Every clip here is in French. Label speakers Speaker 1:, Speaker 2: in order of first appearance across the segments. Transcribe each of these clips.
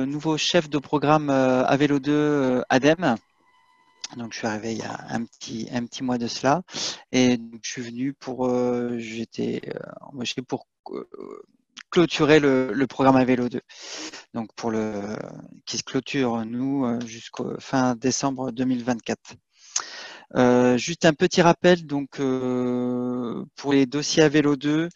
Speaker 1: nouveau chef de programme à Vélo 2 ADEME. Donc, je suis arrivé il y a un petit mois de cela. Et donc, je suis venu pour, j'étais embauché pour clôturer le programme à Vélo 2. Donc, qui se clôture, nous, jusqu'au fin décembre 2024. Juste un petit rappel, donc, pour les dossiers à Vélo 2,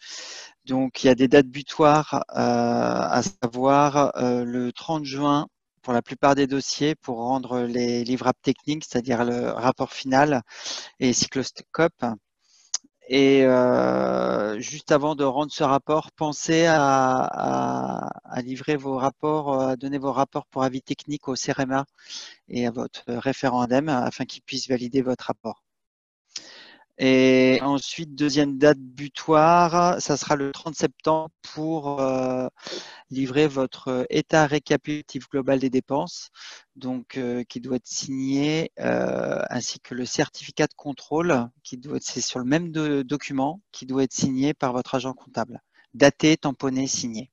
Speaker 1: donc, il y a des dates butoirs, à savoir le 30 juin pour la plupart des dossiers pour rendre les livrables techniques, c'est-à-dire le rapport final et cycloscope. Et juste avant de rendre ce rapport, pensez à livrer vos rapports, à donner vos rapports pour avis technique au CEREMA et à votre référent ADEME afin qu'il puisse valider votre rapport. Et ensuite, deuxième date butoir, ça sera le 30 septembre pour livrer votre état récapitulatif global des dépenses, donc qui doit être signé, ainsi que le certificat de contrôle, c'est sur le même document, qui doit être signé par votre agent comptable, daté, tamponné, signé.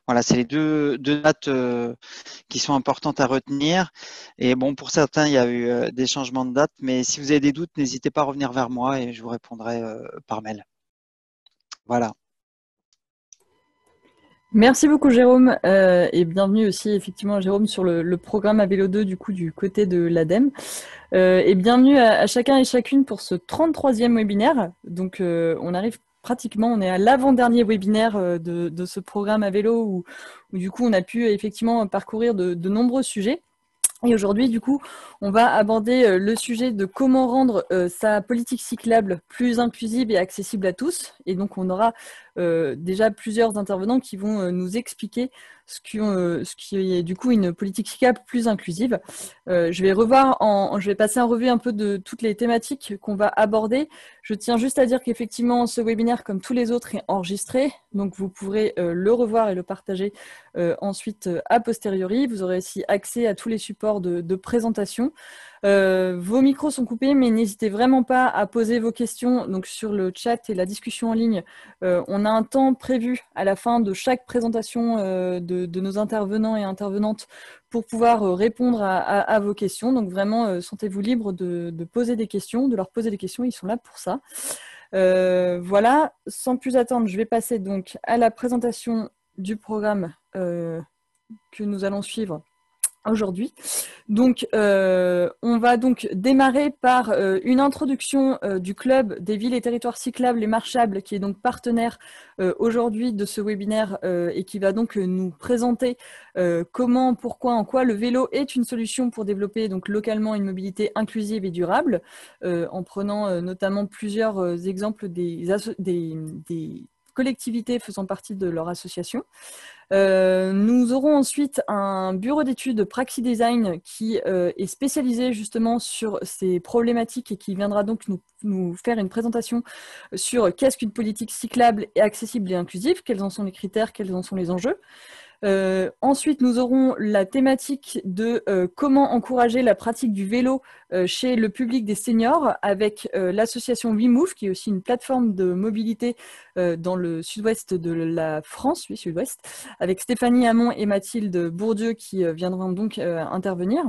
Speaker 1: Voilà, c'est les deux dates qui sont importantes à retenir. Et bon, pour certains, il y a eu des changements de date, mais si vous avez des doutes, n'hésitez pas à revenir vers moi et je vous répondrai par mail. Voilà.
Speaker 2: Merci beaucoup Jérôme et bienvenue aussi effectivement Jérôme sur le programme à Vélo 2 du coup du côté de l'ADEME. Et bienvenue à chacun et chacune pour ce 33e webinaire. Donc on arrive pratiquement, on est à l'avant-dernier webinaire de ce programme à vélo où du coup on a pu effectivement parcourir de nombreux sujets. Et aujourd'hui, du coup, on va aborder le sujet de comment rendre sa politique cyclable plus inclusive et accessible à tous. Et donc, on aura déjà plusieurs intervenants qui vont nous expliquer ce qui est du coup une politique cyclable plus inclusive. Je vais passer en revue un peu de toutes les thématiques qu'on va aborder. Je tiens juste à dire qu'effectivement, ce webinaire, comme tous les autres, est enregistré. Donc, vous pourrez le revoir et le partager ensuite a posteriori. Vous aurez aussi accès à tous les supports de présentation. Vos micros sont coupés, mais n'hésitez vraiment pas à poser vos questions donc, sur le chat et la discussion en ligne. On a un temps prévu à la fin de chaque présentation de nos intervenants et intervenantes pour pouvoir répondre à vos questions. Donc vraiment, sentez-vous libre de poser des questions, de leur poser des questions, ils sont là pour ça. Voilà, sans plus attendre, je vais passer donc à la présentation du programme que nous allons suivre aujourd'hui. Donc, on va donc démarrer par une introduction du club des villes et territoires cyclables et marchables, qui est donc partenaire aujourd'hui de ce webinaire et qui va donc nous présenter comment, pourquoi, en quoi le vélo est une solution pour développer donc localement une mobilité inclusive et durable, en prenant notamment plusieurs exemples des collectivités faisant partie de leur association. Nous aurons ensuite un bureau d'études Praxi Design qui est spécialisé justement sur ces problématiques et qui viendra donc nous faire une présentation sur qu'est-ce qu'une politique cyclable et accessible et inclusive, quels en sont les critères, quels en sont les enjeux. Ensuite, nous aurons la thématique de comment encourager la pratique du vélo chez le public des seniors avec l'association WeMove, qui est aussi une plateforme de mobilité dans le sud-ouest de la France, oui, sud-ouest, avec Stéphanie Hamon et Mathilde Bourdieu qui viendront donc intervenir.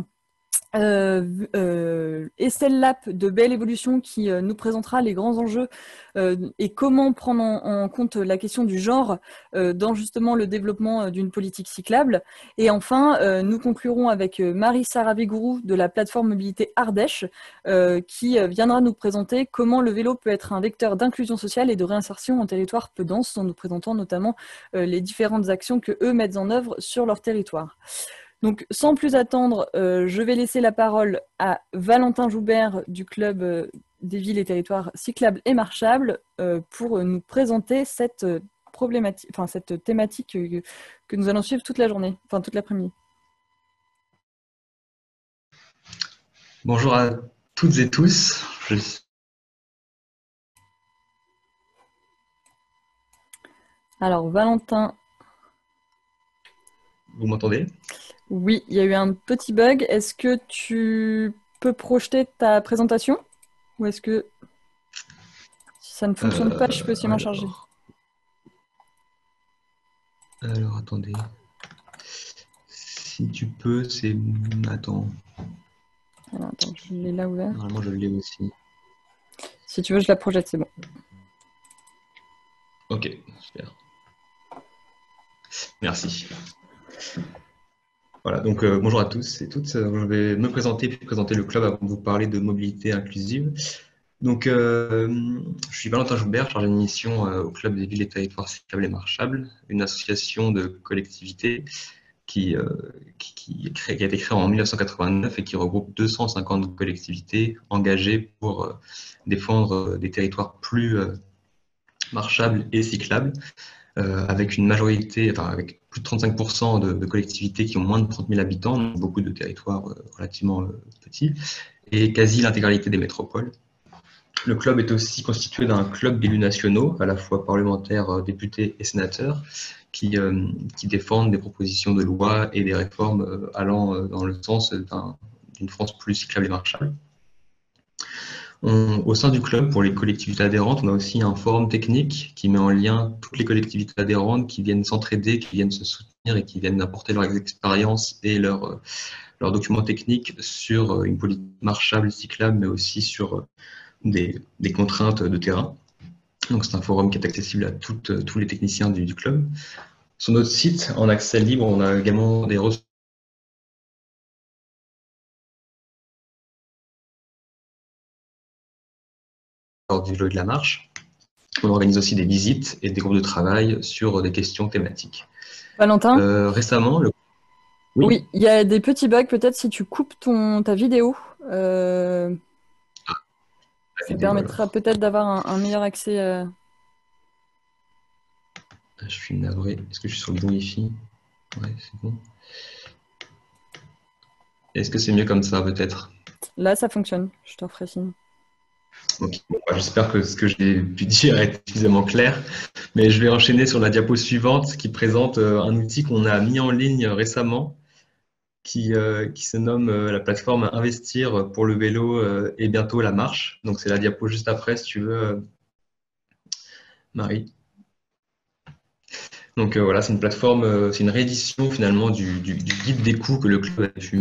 Speaker 2: Estelle Lapp de Belle Évolution qui nous présentera les grands enjeux et comment prendre en compte la question du genre dans justement le développement d'une politique cyclable. Et enfin, nous conclurons avec Marie-Sara Vigourou de la plateforme mobilité Ardèche qui viendra nous présenter comment le vélo peut être un vecteur d'inclusion sociale et de réinsertion en territoire peu dense, en nous présentant notamment les différentes actions que eux mettent en œuvre sur leur territoire. Donc, sans plus attendre, je vais laisser la parole à Valentin Joubert du club des villes et territoires cyclables et marchables pour nous présenter cette problématique, enfin cette thématique que nous allons suivre toute la journée, enfin toute l'après-midi.
Speaker 3: Bonjour à toutes et tous.
Speaker 2: Alors, Valentin.
Speaker 3: Vous m'entendez?
Speaker 2: Oui, il y a eu un petit bug. Est-ce que tu peux projeter ta présentation? Ou est-ce que si ça ne fonctionne pas, je peux aussi m'en charger?
Speaker 3: Alors, attendez. Si tu peux, c'est... Attends.
Speaker 2: Alors, attends, je l'ai là ouvert.
Speaker 3: Normalement, je l'ai aussi.
Speaker 2: Si tu veux, je la projette, c'est bon.
Speaker 3: Ok, super. Merci. Voilà, donc bonjour à tous et toutes. Je vais me présenter puis présenter le club avant de vous parler de mobilité inclusive. Donc, je suis Valentin Joubert, chargé de mission au Club des villes et territoires cyclables et marchables, une association de collectivités qui a été créée en 1989 et qui regroupe 250 collectivités engagées pour défendre des territoires plus marchables et cyclables, avec une majorité, enfin avec plus de 35% de collectivités qui ont moins de 30 000 habitants, donc beaucoup de territoires relativement petits, et quasi l'intégralité des métropoles. Le club est aussi constitué d'un club d'élus nationaux, à la fois parlementaires, députés et sénateurs, qui défendent des propositions de loi et des réformes allant dans le sens d'une France plus cyclable et marchable. Au sein du club, pour les collectivités adhérentes, on a aussi un forum technique qui met en lien toutes les collectivités adhérentes qui viennent s'entraider, qui viennent se soutenir et qui viennent apporter leurs expériences et leurs documents techniques sur une politique marchable, cyclable, mais aussi sur des contraintes de terrain. Donc c'est un forum qui est accessible à tous les techniciens du club. Sur notre site, en accès libre, on a également des ressources du vélo et de la marche. On organise aussi des visites et des groupes de travail sur des questions thématiques.
Speaker 2: Valentin,
Speaker 3: récemment,
Speaker 2: oui, il y a des petits bugs, peut-être si tu coupes ta vidéo. Ça permettra peut-être d'avoir un meilleur accès.
Speaker 3: Je suis navré. Est-ce que je suis sur le bon Wi-Fi? Ouais, c'est bon. Est-ce que c'est mieux comme ça, peut-être?
Speaker 2: Là, ça fonctionne. Je te referai signe.
Speaker 3: Okay. Bon, j'espère que ce que j'ai pu dire est suffisamment clair, mais je vais enchaîner sur la diapo suivante qui présente un outil qu'on a mis en ligne récemment qui se nomme la plateforme Investir pour le vélo et bientôt la marche. Donc c'est la diapo juste après, si tu veux, Marie. Donc voilà, c'est une plateforme, c'est une réédition finalement du guide des coûts que le club avait pu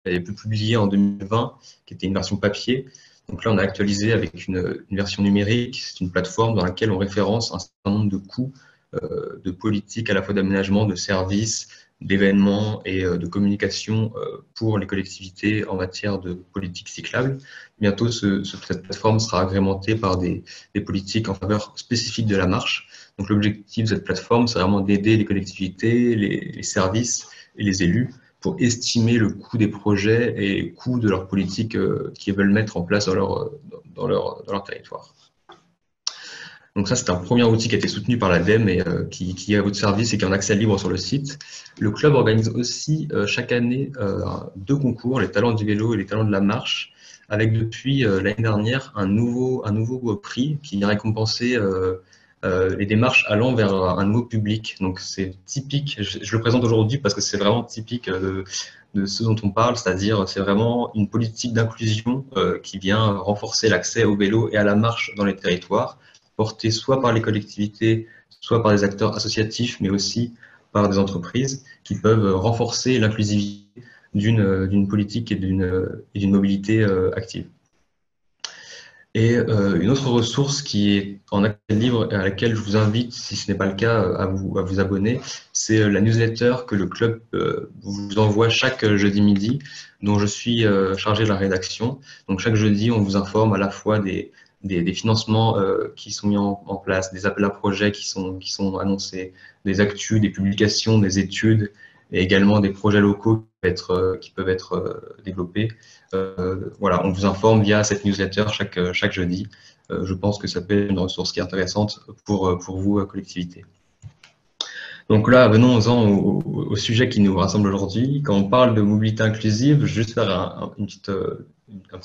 Speaker 3: avait pu publier en 2020, qui était une version papier. Donc là, on a actualisé avec une version numérique. C'est une plateforme dans laquelle on référence un certain nombre de coûts de politique, à la fois d'aménagement, de services, d'événements et de communication pour les collectivités en matière de politique cyclable. Bientôt, cette plateforme sera agrémentée par des politiques en faveur spécifique de la marche. Donc l'objectif de cette plateforme, c'est vraiment d'aider les collectivités, les services et les élus pour estimer le coût des projets et le coût de leurs politiques qu'ils veulent mettre en place dans leur territoire. Donc ça, c'est un premier outil qui a été soutenu par l'ADEME et qui est à votre service et qui est en accès libre sur le site. Le club organise aussi chaque année 2 concours, les talents du vélo et les talents de la marche, avec depuis l'année dernière un nouveau prix qui vient récompenser les démarches allant vers un nouveau public. Donc c'est typique, je le présente aujourd'hui parce que c'est vraiment typique de ce dont on parle, c'est-à-dire c'est vraiment une politique d'inclusion qui vient renforcer l'accès au vélo et à la marche dans les territoires, portée soit par les collectivités, soit par des acteurs associatifs, mais aussi par des entreprises qui peuvent renforcer l'inclusivité d'une politique et d'une mobilité active. Et une autre ressource qui est en accès libre et à laquelle je vous invite, si ce n'est pas le cas, à vous abonner, c'est la newsletter que le club vous envoie chaque jeudi midi, dont je suis chargé de la rédaction. Donc chaque jeudi, on vous informe à la fois des financements qui sont mis en place, des appels à projets qui sont annoncés, des actus, des publications, des études, et également des projets locaux qui peuvent être développés. Voilà, on vous informe via cette newsletter chaque jeudi. Je pense que ça peut être une ressource qui est intéressante pour vous, collectivité. Donc là, venons-en au sujet qui nous rassemble aujourd'hui. Quand on parle de mobilité inclusive, je vais juste faire un petit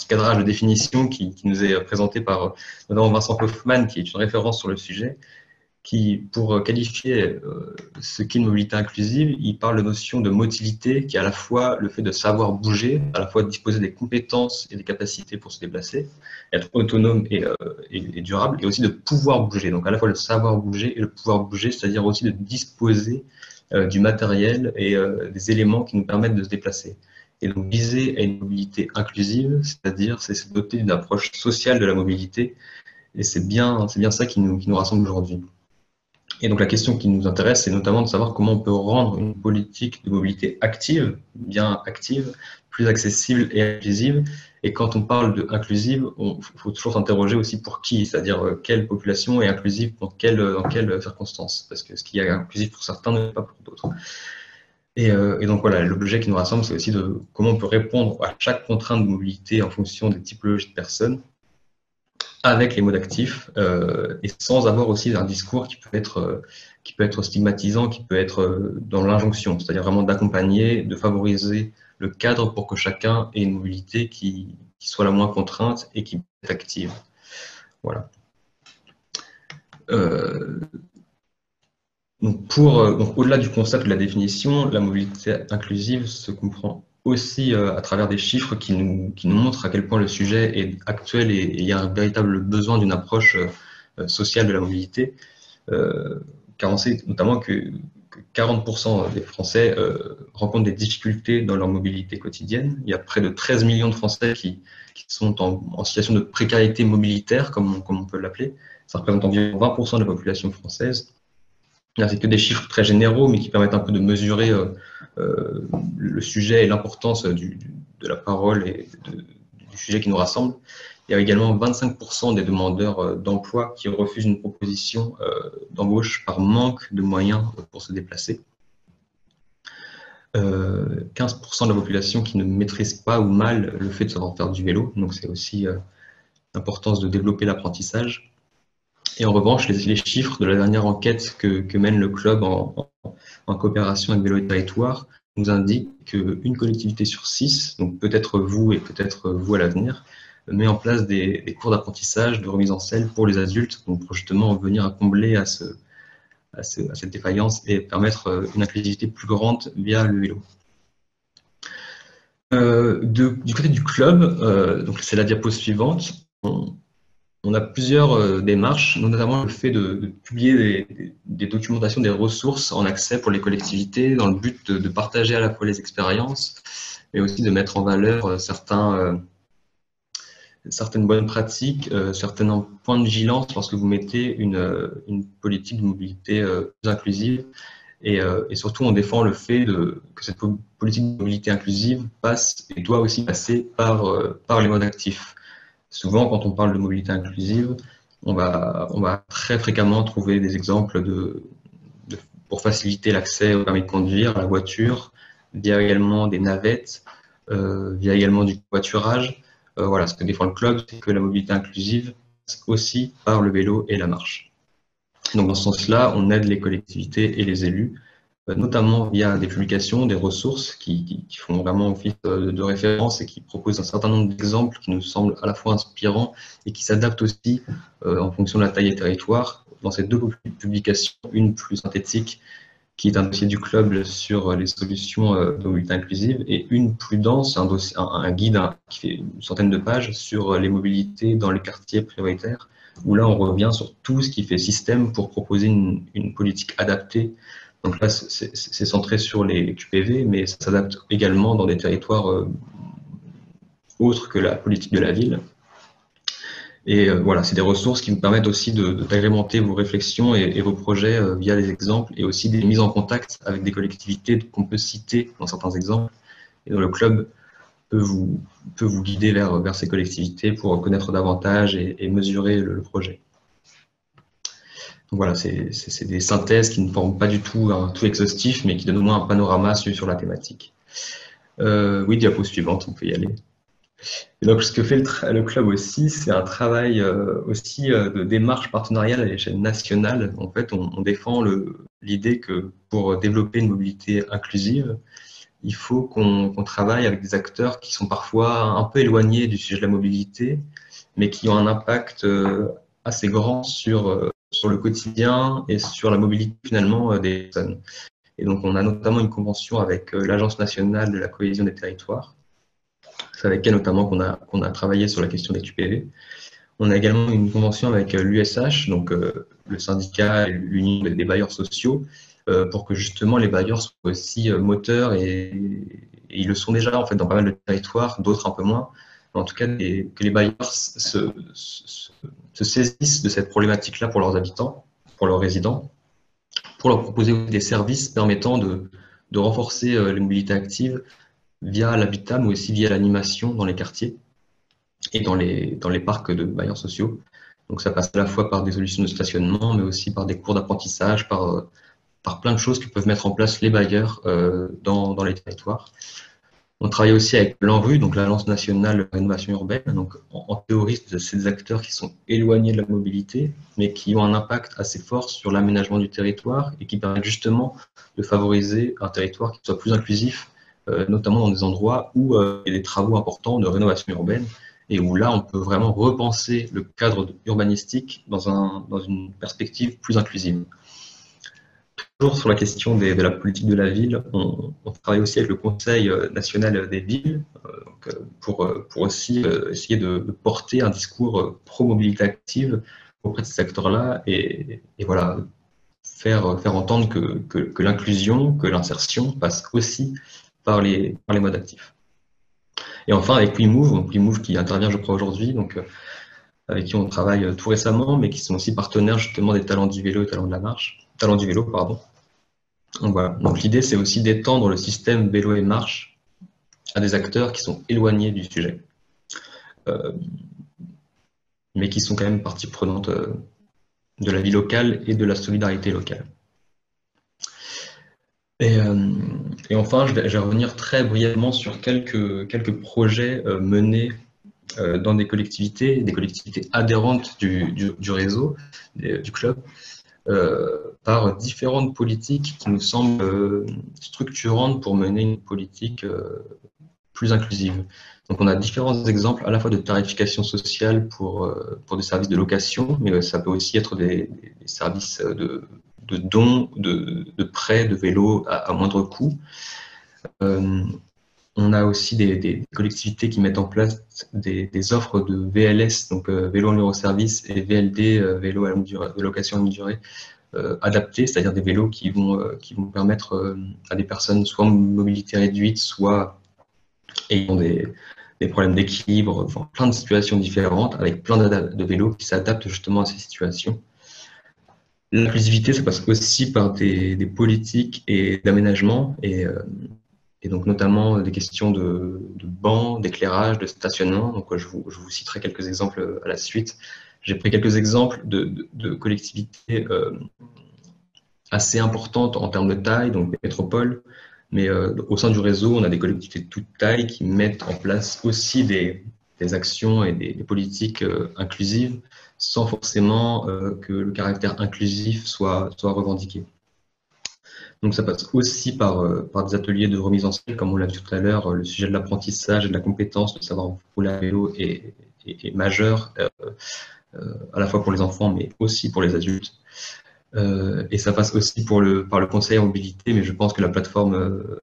Speaker 3: cadrage de définition qui nous est présenté par notamment Vincent Kaufmann, qui est une référence sur le sujet, qui, pour qualifier ce qu'est une mobilité inclusive, il parle de notion de motilité, qui est à la fois le fait de savoir bouger, à la fois de disposer des compétences et des capacités pour se déplacer, être autonome et durable, et aussi de pouvoir bouger. Donc à la fois le savoir bouger et le pouvoir bouger, c'est-à-dire aussi de disposer du matériel et des éléments qui nous permettent de se déplacer. Et donc viser à une mobilité inclusive, c'est-à-dire c'est se doter d'une approche sociale de la mobilité, et c'est bien ça qui nous rassemble aujourd'hui. Et donc la question qui nous intéresse, c'est notamment de savoir comment on peut rendre une politique de mobilité active, bien active, plus accessible et inclusive. Et quand on parle de inclusive, il faut toujours s'interroger aussi pour qui, c'est-à-dire quelle population est inclusive dans quelles circonstances. Parce que ce qui est inclusif pour certains n'est pas pour d'autres. Et donc voilà, l'objet qui nous rassemble, c'est aussi de comment on peut répondre à chaque contrainte de mobilité en fonction des typologies de personnes, avec les modes actifs, et sans avoir aussi un discours qui peut être stigmatisant, qui peut être dans l'injonction, c'est-à-dire vraiment d'accompagner, de favoriser le cadre pour que chacun ait une mobilité qui soit la moins contrainte et qui est active. Voilà. Donc au-delà du concept de la définition, la mobilité inclusive se comprend aussi à travers des chiffres qui nous montrent à quel point le sujet est actuel et il y a un véritable besoin d'une approche sociale de la mobilité, car on sait notamment que 40% des Français rencontrent des difficultés dans leur mobilité quotidienne. Il y a près de 13 millions de Français qui sont en situation de précarité mobilitaire, comme on peut l'appeler. Ça représente environ 20% de la population française. Là, c'est que des chiffres très généraux, mais qui permettent un peu de mesurer le sujet et l'importance de la parole et du sujet qui nous rassemble. Il y a également 25% des demandeurs d'emploi qui refusent une proposition d'embauche par manque de moyens pour se déplacer. 15% de la population qui ne maîtrise pas ou mal le fait de savoir faire du vélo, donc c'est aussi l'importance de développer l'apprentissage. Et en revanche, les chiffres de la dernière enquête que mène le club en coopération avec Vélo et Territoire nous indiquent qu'une collectivité sur 6, donc peut-être vous et peut-être vous à l'avenir, met en place des cours d'apprentissage, de remise en selle pour les adultes, donc pour justement venir à combler à cette défaillance et permettre une inclusivité plus grande via le vélo. Du côté du club, donc c'est la diapo suivante, on a plusieurs démarches, notamment le fait de publier des documentations, des ressources en accès pour les collectivités, dans le but de partager à la fois les expériences, mais aussi de mettre en valeur certaines bonnes pratiques, certains points de vigilance lorsque vous mettez une politique de mobilité plus inclusive. Et surtout, on défend le fait que cette politique de mobilité inclusive passe et doit aussi passer par les modes actifs. Souvent, quand on parle de mobilité inclusive, on va très fréquemment trouver des exemples pour faciliter l'accès au permis de conduire, à la voiture, via également des navettes, via également du covoiturage. Voilà, ce que défend le club, c'est que la mobilité inclusive passe aussi par le vélo et la marche. Donc, dans ce sens-là, on aide les collectivités et les élus, notamment via des publications, des ressources qui font vraiment office de référence et qui proposent un certain nombre d'exemples qui nous semblent à la fois inspirants et qui s'adaptent aussi en fonction de la taille des territoires. Dans ces deux publications, une plus synthétique, qui est un dossier du club sur les solutions de mobilité inclusive, et une plus dense, un guide qui fait une centaine de pages sur les mobilités dans les quartiers prioritaires, où là on revient sur tout ce qui fait système pour proposer une politique adaptée. Donc là, c'est centré sur les QPV, mais ça s'adapte également dans des territoires autres que la politique de la ville. Et voilà, c'est des ressources qui vous permettent aussi d'agrémenter vos réflexions et vos projets via des exemples et aussi des mises en contact avec des collectivités qu'on peut citer dans certains exemples. Et dont le club peut vous guider vers ces collectivités pour connaître davantage et mesurer le projet. Donc voilà, c'est des synthèses qui ne forment pas du tout un tout exhaustif, mais qui donnent au moins un panorama sur la thématique. Oui, diapo suivante, on peut y aller. Et donc, ce que fait le club aussi, c'est un travail aussi de démarche partenariale à l'échelle nationale. En fait, on défend l'idée que pour développer une mobilité inclusive, il faut qu'on travaille avec des acteurs qui sont parfois un peu éloignés du sujet de la mobilité, mais qui ont un impact assez grand sur le quotidien et sur la mobilité finalement des personnes. Et donc, on a notamment une convention avec l'Agence nationale de la cohésion des territoires. C'est avec elle notamment qu'on a travaillé sur la question des QPV. On a également une convention avec l'USH, donc le syndicat et l'Union des bailleurs sociaux, pour que justement les bailleurs soient aussi moteurs, et ils le sont déjà en fait dans pas mal de territoires, d'autres un peu moins. Mais en tout cas, que les bailleurs se saisissent de cette problématique-là pour leurs habitants, pour leurs résidents, pour leur proposer des services permettant de renforcer les mobilités actives via l'habitat, mais aussi via l'animation dans les quartiers et dans les parcs de bailleurs sociaux. Donc ça passe à la fois par des solutions de stationnement, mais aussi par des cours d'apprentissage, par plein de choses que peuvent mettre en place les bailleurs dans les territoires. On travaille aussi avec l'ANRU, donc l'Agence nationale de rénovation urbaine. Donc en théorie, c'est des acteurs qui sont éloignés de la mobilité, mais qui ont un impact assez fort sur l'aménagement du territoire et qui permettent justement de favoriser un territoire qui soit plus inclusif, notamment dans des endroits où il y a des travaux importants de rénovation urbaine, et où là, on peut vraiment repenser le cadre urbanistique dans une perspective plus inclusive. Toujours sur la question de la politique de la ville, on travaille aussi avec le Conseil national des villes pour aussi essayer de porter un discours pro-mobilité active auprès de ces acteurs-là, et voilà, faire entendre que l'inclusion, que l'insertion passe aussi par les modes actifs. Et enfin, avec WeMove qui intervient, je crois, aujourd'hui, donc avec qui on travaille tout récemment, mais qui sont aussi partenaires justement des talents du vélo et talents du vélo, pardon. Donc voilà. Donc l'idée, c'est aussi d'étendre le système vélo et marche à des acteurs qui sont éloignés du sujet, mais qui sont quand même partie prenante de la vie locale et de la solidarité locale. Et enfin, je vais revenir très brièvement sur quelques projets menés dans des collectivités adhérentes du réseau, du club, par différentes politiques qui nous semblent structurantes pour mener une politique plus inclusive. Donc on a différents exemples à la fois de tarification sociale pour des services de location, mais ça peut aussi être des services de dons, de prêts de vélos à moindre coût. On a aussi des collectivités qui mettent en place des offres de VLS, donc vélo en libre service, et VLD, vélo à longue durée, de location à longue durée, adaptés, c'est-à-dire des vélos qui vont permettre à des personnes soit en mobilité réduite, soit ayant des problèmes d'équilibre, enfin, plein de situations différentes, avec plein de vélos qui s'adaptent justement à ces situations. L'inclusivité, ça passe aussi par des politiques et d'aménagement, et donc notamment des questions de bancs, d'éclairage, de stationnement. Donc je vous citerai quelques exemples à la suite. J'ai pris quelques exemples de collectivités assez importantes en termes de taille, donc des métropoles, mais au sein du réseau, on a des collectivités de toute taille qui mettent en place aussi des actions et des politiques inclusives, sans forcément que le caractère inclusif soit revendiqué. Donc ça passe aussi par des ateliers de remise en scène, comme on l'a vu tout à l'heure, le sujet de l'apprentissage et de la compétence, de savoir rouler à vélo est majeur, à la fois pour les enfants, mais aussi pour les adultes. Et ça passe aussi par le conseil en mobilité, mais je pense que la plateforme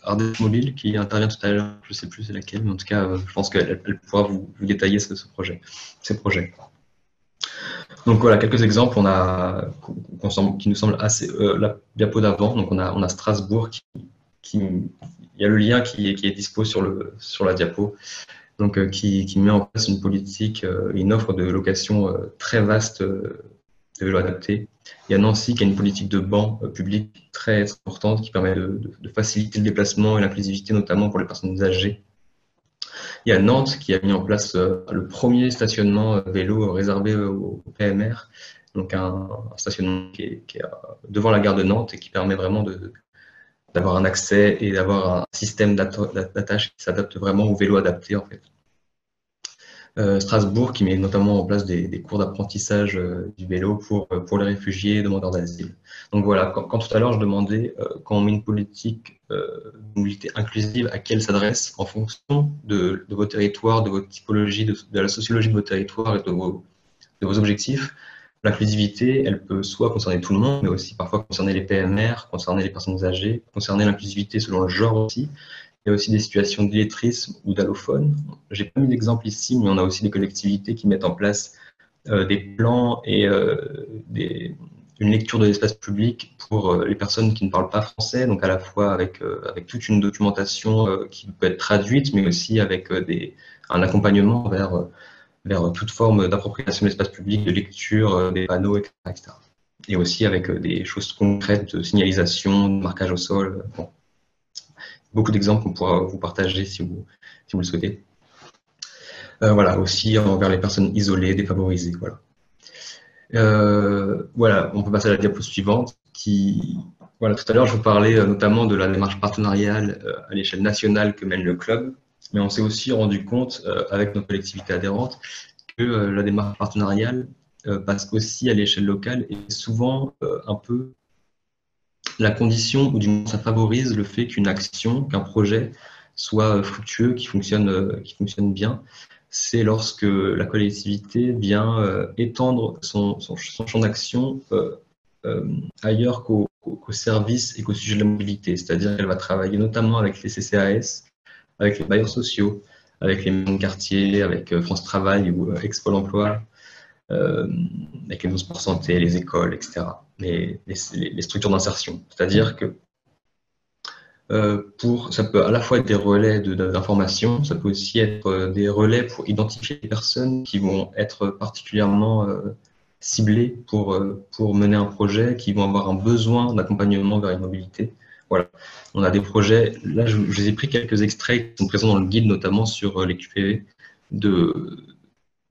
Speaker 3: Ardèche Mobile qui intervient tout à l'heure, je ne sais plus c'est laquelle, mais en tout cas, je pense qu'elle pourra vous détailler ces projets. Donc voilà, quelques exemples qui nous semblent assez... la diapo d'avant, donc on a Strasbourg, il y a le lien qui est dispo sur la diapo, donc qui met en place une politique, une offre de location très vaste de vélos adaptés. Il y a Nancy qui a une politique de banc public très importante qui permet de faciliter le déplacement et l'inclusivité, notamment pour les personnes âgées. Il y a Nantes qui a mis en place le premier stationnement vélo réservé au PMR, donc un stationnement qui est devant la gare de Nantes et qui permet vraiment d'avoir un accès et d'avoir un système d'attache qui s'adapte vraiment au vélo adapté en fait. Strasbourg qui met notamment en place des cours d'apprentissage du vélo pour les réfugiés et demandeurs d'asile. Donc voilà, quand tout à l'heure je demandais quand on met une politique de mobilité inclusive, à qui elle s'adresse en fonction de vos territoires, de votre typologie, de la sociologie de vos territoires et de vos objectifs. L'inclusivité, elle peut soit concerner tout le monde, mais aussi parfois concerner les PMR, concerner les personnes âgées, concerner l'inclusivité selon le genre aussi. Il y a aussi des situations d'illettrisme ou d'allophone. Je n'ai pas mis d'exemple ici, mais on a aussi des collectivités qui mettent en place des plans et une lecture de l'espace public pour les personnes qui ne parlent pas français, donc à la fois avec toute une documentation qui peut être traduite, mais aussi avec un accompagnement vers toute forme d'appropriation de l'espace public, de lecture des panneaux, etc., etc. Et aussi avec des choses concrètes de signalisation, de marquage au sol. Bon. Beaucoup d'exemples qu'on pourra vous partager si vous le souhaitez. Voilà, aussi envers les personnes isolées, défavorisées. Voilà. Voilà, on peut passer à la diapo suivante. Voilà, tout à l'heure, je vous parlais notamment de la démarche partenariale à l'échelle nationale que mène le club, mais on s'est aussi rendu compte, avec nos collectivités adhérentes, que la démarche partenariale passe aussi à l'échelle locale et souvent un peu la condition, ou du moins ça favorise le fait qu'une action, qu'un projet soit fructueux, qui fonctionne bien. C'est lorsque la collectivité vient étendre son champ d'action ailleurs qu'aux services et qu'au sujet de la mobilité. C'est-à-dire qu'elle va travailler notamment avec les CCAS, avec les bailleurs sociaux, avec les maisons de quartier, avec France Travail ou Ex-Pôle Emploi, avec les 12% santé, les écoles, etc. Les structures d'insertion. C'est-à-dire que ça peut à la fois être des relais d'information, ça peut aussi être des relais pour identifier les personnes qui vont être particulièrement ciblées pour mener un projet, qui vont avoir un besoin d'accompagnement vers une mobilité. Voilà. On a des projets, là je vous ai pris quelques extraits qui sont présents dans le guide, notamment sur les QPV,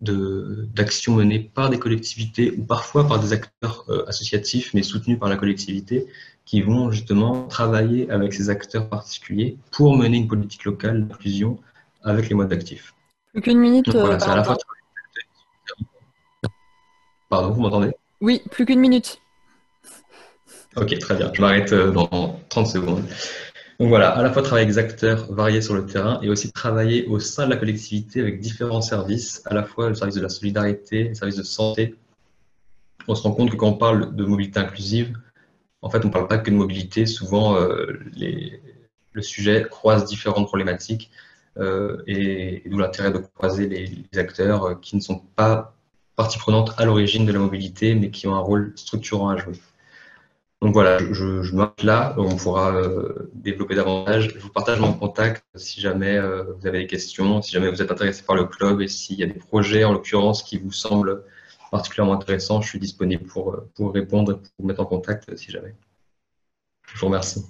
Speaker 3: d'actions menées par des collectivités ou parfois par des acteurs associatifs, mais soutenus par la collectivité, qui vont justement travailler avec ces acteurs particuliers pour mener une politique locale d'inclusion avec les modes actifs.
Speaker 2: Plus qu'une minute.
Speaker 3: Donc voilà, c'est à la fois... Pardon, vous m'entendez?
Speaker 2: Oui, plus qu'une minute.
Speaker 3: Ok, très bien. Je m'arrête dans 30 secondes. Donc voilà, à la fois travailler avec des acteurs variés sur le terrain et aussi travailler au sein de la collectivité avec différents services, à la fois le service de la solidarité, le service de santé. On se rend compte que quand on parle de mobilité inclusive, en fait, on ne parle pas que de mobilité. Souvent, le sujet croise différentes problématiques et d'où l'intérêt de croiser les acteurs qui ne sont pas partie prenante à l'origine de la mobilité, mais qui ont un rôle structurant à jouer. Donc voilà, je m'arrête là, on pourra développer davantage. Je vous partage mon contact si jamais vous avez des questions, si jamais vous êtes intéressé par le club et s'il y a des projets en l'occurrence qui vous semblent particulièrement intéressants, je suis disponible pour répondre, pour vous mettre en contact si jamais. Je vous remercie.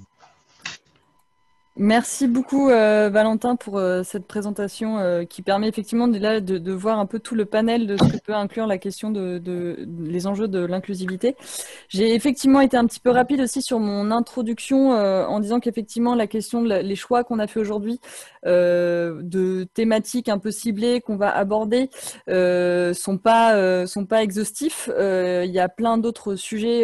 Speaker 2: Merci beaucoup Valentin pour cette présentation qui permet effectivement de voir un peu tout le panel de ce que peut inclure la question les enjeux de l'inclusivité. J'ai effectivement été un petit peu rapide aussi sur mon introduction en disant qu'effectivement la question les choix qu'on a fait aujourd'hui de thématiques un peu ciblées qu'on va aborder sont pas exhaustifs. Il y a plein d'autres sujets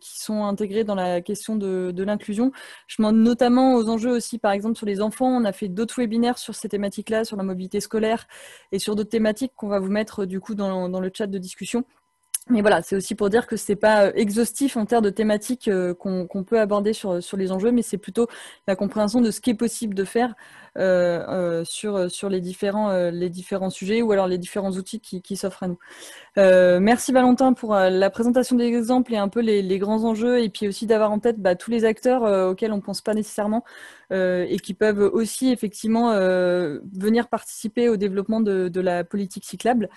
Speaker 2: qui sont intégrés dans la question de l'inclusion. Je demande notamment aux enjeux aussi, par exemple, sur les enfants. On a fait d'autres webinaires sur ces thématiques-là, sur la mobilité scolaire et sur d'autres thématiques qu'on va vous mettre du coup dans le chat de discussion. Mais voilà, c'est aussi pour dire que c'est pas exhaustif en termes de thématiques qu'on peut aborder sur les enjeux, mais c'est plutôt la compréhension de ce qui est possible de faire sur les différents sujets ou alors les différents outils qui s'offrent à nous. Merci Valentin pour la présentation des exemples et un peu les grands enjeux, et puis aussi d'avoir en tête tous les acteurs auxquels on ne pense pas nécessairement et qui peuvent aussi effectivement venir participer au développement de la politique cyclable.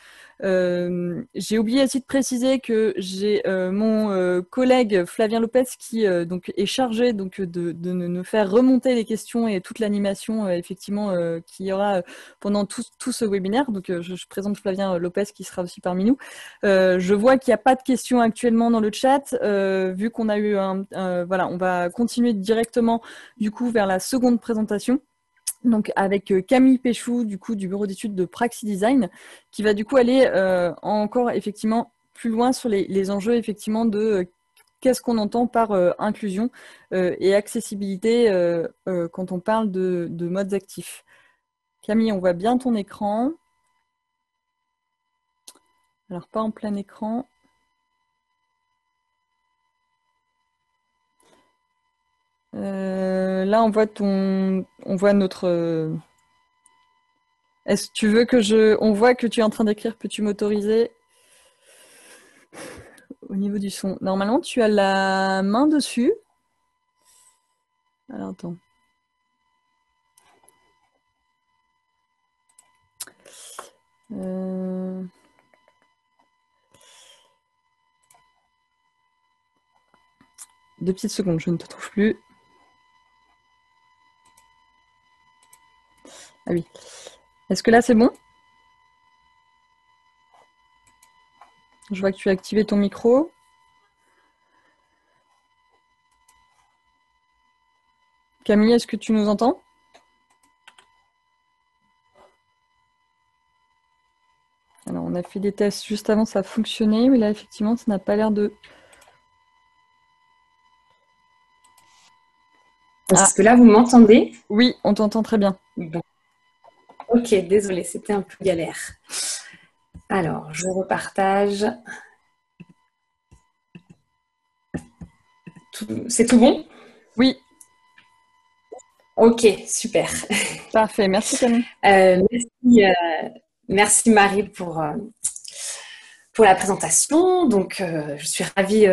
Speaker 2: J'ai oublié aussi de préciser que j'ai mon collègue Flavien Lopez qui donc est chargé donc de nous faire remonter les questions et toute l'animation effectivement qu'il y aura pendant tout ce webinaire. Donc je présente Flavien Lopez qui sera aussi parmi nous. Je vois qu'il n'y a pas de questions actuellement dans le chat. Vu qu'on a eu voilà, on va continuer directement du coup vers la seconde présentation. Donc avec Camille Péchou du coup du bureau d'études de Praxi Design, qui va du coup aller encore effectivement plus loin sur les enjeux effectivement de qu'est-ce qu'on entend par inclusion et accessibilité quand on parle de modes actifs. Camille, on voit bien ton écran. Alors pas en plein écran. Là, on voit notre. Est-ce que tu veux que on voit que tu es en train d'écrire, peux-tu m'autoriser? au niveau du son. Normalement, tu as la main dessus. Alors, attends. Deux petites secondes, je ne te trouve plus. Ah oui. Est-ce que là, c'est bon? Je vois que tu as activé ton micro. Camille, est-ce que tu nous entends? Alors, on a fait des tests juste avant, ça a fonctionné, mais là, effectivement, ça n'a pas l'air de...
Speaker 4: Est-ce que là, vous m'entendez?
Speaker 2: Oui, on t'entend très bien.
Speaker 4: Bon. Ok, désolée, c'était un peu galère. Alors, je repartage. C'est tout bon?
Speaker 2: Oui.
Speaker 4: Ok, super.
Speaker 2: Parfait, merci Camille.
Speaker 4: Merci Marie pour la présentation. Donc, je suis ravie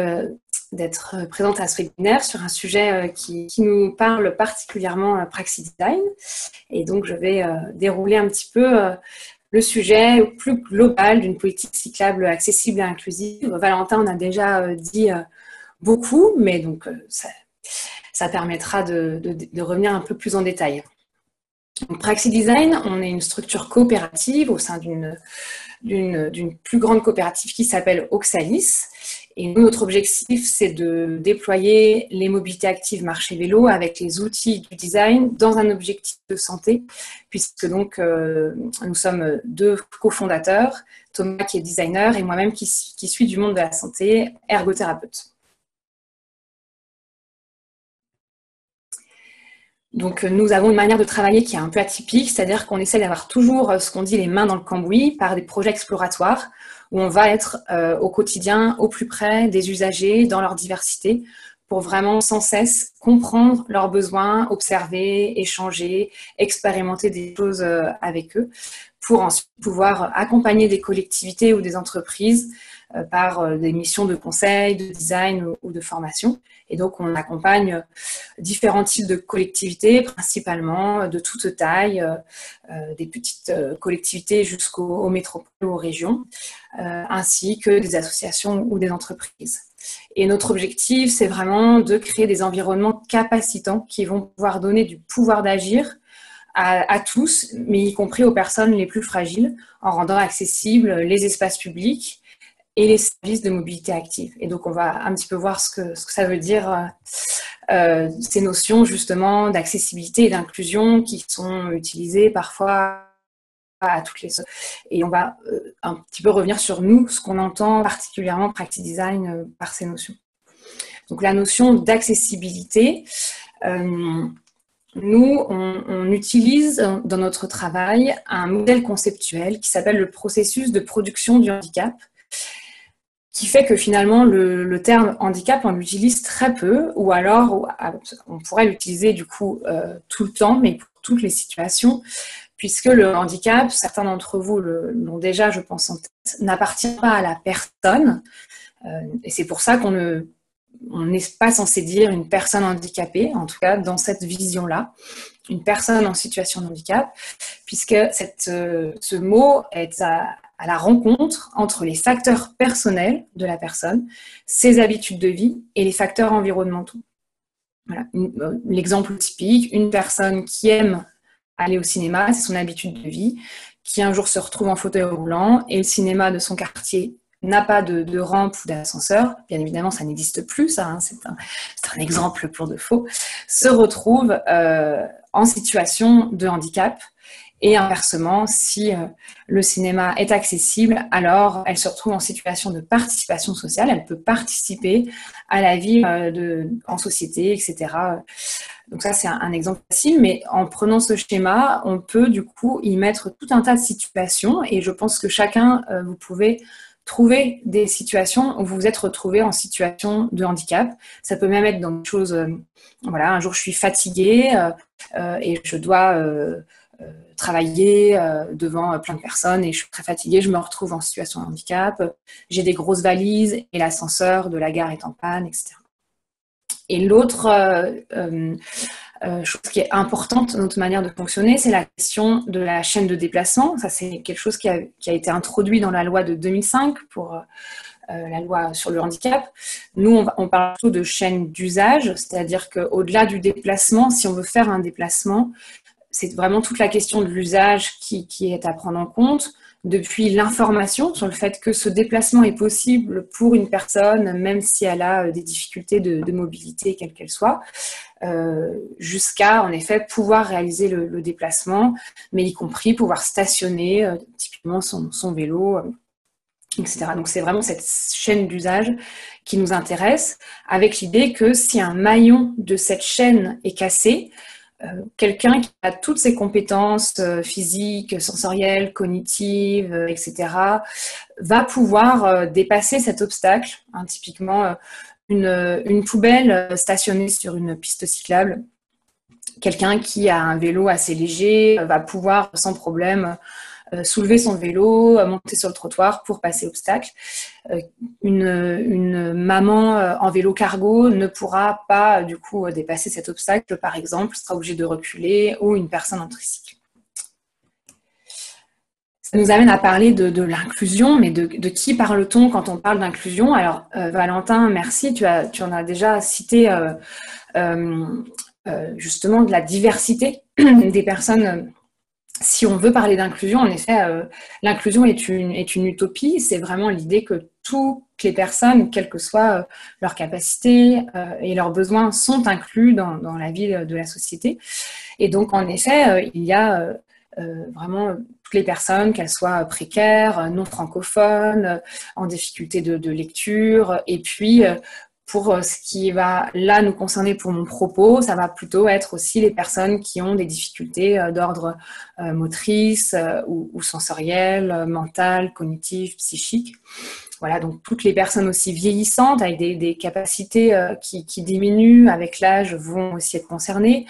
Speaker 4: d'être présente à ce webinaire sur un sujet qui nous parle particulièrement Praxis Design. Et donc, je vais dérouler un petit peu le sujet plus global d'une politique cyclable accessible et inclusive. Valentin en a déjà dit beaucoup, mais donc ça permettra de revenir un peu plus en détail. Donc, Praxis Design, on est une structure coopérative au sein d'une plus grande coopérative qui s'appelle Oxalis. Et notre objectif, c'est de déployer les mobilités actives marché vélo avec les outils du design dans un objectif de santé, puisque donc nous sommes deux cofondateurs, Thomas qui est designer et moi-même qui suis du monde de la santé, ergothérapeute. Donc, nous avons une manière de travailler qui est un peu atypique, c'est-à-dire qu'on essaie d'avoir toujours ce qu'on dit les mains dans le cambouis par des projets exploratoires où on va être au quotidien au plus près des usagers dans leur diversité pour vraiment sans cesse comprendre leurs besoins, observer, échanger, expérimenter des choses avec eux pour ensuite pouvoir accompagner des collectivités ou des entreprises par des missions de conseil, de design ou de formation. Et donc, on accompagne différents types de collectivités, principalement de toute taille, des petites collectivités jusqu'aux métropoles ou aux régions, ainsi que des associations ou des entreprises. Et notre objectif, c'est vraiment de créer des environnements capacitants qui vont pouvoir donner du pouvoir d'agir à tous, mais y compris aux personnes les plus fragiles, en rendant accessibles les espaces publics et les services de mobilité active. Et donc, on va un petit peu voir ce que ça veut dire, ces notions justement d'accessibilité et d'inclusion qui sont utilisées parfois à toutes les... Et on va un petit peu revenir sur nous, ce qu'on entend particulièrement Praxis Design par ces notions. Donc, la notion d'accessibilité, nous, on utilise dans notre travail un modèle conceptuel qui s'appelle le processus de production du handicap, qui fait que finalement, le terme handicap, on l'utilise très peu, ou alors on pourrait l'utiliser du coup tout le temps, mais pour toutes les situations, puisque le handicap, certains d'entre vous l'ont déjà, je pense, en tête, n'appartient pas à la personne, et c'est pour ça qu'on n'est pas censé dire une personne handicapée, en tout cas dans cette vision-là, une personne en situation de handicap, puisque ce mot est à la rencontre entre les facteurs personnels de la personne, ses habitudes de vie et les facteurs environnementaux. Voilà. L'exemple typique, une personne qui aime aller au cinéma, c'est son habitude de vie, qui un jour se retrouve en fauteuil roulant et le cinéma de son quartier n'a pas de rampe ou d'ascenseur, bien évidemment ça n'existe plus, ça, hein, c'est un exemple pour de faux, se retrouve en situation de handicap. Et inversement, si le cinéma est accessible, alors elle se retrouve en situation de participation sociale, elle peut participer à la vie en société, etc. Donc ça, c'est un exemple facile, mais en prenant ce schéma, on peut du coup y mettre tout un tas de situations, et je pense que chacun, vous pouvez trouver des situations où vous vous êtes retrouvé en situation de handicap. Ça peut même être dans des choses, voilà, un jour je suis fatiguée et je dois travailler devant plein de personnes et je suis très fatiguée, je me retrouve en situation de handicap, j'ai des grosses valises et l'ascenseur de la gare est en panne, etc. Et l'autre chose qui est importante dans notre manière de fonctionner, c'est la question de la chaîne de déplacement. Ça, c'est quelque chose qui a été introduit dans la loi de 2005 pour la loi sur le handicap. Nous, on parle plutôt de chaîne d'usage, c'est-à-dire qu'au-delà du déplacement, si on veut faire un déplacement, c'est vraiment toute la question de l'usage qui est à prendre en compte, depuis l'information sur le fait que ce déplacement est possible pour une personne, même si elle a des difficultés de mobilité, quelles qu'elles soient, jusqu'à, en effet, pouvoir réaliser le déplacement, mais y compris pouvoir stationner, typiquement son vélo, etc. Donc, c'est vraiment cette chaîne d'usage qui nous intéresse, avec l'idée que si un maillon de cette chaîne est cassé, quelqu'un qui a toutes ses compétences physiques, sensorielles, cognitives, etc., va pouvoir dépasser cet obstacle. Hein, typiquement, une poubelle stationnée sur une piste cyclable. Quelqu'un qui a un vélo assez léger va pouvoir sans problème soulever son vélo, monter sur le trottoir pour passer l'obstacle. Une maman en vélo cargo ne pourra pas du coup dépasser cet obstacle, par exemple, sera obligée de reculer, ou une personne en tricycle. Ça nous amène à parler de l'inclusion, mais de qui parle-t-on quand on parle d'inclusion? Alors, Valentin, merci, tu en as déjà cité justement de la diversité des personnes. Si on veut parler d'inclusion, en effet, l'inclusion est une utopie. C'est vraiment l'idée que toutes les personnes, quelles que soient leurs capacités et leurs besoins, sont inclus dans la vie de la société. Et donc, en effet, il y a vraiment toutes les personnes, qu'elles soient précaires, non francophones, en difficulté de lecture, et puis pour ce qui va là nous concerner pour mon propos, ça va plutôt être aussi les personnes qui ont des difficultés d'ordre motrice ou sensoriel, mental, cognitif, psychique. Voilà, donc toutes les personnes aussi vieillissantes avec des capacités qui diminuent avec l'âge vont aussi être concernées.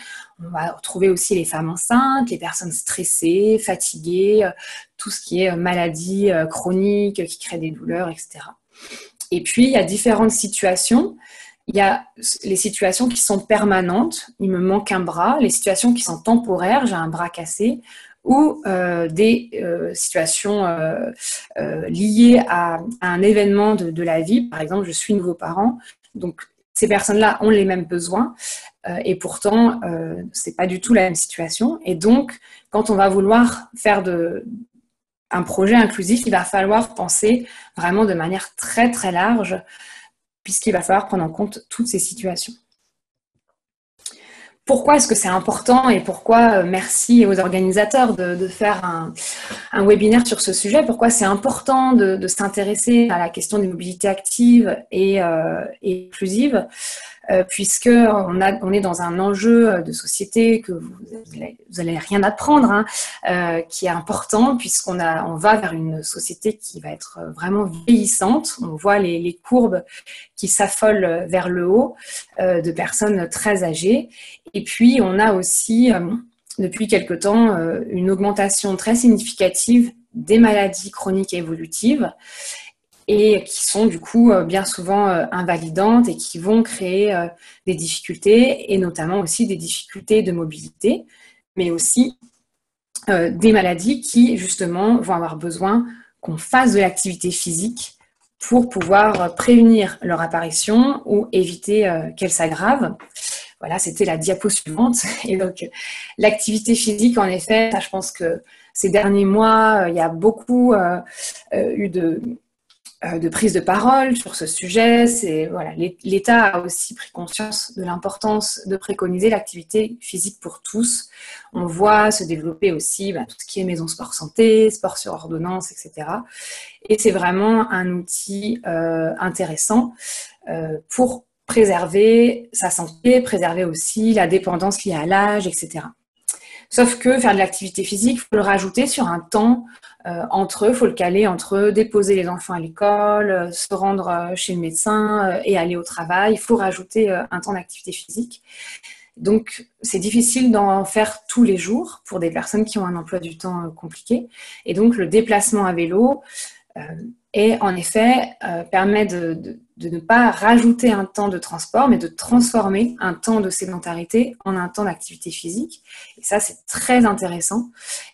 Speaker 4: On va retrouver aussi les femmes enceintes, les personnes stressées, fatiguées, tout ce qui est maladie chronique qui crée des douleurs, etc. Et puis, il y a différentes situations. Il y a les situations qui sont permanentes, il me manque un bras, les situations qui sont temporaires, j'ai un bras cassé, ou des situations liées à un événement de la vie. Par exemple, je suis nouveau parent, donc ces personnes-là ont les mêmes besoins, et pourtant, ce n'est pas du tout la même situation. Et donc, quand on va vouloir faire un projet inclusif, il va falloir penser vraiment de manière très très large, puisqu'il va falloir prendre en compte toutes ces situations. Pourquoi est-ce que c'est important et pourquoi merci aux organisateurs de faire un webinaire sur ce sujet? Pourquoi c'est important de s'intéresser à la question des mobilités actives et inclusives? Puisque on est dans un enjeu de société que vous allez rien apprendre, qui est important, puisqu'on va vers une société qui va être vraiment vieillissante. On voit les courbes qui s'affolent vers le haut de personnes très âgées. Et puis, on a aussi, depuis quelque temps, une augmentation très significative des maladies chroniques et évolutives, et qui sont du coup bien souvent invalidantes et qui vont créer des difficultés, et notamment aussi des difficultés de mobilité, mais aussi des maladies qui justement vont avoir besoin qu'on fasse de l'activité physique pour pouvoir prévenir leur apparition ou éviter qu'elles s'aggravent. Voilà, c'était la diapo suivante. Et donc, l'activité physique, en effet, je pense que ces derniers mois, il y a beaucoup eu de prise de parole sur ce sujet. Voilà, l'État a aussi pris conscience de l'importance de préconiser l'activité physique pour tous. On voit se développer aussi tout ce qui est maison sport santé, sport sur ordonnance, etc. Et c'est vraiment un outil intéressant pour préserver sa santé, préserver aussi la dépendance liée à l'âge, etc. Sauf que faire de l'activité physique, il faut le rajouter sur un temps entre eux, il faut le caler entre déposer les enfants à l'école, se rendre chez le médecin et aller au travail. Il faut rajouter un temps d'activité physique. Donc, c'est difficile d'en faire tous les jours pour des personnes qui ont un emploi du temps compliqué. Et donc, le déplacement à vélo en effet, permet de ne pas rajouter un temps de transport, mais de transformer un temps de sédentarité en un temps d'activité physique. Et ça, c'est très intéressant.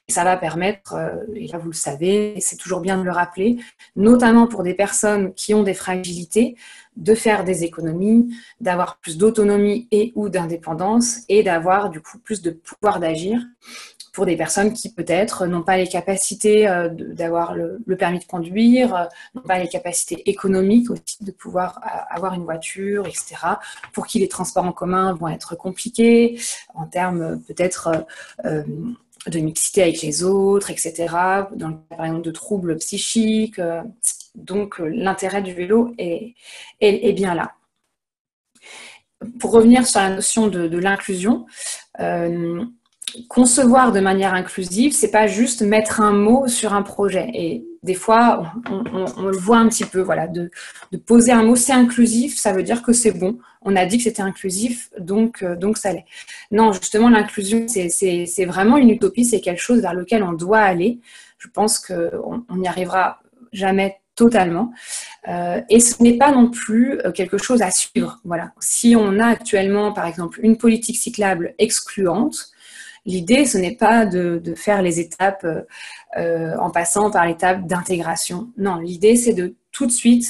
Speaker 4: Et ça va permettre, et là vous le savez, et c'est toujours bien de le rappeler, notamment pour des personnes qui ont des fragilités, de faire des économies, d'avoir plus d'autonomie et ou d'indépendance, et d'avoir du coup plus de pouvoir d'agir pour des personnes qui peut-être n'ont pas les capacités d'avoir le permis de conduire, n'ont pas les capacités économiques aussi de pouvoir avoir une voiture, etc. Pour qui les transports en commun vont être compliqués en termes peut-être de mixité avec les autres, etc. Dans le cas, par exemple, de troubles psychiques. Donc, l'intérêt du vélo est bien là. Pour revenir sur la notion de l'inclusion, concevoir de manière inclusive, c'est pas juste mettre un mot sur un projet. Et des fois, on le voit un petit peu, voilà, de poser un mot, c'est inclusif, ça veut dire que c'est bon. On a dit que c'était inclusif, donc ça l'est. Non, justement, l'inclusion, c'est vraiment une utopie, c'est quelque chose vers lequel on doit aller. Je pense qu'on n'y arrivera jamais totalement. Et ce n'est pas non plus quelque chose à suivre. Voilà. Si on a actuellement, par exemple, une politique cyclable excluante, l'idée, ce n'est pas de faire les étapes en passant par l'étape d'intégration. Non, l'idée, c'est de tout de suite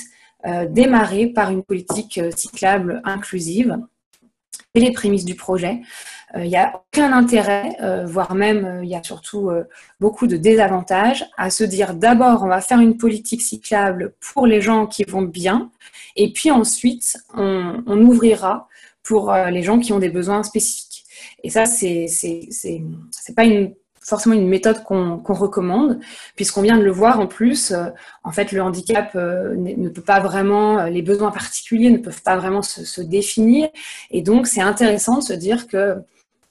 Speaker 4: démarrer par une politique cyclable inclusive et les prémices du projet. Il n'y a aucun intérêt, voire même il y a surtout beaucoup de désavantages à se dire d'abord on va faire une politique cyclable pour les gens qui vont bien et puis ensuite on ouvrira pour les gens qui ont des besoins spécifiques. Et ça, c'est pas forcément une méthode qu'on recommande, puisqu'on vient de le voir en plus, en fait, le handicap ne peut pas vraiment, les besoins particuliers ne peuvent pas vraiment se définir. Et donc, c'est intéressant de se dire que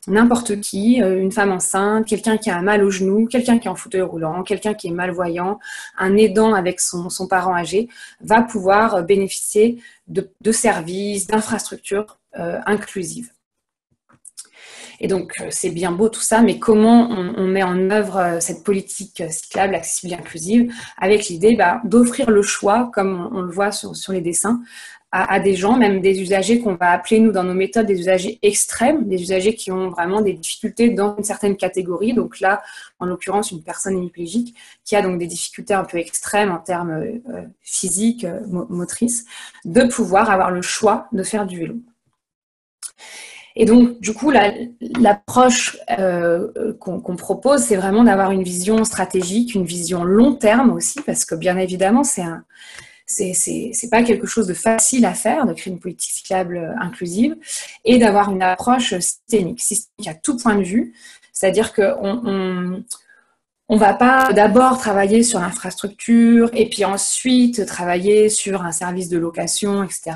Speaker 4: n'importe qui, une femme enceinte, quelqu'un qui a mal au genou, quelqu'un qui est en fauteuil roulant, quelqu'un qui est malvoyant, un aidant avec son parent âgé, va pouvoir bénéficier de services, d'infrastructures inclusives. Et donc, c'est bien beau tout ça, mais comment on met en œuvre cette politique cyclable, accessible et inclusive, avec l'idée d'offrir le choix, comme on le voit sur les dessins, à des gens, même des usagers qu'on va appeler, nous, dans nos méthodes, des usagers extrêmes, des usagers qui ont vraiment des difficultés dans une certaine catégorie. Donc là, en l'occurrence, une personne hémiplégique qui a donc des difficultés un peu extrêmes en termes physiques, motrices, de pouvoir avoir le choix de faire du vélo. Et donc, du coup, l'approche qu'on propose, c'est vraiment d'avoir une vision stratégique, une vision long terme aussi, parce que bien évidemment, c'est pas quelque chose de facile à faire, de créer une politique cyclable inclusive, et d'avoir une approche systémique à tout point de vue. C'est-à-dire qu'on on va pas d'abord travailler sur l'infrastructure et puis ensuite travailler sur un service de location, etc.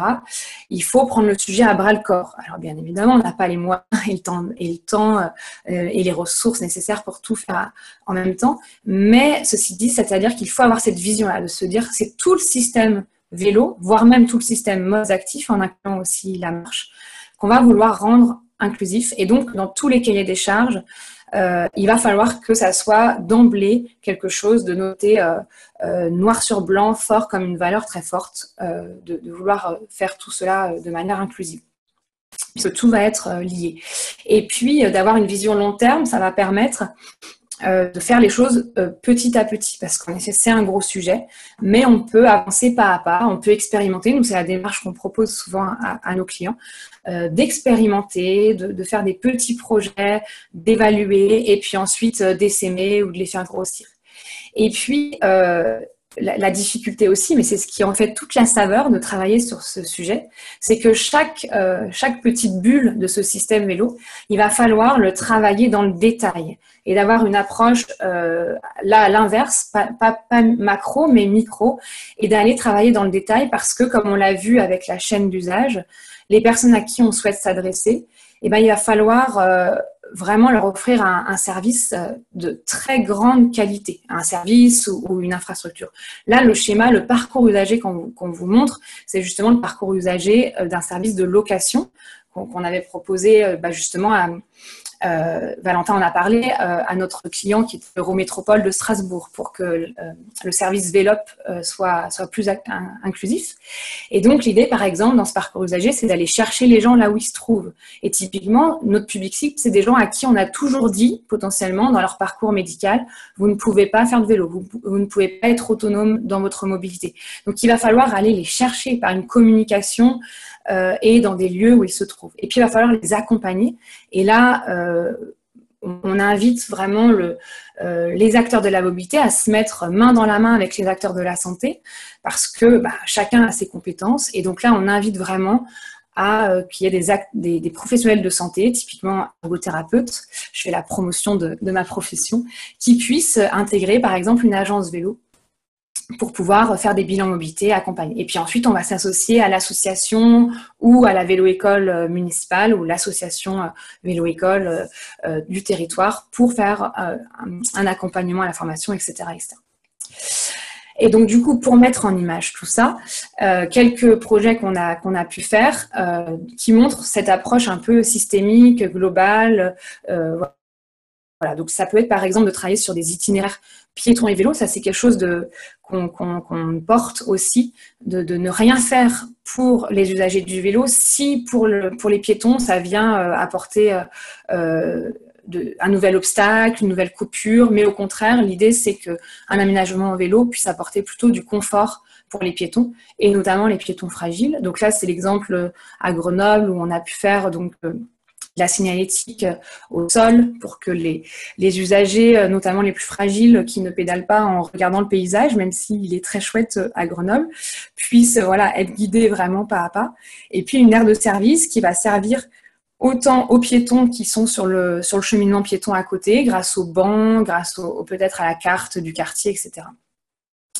Speaker 4: Il faut prendre le sujet à bras-le-corps. Alors bien évidemment, on n'a pas les moyens et le temps et les ressources nécessaires pour tout faire en même temps. Mais ceci dit, c'est-à-dire qu'il faut avoir cette vision-là, de se dire que c'est tout le système vélo, voire même tout le système modes actifs, en incluant aussi la marche, qu'on va vouloir rendre inclusif. Et donc, dans tous les cahiers des charges, il va falloir que ça soit d'emblée quelque chose de noté noir sur blanc, fort comme une valeur très forte, de vouloir faire tout cela de manière inclusive. Puisque tout va être lié. Et puis, d'avoir une vision long terme, ça va permettre de faire les choses petit à petit, parce qu'en effet, c'est un gros sujet, mais on peut avancer pas à pas, on peut expérimenter. Nous, c'est la démarche qu'on propose souvent à nos clients, d'expérimenter, de faire des petits projets, d'évaluer, et puis ensuite d'essaimer ou de les faire grossir. Et puis, la difficulté aussi, mais c'est ce qui en fait toute la saveur de travailler sur ce sujet, c'est que chaque petite bulle de ce système vélo, il va falloir le travailler dans le détail et d'avoir une approche là à l'inverse, pas macro mais micro, et d'aller travailler dans le détail parce que comme on l'a vu avec la chaîne d'usage, les personnes à qui on souhaite s'adresser, eh ben, il va falloir vraiment leur offrir un service de très grande qualité, un service ou une infrastructure. Là, le schéma, le parcours usager qu'on vous montre, c'est justement le parcours usager d'un service de location qu'on avait proposé justement à Valentin en a parlé à notre client qui est Eurométropole de Strasbourg pour que le service Vélop soit plus inclusif. Et donc l'idée, par exemple, dans ce parcours usager, c'est d'aller chercher les gens là où ils se trouvent. Et typiquement, notre public cible, c'est des gens à qui on a toujours dit, potentiellement, dans leur parcours médical, vous ne pouvez pas faire de vélo, vous ne pouvez pas être autonome dans votre mobilité. Donc il va falloir aller les chercher par une communication et dans des lieux où ils se trouvent. Et puis, il va falloir les accompagner. Et là, on invite vraiment les acteurs de la mobilité à se mettre main dans la main avec les acteurs de la santé parce que chacun a ses compétences. Et donc là, on invite vraiment à qu'il y ait des professionnels de santé, typiquement ergothérapeutes, je fais la promotion de ma profession, qui puissent intégrer, par exemple, une agence vélo pour pouvoir faire des bilans mobilité accompagnés. Et puis ensuite, on va s'associer à l'association ou à la vélo-école municipale ou l'association vélo-école du territoire pour faire un accompagnement à la formation, etc., etc. Et donc, du coup, pour mettre en image tout ça, quelques projets qu'on a pu faire qui montrent cette approche un peu systémique, globale. Voilà, donc ça peut être par exemple de travailler sur des itinéraires piétons et vélos. Ça, c'est quelque chose qu'on porte aussi, de ne rien faire pour les usagers du vélo si pour les piétons, ça vient apporter un nouvel obstacle, une nouvelle coupure. Mais au contraire, l'idée, c'est qu'un aménagement au vélo puisse apporter plutôt du confort pour les piétons, et notamment les piétons fragiles. Donc là, c'est l'exemple à Grenoble où on a pu faire donc la signalétique au sol pour que les usagers, notamment les plus fragiles qui ne pédalent pas en regardant le paysage, même s'il est très chouette à Grenoble, puissent être guidés vraiment pas à pas. Et puis une aire de service qui va servir autant aux piétons qui sont sur le cheminement piéton à côté, grâce aux bancs, grâce peut-être à la carte du quartier, etc.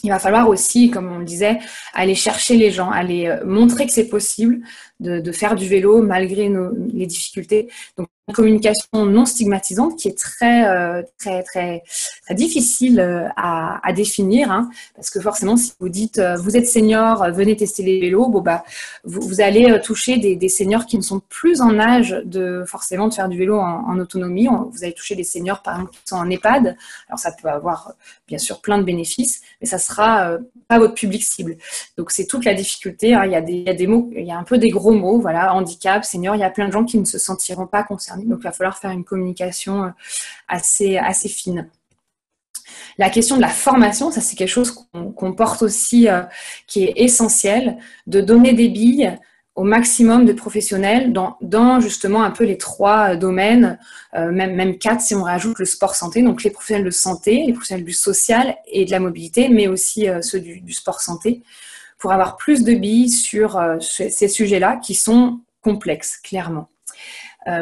Speaker 4: Il va falloir aussi, comme on le disait, aller chercher les gens, aller montrer que c'est possible de faire du vélo malgré les difficultés. Donc, une communication non stigmatisante qui est très difficile à définir, hein, parce que forcément, si vous dites vous êtes senior, venez tester les vélos, vous allez toucher des seniors qui ne sont plus en âge forcément de faire du vélo en autonomie. Vous allez toucher des seniors, par exemple, qui sont en EHPAD. Alors, ça peut avoir, bien sûr, plein de bénéfices, mais ça sera pas votre public cible. Donc, c'est toute la difficulté. Hein. Il y a des mots, il y a un peu des gros mots, voilà, handicap, senior, il y a plein de gens qui ne se sentiront pas concernés. Donc, il va falloir faire une communication assez fine. La question de la formation, ça c'est quelque chose qu'on porte aussi, qui est essentiel, de donner des billes au maximum de professionnels dans justement un peu les 3 domaines, même 4 si on rajoute le sport-santé, donc les professionnels de santé, les professionnels du social et de la mobilité, mais aussi ceux du sport-santé, pour avoir plus de billes sur ces sujets-là qui sont complexes, clairement.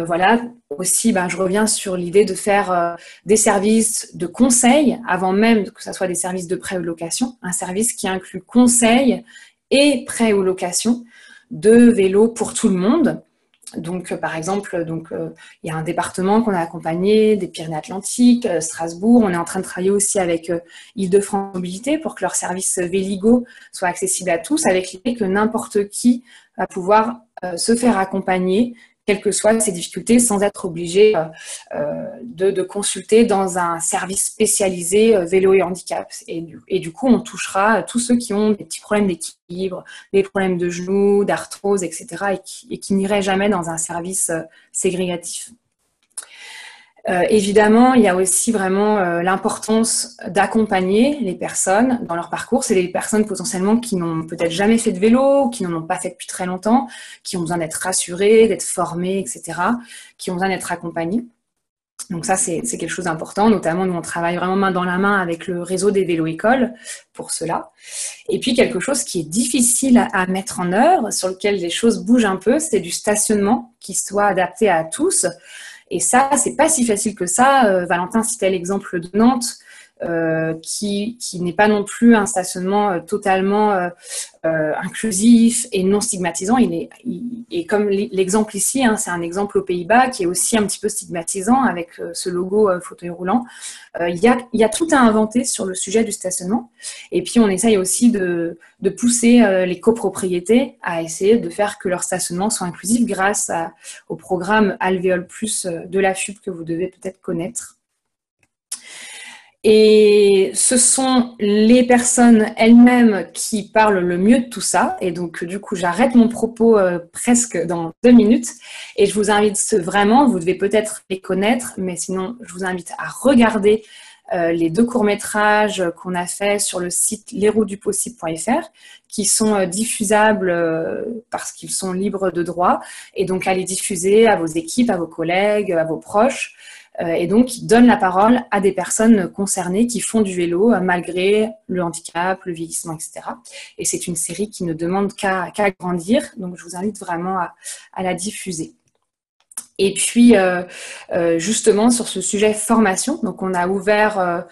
Speaker 4: Voilà, aussi, je reviens sur l'idée de faire des services de conseil, avant même que ce soit des services de prêt ou location, un service qui inclut conseil et prêt ou location de vélos pour tout le monde. Donc, par exemple, il y a un département qu'on a accompagné, des Pyrénées-Atlantiques, Strasbourg. On est en train de travailler aussi avec Île-de-France Mobilité pour que leur service Véligo soit accessible à tous, avec l'idée que n'importe qui va pouvoir se faire accompagner, quelles que soient ses difficultés, sans être obligé de consulter dans un service spécialisé vélo et handicap. Et du coup, on touchera tous ceux qui ont des petits problèmes d'équilibre, des problèmes de genoux, d'arthrose, etc. et qui n'iraient jamais dans un service ségrégatif. Évidemment, il y a aussi vraiment l'importance d'accompagner les personnes dans leur parcours. C'est des personnes potentiellement qui n'ont peut-être jamais fait de vélo, qui n'en ont pas fait depuis très longtemps, qui ont besoin d'être rassurées, d'être formées, etc., qui ont besoin d'être accompagnées. Donc ça, c'est quelque chose d'important. Notamment, nous, on travaille vraiment main dans la main avec le réseau des vélo-écoles pour cela. Et puis, quelque chose qui est difficile à mettre en œuvre, sur lequel les choses bougent un peu, c'est du stationnement qui soit adapté à tous. Et ça, c'est pas si facile que ça. Valentin citait l'exemple de Nantes. qui n'est pas non plus un stationnement totalement inclusif et non stigmatisant. Et comme l'exemple ici, hein, c'est un exemple aux Pays-Bas qui est aussi un petit peu stigmatisant avec ce logo fauteuil roulant. Il y a tout à inventer sur le sujet du stationnement. Et puis, on essaye aussi de pousser les copropriétés à essayer de faire que leur stationnement soit inclusif grâce au programme Alvéole Plus de la FUP que vous devez peut-être connaître. Et ce sont les personnes elles-mêmes qui parlent le mieux de tout ça. Et donc, du coup, j'arrête mon propos presque dans 2 minutes. Et je vous invite vraiment, vous devez peut-être les connaître, mais sinon, je vous invite à regarder les 2 courts-métrages qu'on a fait sur le site lesrouxdupossible.fr qui sont diffusables parce qu'ils sont libres de droit. Et donc, à les diffuser à vos équipes, à vos collègues, à vos proches. Et donc, qui donne la parole à des personnes concernées qui font du vélo malgré le handicap, le vieillissement, etc. Et c'est une série qui ne demande qu'à grandir. Donc, je vous invite vraiment à la diffuser. Et puis, justement, sur ce sujet formation, donc on a ouvert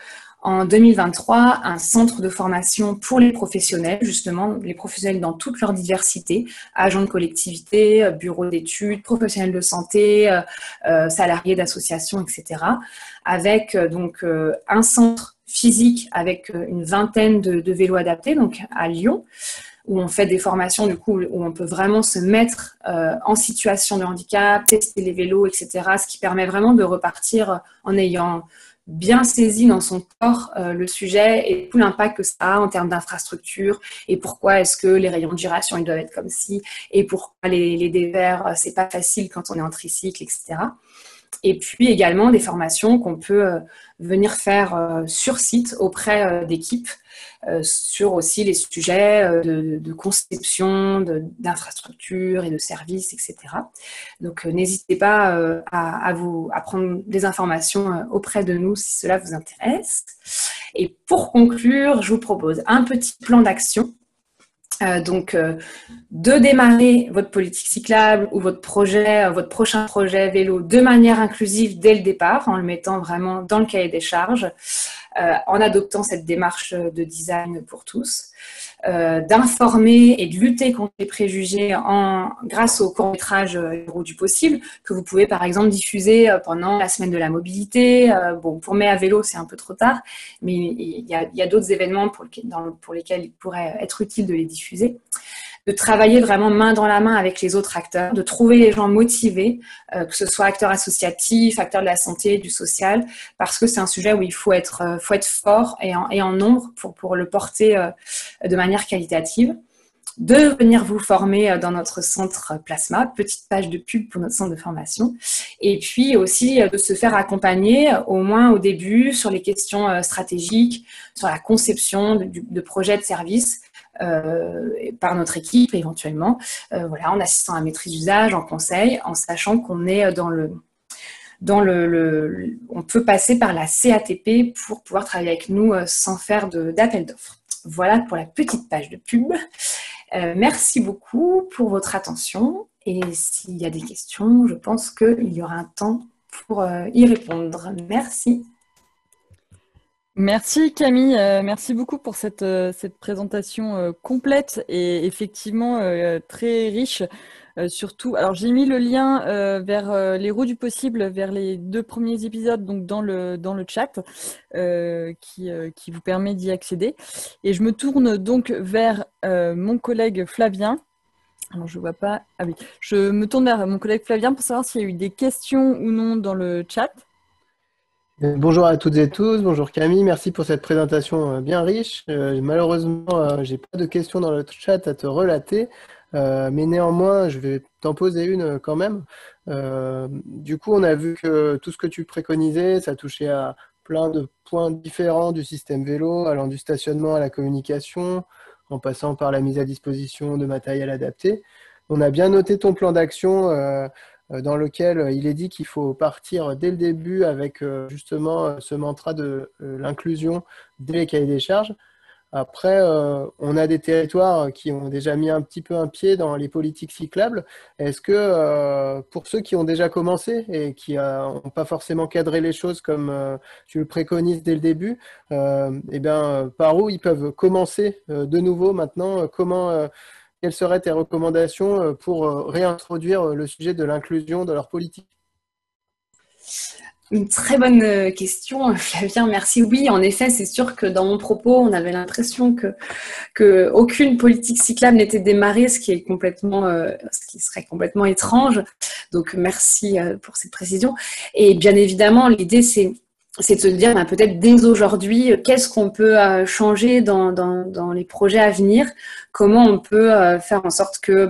Speaker 4: en 2023 un centre de formation pour les professionnels, justement, les professionnels dans toute leur diversité, agents de collectivité, bureaux d'études, professionnels de santé, salariés d'associations, etc. Avec donc un centre physique avec une vingtaine de vélos adaptés, donc à Lyon, où on fait des formations du coup où on peut vraiment se mettre en situation de handicap, tester les vélos, etc. Ce qui permet vraiment de repartir en ayant bien saisi dans son corps le sujet et tout l'impact que ça a en termes d'infrastructure et pourquoi est-ce que les rayons de giration ils doivent être comme ci et pourquoi les dévers c'est pas facile quand on est en tricycle, etc. Et puis également des formations qu'on peut venir faire sur site auprès d'équipes sur aussi les sujets de conception, d'infrastructures et de services, etc. Donc n'hésitez pas à prendre des informations auprès de nous si cela vous intéresse. Et pour conclure, je vous propose un petit plan d'action. De démarrer votre politique cyclable ou votre prochain projet vélo de manière inclusive dès le départ, en le mettant vraiment dans le cahier des charges, en adoptant cette démarche de design pour tous, d'informer et de lutter contre les préjugés grâce au court-métrage Les roues du possible, que vous pouvez par exemple diffuser pendant la semaine de la mobilité. Bon, pour Mai à vélo, c'est un peu trop tard, mais il y a d'autres événements pour lesquels il pourrait être utile de les diffuser. De travailler vraiment main dans la main avec les autres acteurs, de trouver les gens motivés, que ce soit acteurs associatifs, acteurs de la santé, du social, parce que c'est un sujet où il faut être fort et en nombre pour le porter de manière qualitative. De venir vous former dans notre centre Plasma, petite page de pub pour notre centre de formation, et puis aussi de se faire accompagner, au moins au début, sur les questions stratégiques, sur la conception de projets de services, par notre équipe éventuellement, voilà, en assistant à maîtrise d'usage, en conseil, en sachant qu'on est on peut passer par la CATP pour pouvoir travailler avec nous sans faire d'appel d'offres. Voilà pour la petite page de pub. Merci beaucoup pour votre attention et s'il y a des questions, je pense qu'il y aura un temps pour y répondre. Merci.
Speaker 2: Merci Camille, merci beaucoup pour cette présentation complète et effectivement très riche. Surtout, alors j'ai mis le lien vers les roues du possible, vers les 2 premiers épisodes, donc dans le chat, qui vous permet d'y accéder. Et je me tourne donc vers mon collègue Flavien. Alors je vois pas. Ah oui, je me tourne vers mon collègue Flavien pour savoir s'il y a eu des questions ou non dans le chat.
Speaker 5: Bonjour à toutes et tous, bonjour Camille, merci pour cette présentation bien riche. Malheureusement, j'ai pas de questions dans le chat à te relater, mais néanmoins, je vais t'en poser une quand même. Du coup, on a vu que tout ce que tu préconisais, ça touchait à plein de points différents du système vélo, allant du stationnement à la communication, en passant par la mise à disposition de matériel adapté. On a bien noté ton plan d'action dans lequel il est dit qu'il faut partir dès le début avec justement ce mantra de l'inclusion dès les cahiers des charges. Après, on a des territoires qui ont déjà mis un petit peu un pied dans les politiques cyclables. Est-ce que pour ceux qui ont déjà commencé et qui n'ont pas forcément cadré les choses comme tu le préconises dès le début, eh bien, par où ils peuvent commencer de nouveau maintenant? Quelles seraient tes recommandations pour réintroduire le sujet de l'inclusion dans leur politique?
Speaker 4: Une très bonne question, Flavien, merci. Oui, en effet, c'est sûr que dans mon propos, on avait l'impression que aucune politique cyclable n'était démarrée, ce qui serait complètement étrange. Donc, merci pour cette précision. Et bien évidemment, l'idée, c'est de se dire, peut-être dès aujourd'hui, qu'est-ce qu'on peut changer dans les projets à venir, comment on peut faire en sorte que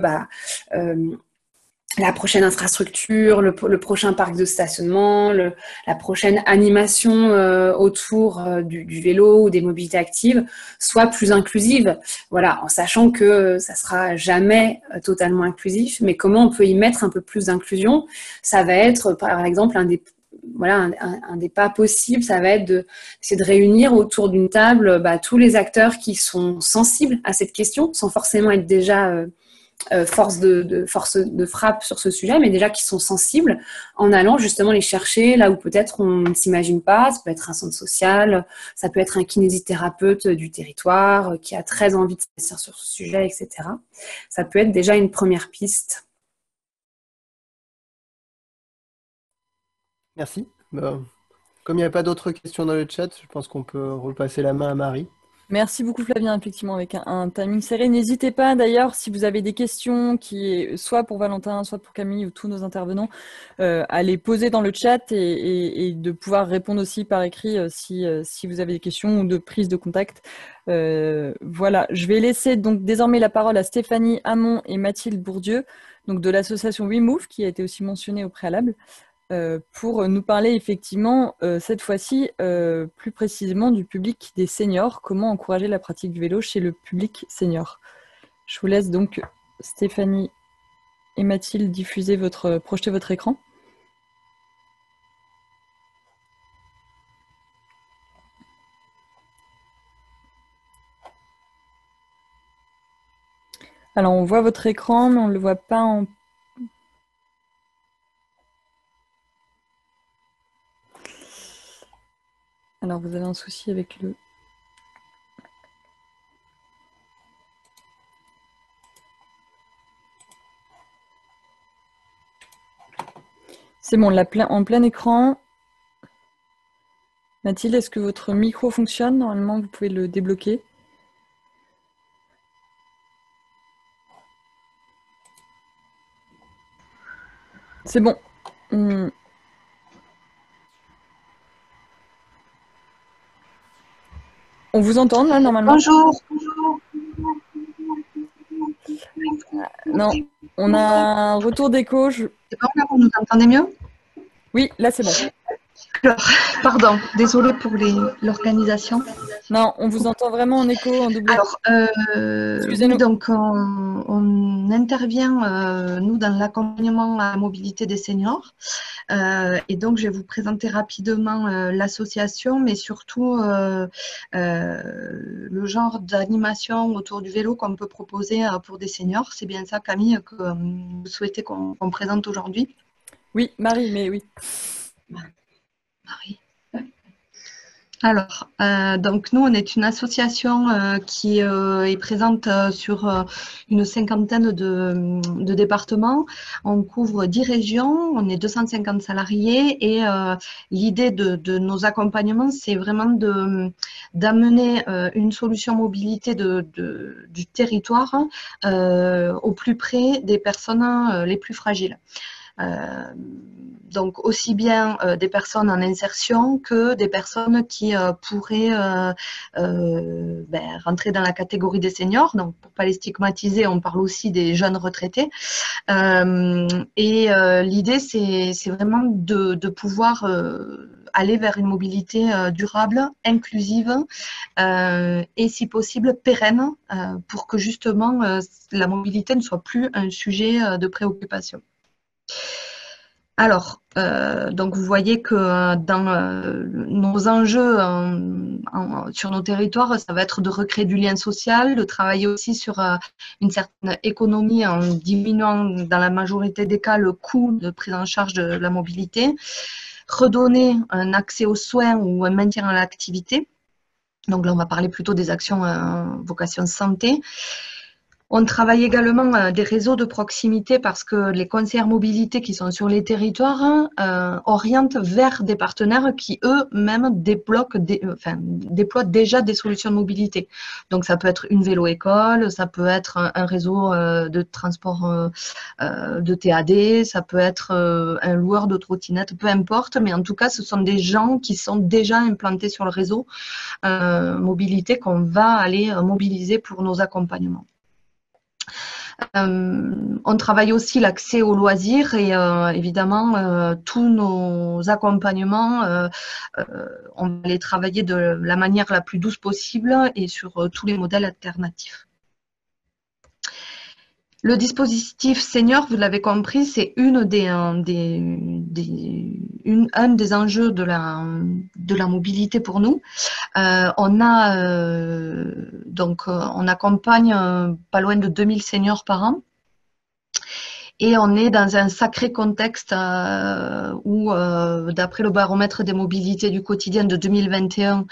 Speaker 4: la prochaine infrastructure, le prochain parc de stationnement, la prochaine animation autour du vélo ou des mobilités actives soit plus inclusive. Voilà, en sachant que ça sera jamais totalement inclusif, mais comment on peut y mettre un peu plus d'inclusion? Ça va être, par exemple, un des pas possibles, ça va être c'est de réunir autour d'une table tous les acteurs qui sont sensibles à cette question, sans forcément être déjà force de frappe sur ce sujet, mais déjà qui sont sensibles, en allant justement les chercher là où peut-être on ne s'imagine pas. Ça peut être un centre social, ça peut être un kinésithérapeute du territoire qui a très envie de s'investir sur ce sujet, etc. Ça peut être déjà une première piste.
Speaker 5: Merci. Comme il n'y a pas d'autres questions dans le chat, je pense qu'on peut repasser la main à Marie.
Speaker 2: Merci beaucoup Flavien, effectivement avec un timing serré. N'hésitez pas d'ailleurs si vous avez des questions soit pour Valentin, soit pour Camille ou tous nos intervenants, à les poser dans le chat et de pouvoir répondre aussi par écrit si vous avez des questions ou de prise de contact. Voilà, je vais laisser donc désormais la parole à Stéphanie Hamon et Mathilde Bourdieu, donc de l'association WeMove qui a été aussi mentionnée au préalable. Pour nous parler effectivement, cette fois-ci, plus précisément du public des seniors, comment encourager la pratique du vélo chez le public senior. Je vous laisse donc, Stéphanie et Mathilde, projeter votre écran. Alors, on voit votre écran, mais on ne le voit pas en... Alors, vous avez un souci avec le... C'est bon, en plein écran. Mathilde, est-ce que votre micro fonctionne? Normalement, vous pouvez le débloquer. C'est bon. On vous entend là normalement?
Speaker 6: Bonjour.
Speaker 2: Non, on a un retour d'écho.
Speaker 6: C'est bon là, vous nous entendez mieux?
Speaker 2: Oui, là c'est bon.
Speaker 6: Alors, pardon, désolée pour l'organisation.
Speaker 2: Non, on vous entend vraiment en écho, en double.
Speaker 6: Alors, oui, donc on intervient, nous, dans l'accompagnement à la mobilité des seniors. Et donc, je vais vous présenter rapidement l'association, mais surtout le genre d'animation autour du vélo qu'on peut proposer pour des seniors. C'est bien ça, Camille, que vous souhaitez qu'on présente aujourd'hui?
Speaker 2: Oui, Marie, mais oui.
Speaker 6: Marie. Alors, donc nous, on est une association qui est présente sur une cinquantaine de départements. On couvre 10 régions, on est 250 salariés et l'idée de nos accompagnements, c'est vraiment d'amener une solution mobilité du territoire au plus près des personnes les plus fragiles. Donc aussi bien des personnes en insertion que des personnes qui pourraient rentrer dans la catégorie des seniors. Donc pour ne pas les stigmatiser, on parle aussi des jeunes retraités. L'idée, c'est vraiment de pouvoir aller vers une mobilité durable, inclusive et si possible pérenne pour que justement la mobilité ne soit plus un sujet de préoccupation. Alors, donc vous voyez que dans nos enjeux sur nos territoires, ça va être de recréer du lien social, de travailler aussi sur une certaine économie en diminuant dans la majorité des cas le coût de prise en charge de la mobilité, redonner un accès aux soins ou un maintien à l'activité. Donc là, on va parler plutôt des actions vocation santé. On travaille également des réseaux de proximité parce que les conseillers mobilité qui sont sur les territoires orientent vers des partenaires qui eux-mêmes déploient déjà des solutions de mobilité. Donc ça peut être une vélo-école, ça peut être un réseau de transport de TAD, ça peut être un loueur de trottinettes, peu importe, mais en tout cas ce sont des gens qui sont déjà implantés sur le réseau mobilité qu'on va aller mobiliser pour nos accompagnements. On travaille aussi l'accès aux loisirs et évidemment tous nos accompagnements, on va les travailler de la manière la plus douce possible et sur tous les modèles alternatifs. Le dispositif senior, vous l'avez compris, c'est un des enjeux de la mobilité pour nous. On accompagne pas loin de 2000 seniors par an. Et on est dans un sacré contexte où, d'après le baromètre des mobilités du quotidien de 2021,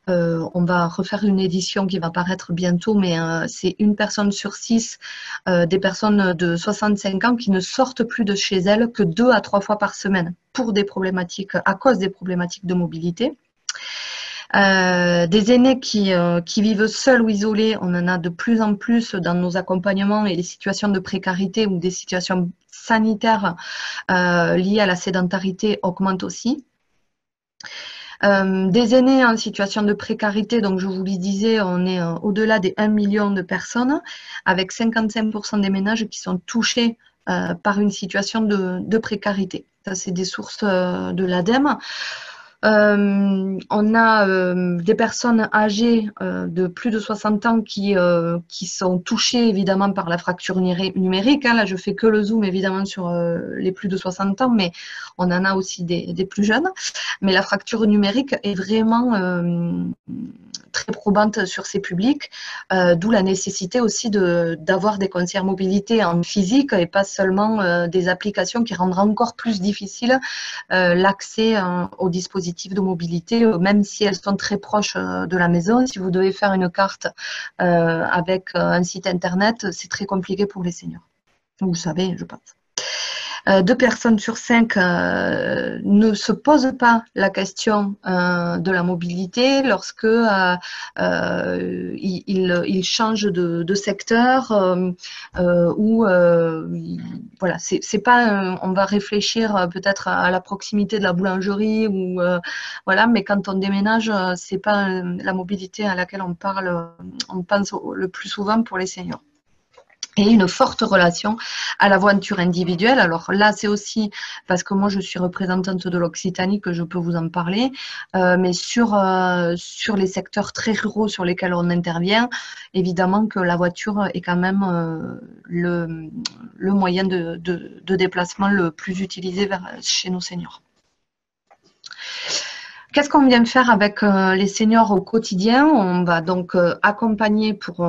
Speaker 6: on va refaire une édition qui va paraître bientôt, mais c'est 1 personne sur 6 des personnes de 65 ans qui ne sortent plus de chez elles que 2 à 3 fois par semaine pour des problématiques, à cause des problématiques de mobilité. Des aînés qui vivent seuls ou isolés, on en a de plus en plus dans nos accompagnements et les situations de précarité ou des situations sanitaires liées à la sédentarité augmentent aussi. Des aînés en situation de précarité, donc je vous le disais, on est au-delà des 1 million de personnes, avec 55% des ménages qui sont touchés par une situation de précarité. Ça, c'est des sources de l'ADEME. On a des personnes âgées de plus de 60 ans qui sont touchées évidemment par la fracture numérique. Là, je fais que le zoom évidemment sur les plus de 60 ans, mais on en a aussi des plus jeunes. Mais la fracture numérique est vraiment très probante sur ces publics, d'où la nécessité aussi d'avoir des conseillers mobilité en physique et pas seulement des applications qui rendront encore plus difficile l'accès aux dispositifs de mobilité, même si elles sont très proches de la maison. Si vous devez faire une carte avec un site internet, c'est très compliqué pour les seniors. Vous le savez, je pense. 2 personnes sur 5 ne se posent pas la question de la mobilité lorsque ils changent de secteur ou voilà, c'est pas on va réfléchir peut-être à la proximité de la boulangerie ou voilà, mais quand on déménage, c'est pas la mobilité à laquelle on pense le plus souvent pour les seniors. Et une forte relation à la voiture individuelle. Alors là, c'est aussi parce que moi, je suis représentante de l'Occitanie que je peux vous en parler, mais sur les secteurs très ruraux sur lesquels on intervient, évidemment que la voiture est quand même le moyen de déplacement le plus utilisé chez nos seniors. Qu'est-ce qu'on vient faire avec les seniors au quotidien? On va donc accompagner pour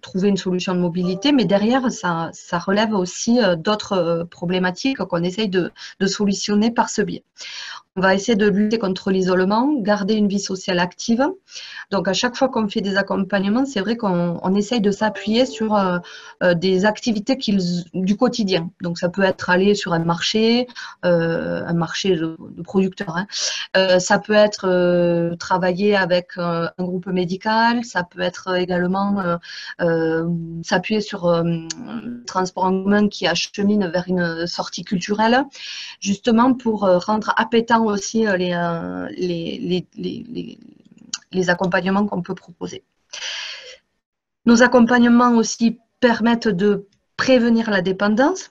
Speaker 6: trouver une solution de mobilité, mais derrière, ça relève aussi d'autres problématiques qu'on essaye de solutionner par ce biais. On va essayer de lutter contre l'isolement, garder une vie sociale active. Donc, à chaque fois qu'on fait des accompagnements, c'est vrai qu'on essaye de s'appuyer sur des activités du quotidien. Donc, ça peut être aller sur un marché de producteurs. Ça peut être travailler avec un groupe médical. Ça peut être également s'appuyer sur le transport en commun qui achemine vers une sortie culturelle, justement pour rendre appétant aussi les accompagnements qu'on peut proposer. Nos accompagnements aussi permettent de prévenir la dépendance.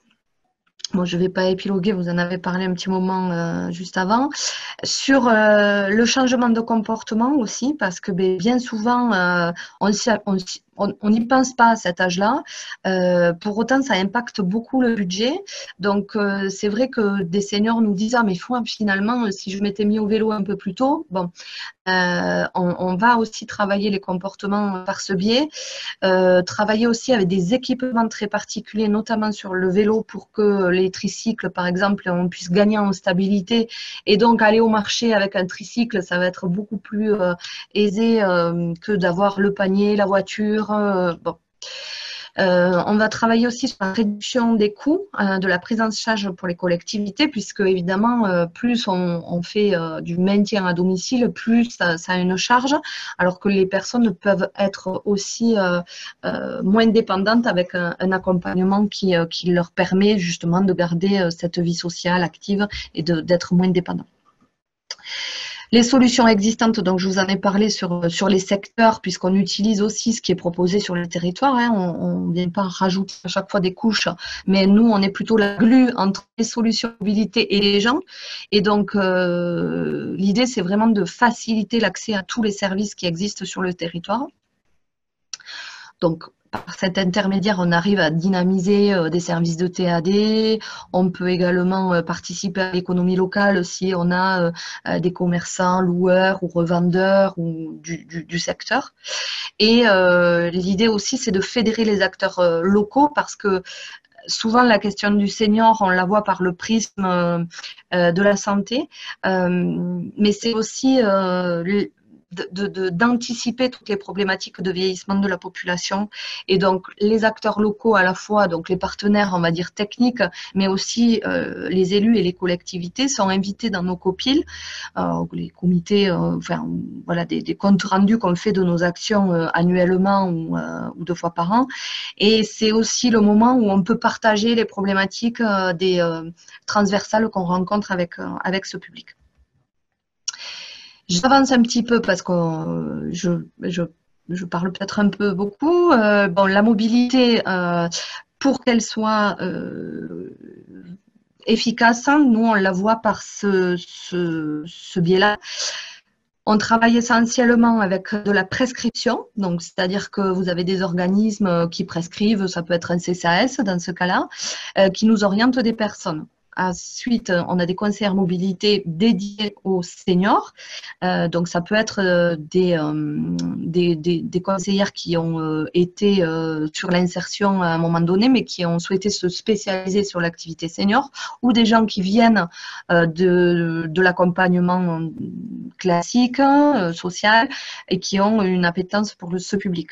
Speaker 6: Bon, je ne vais pas épiloguer, vous en avez parlé un petit moment juste avant. Sur le changement de comportement aussi, parce que bien souvent, on n'y pense pas à cet âge-là. Pour autant, ça impacte beaucoup le budget. Donc, c'est vrai que des seniors nous disent « Ah, mais finalement, si je m'étais mis au vélo un peu plus tôt, bon, on va aussi travailler les comportements par ce biais, travailler aussi avec des équipements très particuliers, notamment sur le vélo, pour que les tricycles, par exemple, on puisse gagner en stabilité. Et donc, aller au marché avec un tricycle, ça va être beaucoup plus aisé que d'avoir le panier, la voiture. Bon. On va travailler aussi sur la réduction des coûts de la prise en charge pour les collectivités, puisque évidemment, plus on fait du maintien à domicile, plus ça a une charge, alors que les personnes peuvent être aussi moins dépendantes avec un accompagnement qui leur permet justement de garder cette vie sociale active et d'être moins dépendants. Les solutions existantes, donc je vous en ai parlé sur les secteurs, puisqu'on utilise aussi ce qui est proposé sur le territoire. Hein. On ne vient pas rajouter à chaque fois des couches, mais nous, on est plutôt la glue entre les solutions mobilité et les gens. Et donc, l'idée, c'est vraiment de faciliter l'accès à tous les services qui existent sur le territoire. Donc, par cet intermédiaire, on arrive à dynamiser des services de TAD. On peut également participer à l'économie locale si on a des commerçants, loueurs ou revendeurs ou du secteur. Et l'idée aussi, c'est de fédérer les acteurs locaux parce que souvent, la question du senior, on la voit par le prisme de la santé, mais c'est aussi d'anticiper toutes les problématiques de vieillissement de la population et donc les acteurs locaux à la fois, donc les partenaires on va dire techniques, mais aussi les élus et les collectivités sont invités dans nos copiles, les comités, enfin voilà des comptes rendus qu'on fait de nos actions annuellement ou 2 fois par an, et c'est aussi le moment où on peut partager les problématiques des transversales qu'on rencontre avec ce public. J'avance un petit peu parce que je parle peut-être un peu beaucoup. Bon, la mobilité, pour qu'elle soit efficace, nous, on la voit par ce biais-là. On travaille essentiellement avec de la prescription, donc c'est-à-dire que vous avez des organismes qui prescrivent, ça peut être un CCAS dans ce cas-là, qui nous orientent des personnes. Ensuite, on a des conseillers mobilité dédiés aux seniors. Donc, ça peut être des conseillères qui ont été sur l'insertion à un moment donné, mais qui ont souhaité se spécialiser sur l'activité senior, ou des gens qui viennent de l'accompagnement classique, social, et qui ont une appétence pour ce public.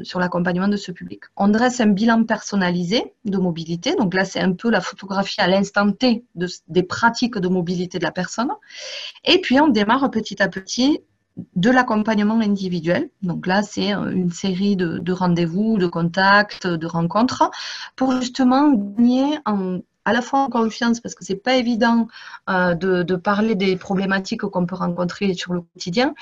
Speaker 6: Sur l'accompagnement de ce public. On dresse un bilan personnalisé de mobilité. Donc là, c'est un peu la photographie à l'instant T des pratiques de mobilité de la personne. Et puis, on démarre petit à petit de l'accompagnement individuel. Donc là, c'est une série de rendez-vous, de contacts, de rencontres pour justement gagner à la fois en confiance, parce que c'est pas évident de parler des problématiques qu'on peut rencontrer sur le quotidien,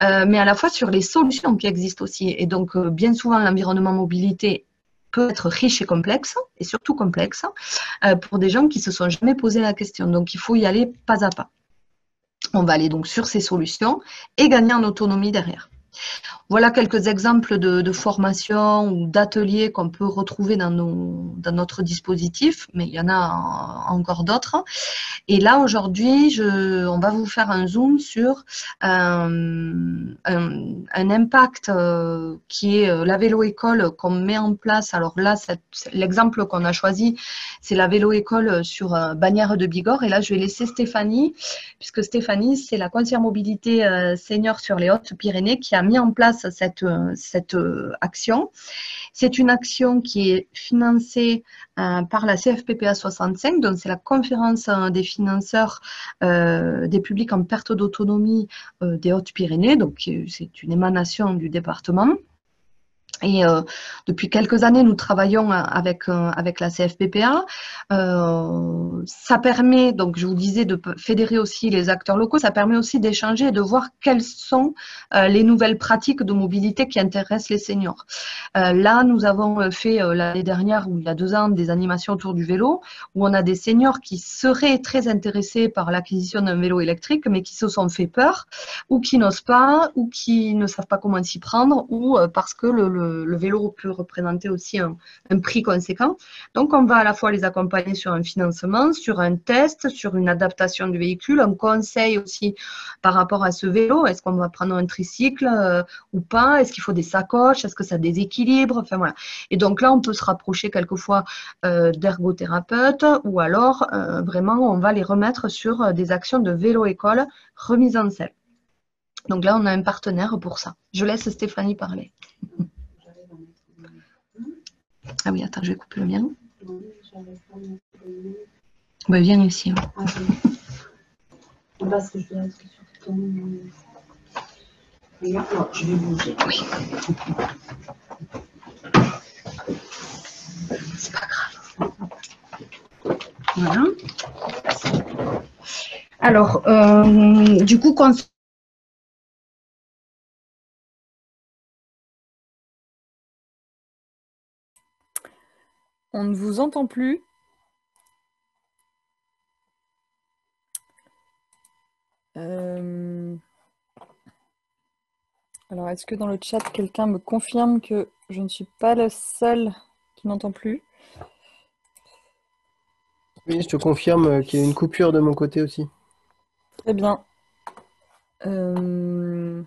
Speaker 6: mais à la fois sur les solutions qui existent aussi. Et donc, bien souvent, l'environnement mobilité peut être riche et complexe, et surtout complexe, pour des gens qui ne se sont jamais posé la question. Donc, il faut y aller pas à pas. On va aller donc sur ces solutions et gagner en autonomie derrière. Voilà quelques exemples de formations ou d'ateliers qu'on peut retrouver dans notre dispositif, mais il y en a encore d'autres. Et là, aujourd'hui, on va vous faire un zoom sur un impact qui est la vélo-école qu'on met en place. Alors là, l'exemple qu'on a choisi, c'est la vélo-école sur Bagnères de Bigorre. Et là, je vais laisser Stéphanie, puisque Stéphanie, c'est la conseillère mobilité senior sur les Hautes-Pyrénées qui a mis en place cette action. C'est une action qui est financée par la CFPPA 65, donc c'est la conférence des financeurs des publics en perte d'autonomie des Hautes-Pyrénées, donc c'est une émanation du département. Et depuis quelques années, nous travaillons avec la CFPPA. Ça permet, donc je vous disais, de fédérer aussi les acteurs locaux. Ça permet aussi d'échanger et de voir quelles sont les nouvelles pratiques de mobilité qui intéressent les seniors. Là, nous avons fait l'année dernière, ou il y a 2 ans, des animations autour du vélo, où on a des seniors qui seraient très intéressés par l'acquisition d'un vélo électrique, mais qui se sont fait peur, ou qui n'osent pas, ou qui ne savent pas comment s'y prendre, ou parce que le vélo peut représenter aussi un prix conséquent. Donc, on va à la fois les accompagner sur un financement, sur un test, sur une adaptation du véhicule, un conseil aussi par rapport à ce vélo. Est-ce qu'on va prendre un tricycle ou pas? Est-ce qu'il faut des sacoches? Est-ce que ça déséquilibre? Enfin, voilà. Et donc là, on peut se rapprocher quelquefois d'ergothérapeutes ou alors vraiment, on va les remettre sur des actions de vélo-école remise en selle. Donc là, on a un partenaire pour ça. Je laisse Stéphanie parler. Ah oui, attends, je vais couper le mien. Bah, viens ici.
Speaker 7: Parce que je vais rester sur ton... Non, je vais bouger.
Speaker 6: Oui. C'est pas grave. Voilà. Alors, du coup, quand
Speaker 2: On ne vous entend plus. Alors, est-ce que dans le chat, quelqu'un me confirme que je ne suis pas la seule qui n'entend plus?
Speaker 5: Oui, je te confirme qu'il y a une coupure de mon côté aussi.
Speaker 2: Très bien. Donc,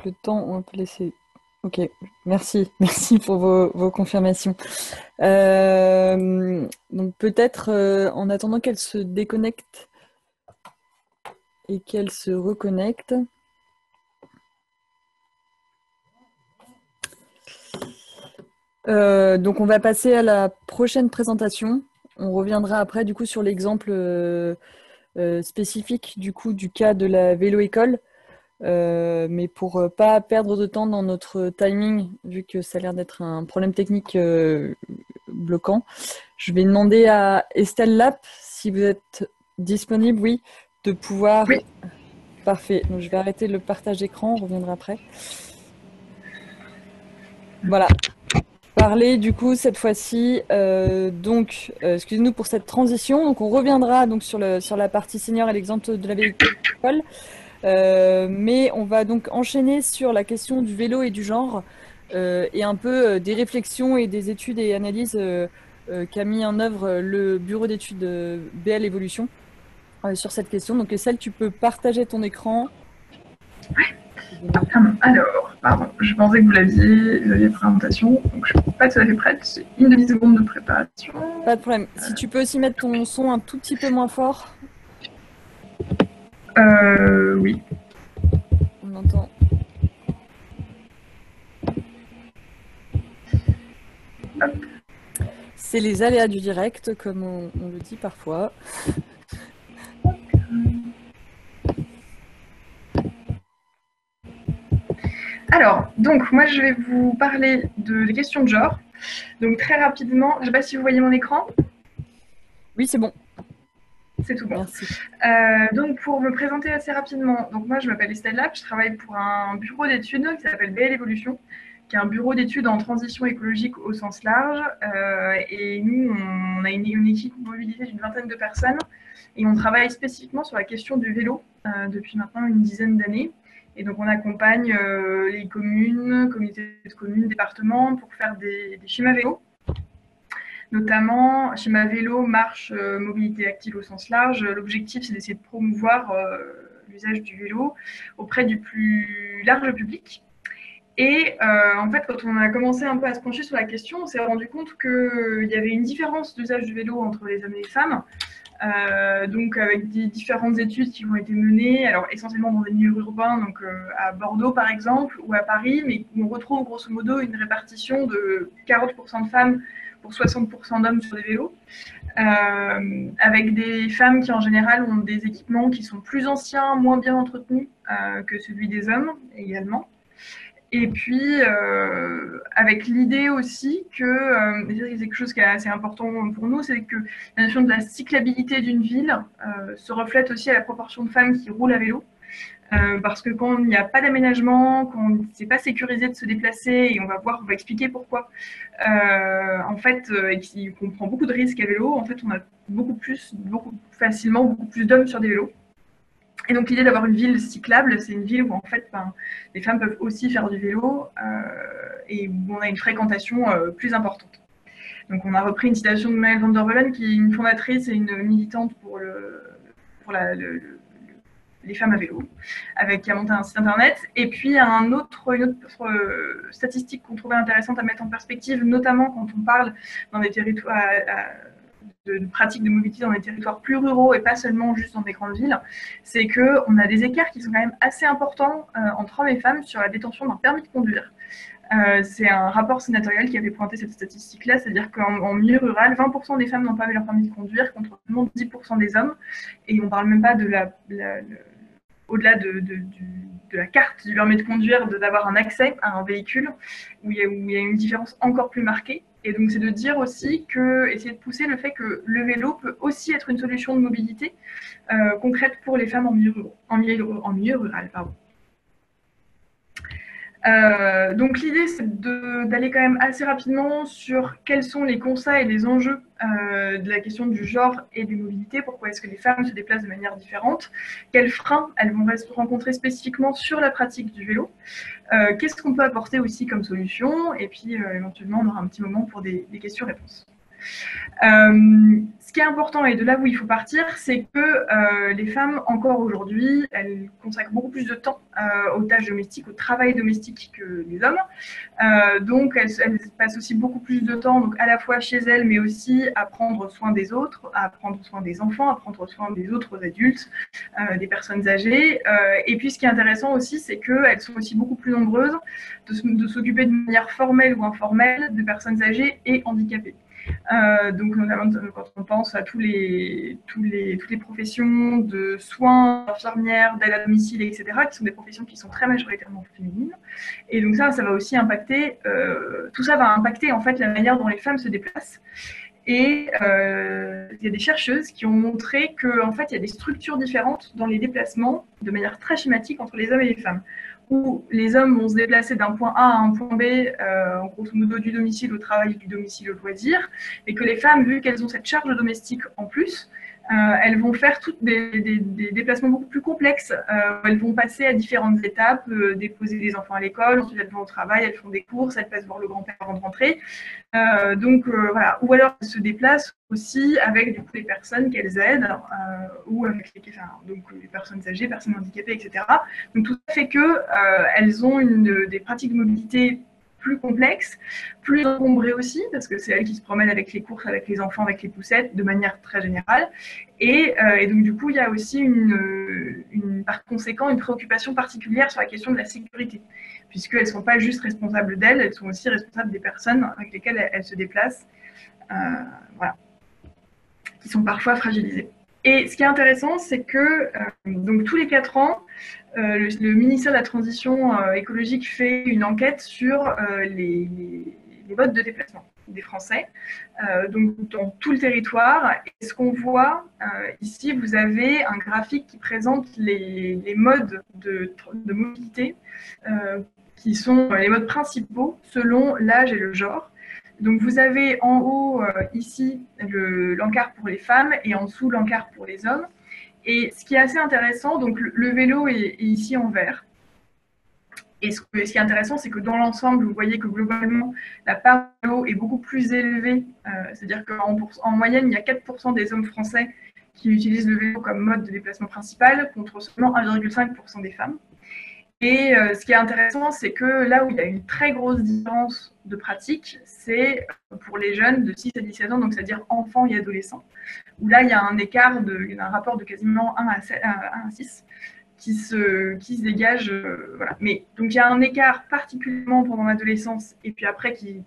Speaker 2: le temps, on peut laisser... Ok, merci. Merci pour vos confirmations. Donc, peut-être, en attendant qu'elle se déconnecte et qu'elle se reconnecte... donc on va passer à la prochaine présentation. On reviendra après du coup sur l'exemple spécifique du coup du cas de la vélo-école. Mais pour pas perdre de temps dans notre timing, vu que ça a l'air d'être un problème technique bloquant, je vais demander à Estelle Lapp, si vous êtes disponible, oui, de pouvoir...
Speaker 8: Oui.
Speaker 2: Parfait. Donc je vais arrêter le partage d'écran, on reviendra après. Voilà. Parler du coup cette fois-ci, excusez-nous pour cette transition, donc on reviendra donc sur la partie senior et l'exemple de la vélo-école, mais on va donc enchaîner sur la question du vélo et du genre, et un peu des réflexions et des études et analyses qu'a mis en œuvre le bureau d'études BL Evolution sur cette question. Donc Estelle, tu peux partager ton écran.
Speaker 8: Alors, pardon, je pensais que vous aviez présentation, donc je ne suis pas tout à fait prête, j'ai une demi-seconde de préparation.
Speaker 2: Pas de problème. Si tu peux aussi mettre ton son un tout petit peu moins fort.
Speaker 8: Oui.
Speaker 2: On entend.
Speaker 8: Hop.
Speaker 2: C'est les aléas du direct, comme on le dit parfois.
Speaker 8: Alors, donc, moi, je vais vous parler des questions de genre. Donc, très rapidement, je ne sais pas si vous voyez mon écran.
Speaker 2: Oui, c'est bon.
Speaker 8: C'est tout bon.
Speaker 2: Merci.
Speaker 8: Donc, pour me présenter assez rapidement, donc moi, je m'appelle Estelle Lapp, je travaille pour un bureau d'études qui s'appelle BL Evolution, qui est un bureau d'études en transition écologique au sens large. Et nous, on a une équipe mobilisée d'une 20aine de personnes et on travaille spécifiquement sur la question du vélo depuis maintenant une dizaine d'années. Et donc, on accompagne les communes, communautés de communes, départements pour faire des schémas vélo. Notamment, schéma vélo, marche, mobilité active au sens large. L'objectif, c'est d'essayer de promouvoir l'usage du vélo auprès du plus large public. Et en fait, quand on a commencé un peu à se pencher sur la question, on s'est rendu compte qu'il y avait une différence d'usage du vélo entre les hommes et les femmes. Donc avec des différentes études qui ont été menées, alors essentiellement dans des milieux urbains, donc à Bordeaux par exemple, ou à Paris, mais où on retrouve grosso modo une répartition de 40% de femmes pour 60% d'hommes sur des vélos, avec des femmes qui en général ont des équipements qui sont plus anciens, moins bien entretenus que celui des hommes également. Et puis, avec l'idée aussi que, c'est quelque chose qui est assez important pour nous, c'est que la notion de la cyclabilité d'une ville se reflète aussi à la proportion de femmes qui roulent à vélo. Parce que quand il n'y a pas d'aménagement, quand c'est pas sécurisé de se déplacer, et on va expliquer pourquoi, en fait, et qu'on prend beaucoup de risques à vélo, en fait, on a beaucoup plus d'hommes sur des vélos. Et donc l'idée d'avoir une ville cyclable, c'est une ville où en fait, les femmes peuvent aussi faire du vélo et où on a une fréquentation plus importante. Donc on a repris une citation de Maëlle van der Veulen, qui est une fondatrice et une militante pour les femmes à vélo, qui a monté un site internet. Et puis une autre statistique qu'on trouvait intéressante à mettre en perspective, notamment quand on parle dans des territoires de pratiques de mobilité dans des territoires plus ruraux et pas seulement juste dans des grandes villes, c'est qu'on a des écarts qui sont quand même assez importants entre hommes et femmes sur la détention d'un permis de conduire. C'est un rapport sénatorial qui avait pointé cette statistique-là, c'est-à-dire qu'en milieu rural, 20% des femmes n'ont pas eu leur permis de conduire contre seulement 10% des hommes, et on ne parle même pas de au-delà de la carte du permis de conduire, d'avoir un accès à un véhicule, où il y a une différence encore plus marquée. Et donc, c'est de dire aussi essayer de pousser le fait que le vélo peut aussi être une solution de mobilité concrète pour les femmes en milieu rural. Donc l'idée, c'est d'aller quand même assez rapidement sur quels sont les constats et les enjeux de la question du genre et des mobilités, pourquoi est-ce que les femmes se déplacent de manière différente, quels freins elles vont rencontrer spécifiquement sur la pratique du vélo, qu'est-ce qu'on peut apporter aussi comme solution, et puis éventuellement on aura un petit moment pour des questions-réponses. Ce qui est important, et de là où il faut partir, c'est que les femmes, encore aujourd'hui, elles consacrent beaucoup plus de temps aux tâches domestiques, au travail domestique que les hommes. Donc, elles passent aussi beaucoup plus de temps, donc à la fois chez elles, mais aussi à prendre soin des autres, à prendre soin des enfants, à prendre soin des autres adultes, des personnes âgées. Et puis, ce qui est intéressant aussi, c'est qu'elles sont aussi beaucoup plus nombreuses de s'occuper de manière formelle ou informelle de personnes âgées et handicapées. Donc notamment quand on pense à toutes les professions de soins, infirmières, d'aide à domicile, etc., qui sont des professions qui sont très majoritairement féminines. Et donc ça va aussi impacter, tout ça va impacter en fait la manière dont les femmes se déplacent. Et il y a des chercheuses qui ont montré qu'en fait il y a des structures différentes dans les déplacements de manière très schématique entre les hommes et les femmes, où les hommes vont se déplacer d'un point A à un point B, en grosso modo du domicile au travail, du domicile au loisir, et que les femmes, vu qu'elles ont cette charge domestique en plus, elles vont faire toutes des déplacements beaucoup plus complexes. Elles vont passer à différentes étapes, déposer les enfants à l'école, ensuite elles vont au travail, elles font des courses, elles passent voir le grand-père avant de rentrer. Voilà. Ou alors elles se déplacent aussi avec du coup, les personnes qu'elles aident, ou avec les personnes âgées, personnes handicapées, etc. Donc tout ça fait qu'elles ont des pratiques de mobilité plus complexes, plus encombrées aussi, parce que c'est elles qui se promènent avec les courses, avec les enfants, avec les poussettes, de manière très générale. Et donc du coup, il y a aussi par conséquent une préoccupation particulière sur la question de la sécurité, puisqu'elles ne sont pas juste responsables d'elles, elles sont aussi responsables des personnes avec lesquelles elles se déplacent, voilà, qui sont parfois fragilisées. Et ce qui est intéressant, c'est que donc, tous les 4 ans, le ministère de la Transition écologique fait une enquête sur les modes de déplacement des Français, donc dans tout le territoire. Et ce qu'on voit ici, vous avez un graphique qui présente les modes de mobilité qui sont les modes principaux selon l'âge et le genre. Donc vous avez en haut ici l'encart pour les femmes et en dessous l'encart pour les hommes. Et ce qui est assez intéressant, donc le vélo est ici en vert. Et ce qui est intéressant, c'est que dans l'ensemble, vous voyez que globalement, la part de vélo est beaucoup plus élevée. C'est-à-dire qu'en moyenne, il y a 4% des hommes français qui utilisent le vélo comme mode de déplacement principal, contre seulement 1,5% des femmes. Et ce qui est intéressant, c'est que là où il y a une très grosse différence de pratique, c'est pour les jeunes de 6 à 17 ans, donc c'est-à-dire enfants et adolescents, où là, il y a un écart, il y a un rapport de quasiment 1 à 6 qui se dégage. Voilà. Mais donc il y a un écart particulièrement pendant l'adolescence et puis après qui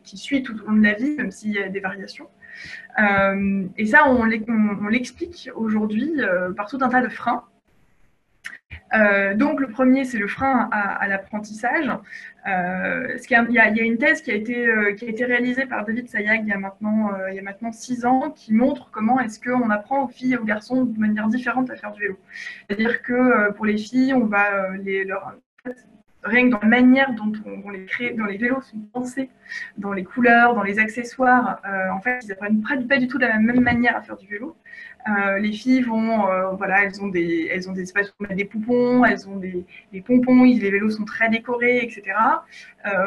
Speaker 8: suit tout au long de la vie, même s'il y a des variations. Et ça, on l'explique aujourd'hui par tout un tas de freins. Donc le premier, c'est le frein à l'apprentissage. Il y a une thèse qui a été réalisée par David Sayag il y a maintenant 6 ans, qui montre comment est-ce qu'on apprend aux filles et aux garçons de manière différente à faire du vélo. C'est-à-dire que pour les filles, on va rien que dans la manière dont les vélos sont pensés, dans les couleurs, dans les accessoires, en fait, ils apprennent pas du tout de la même manière à faire du vélo. Les filles vont, elles ont des espaces où on met des poupons, elles ont des pompons, les vélos sont très décorés, etc.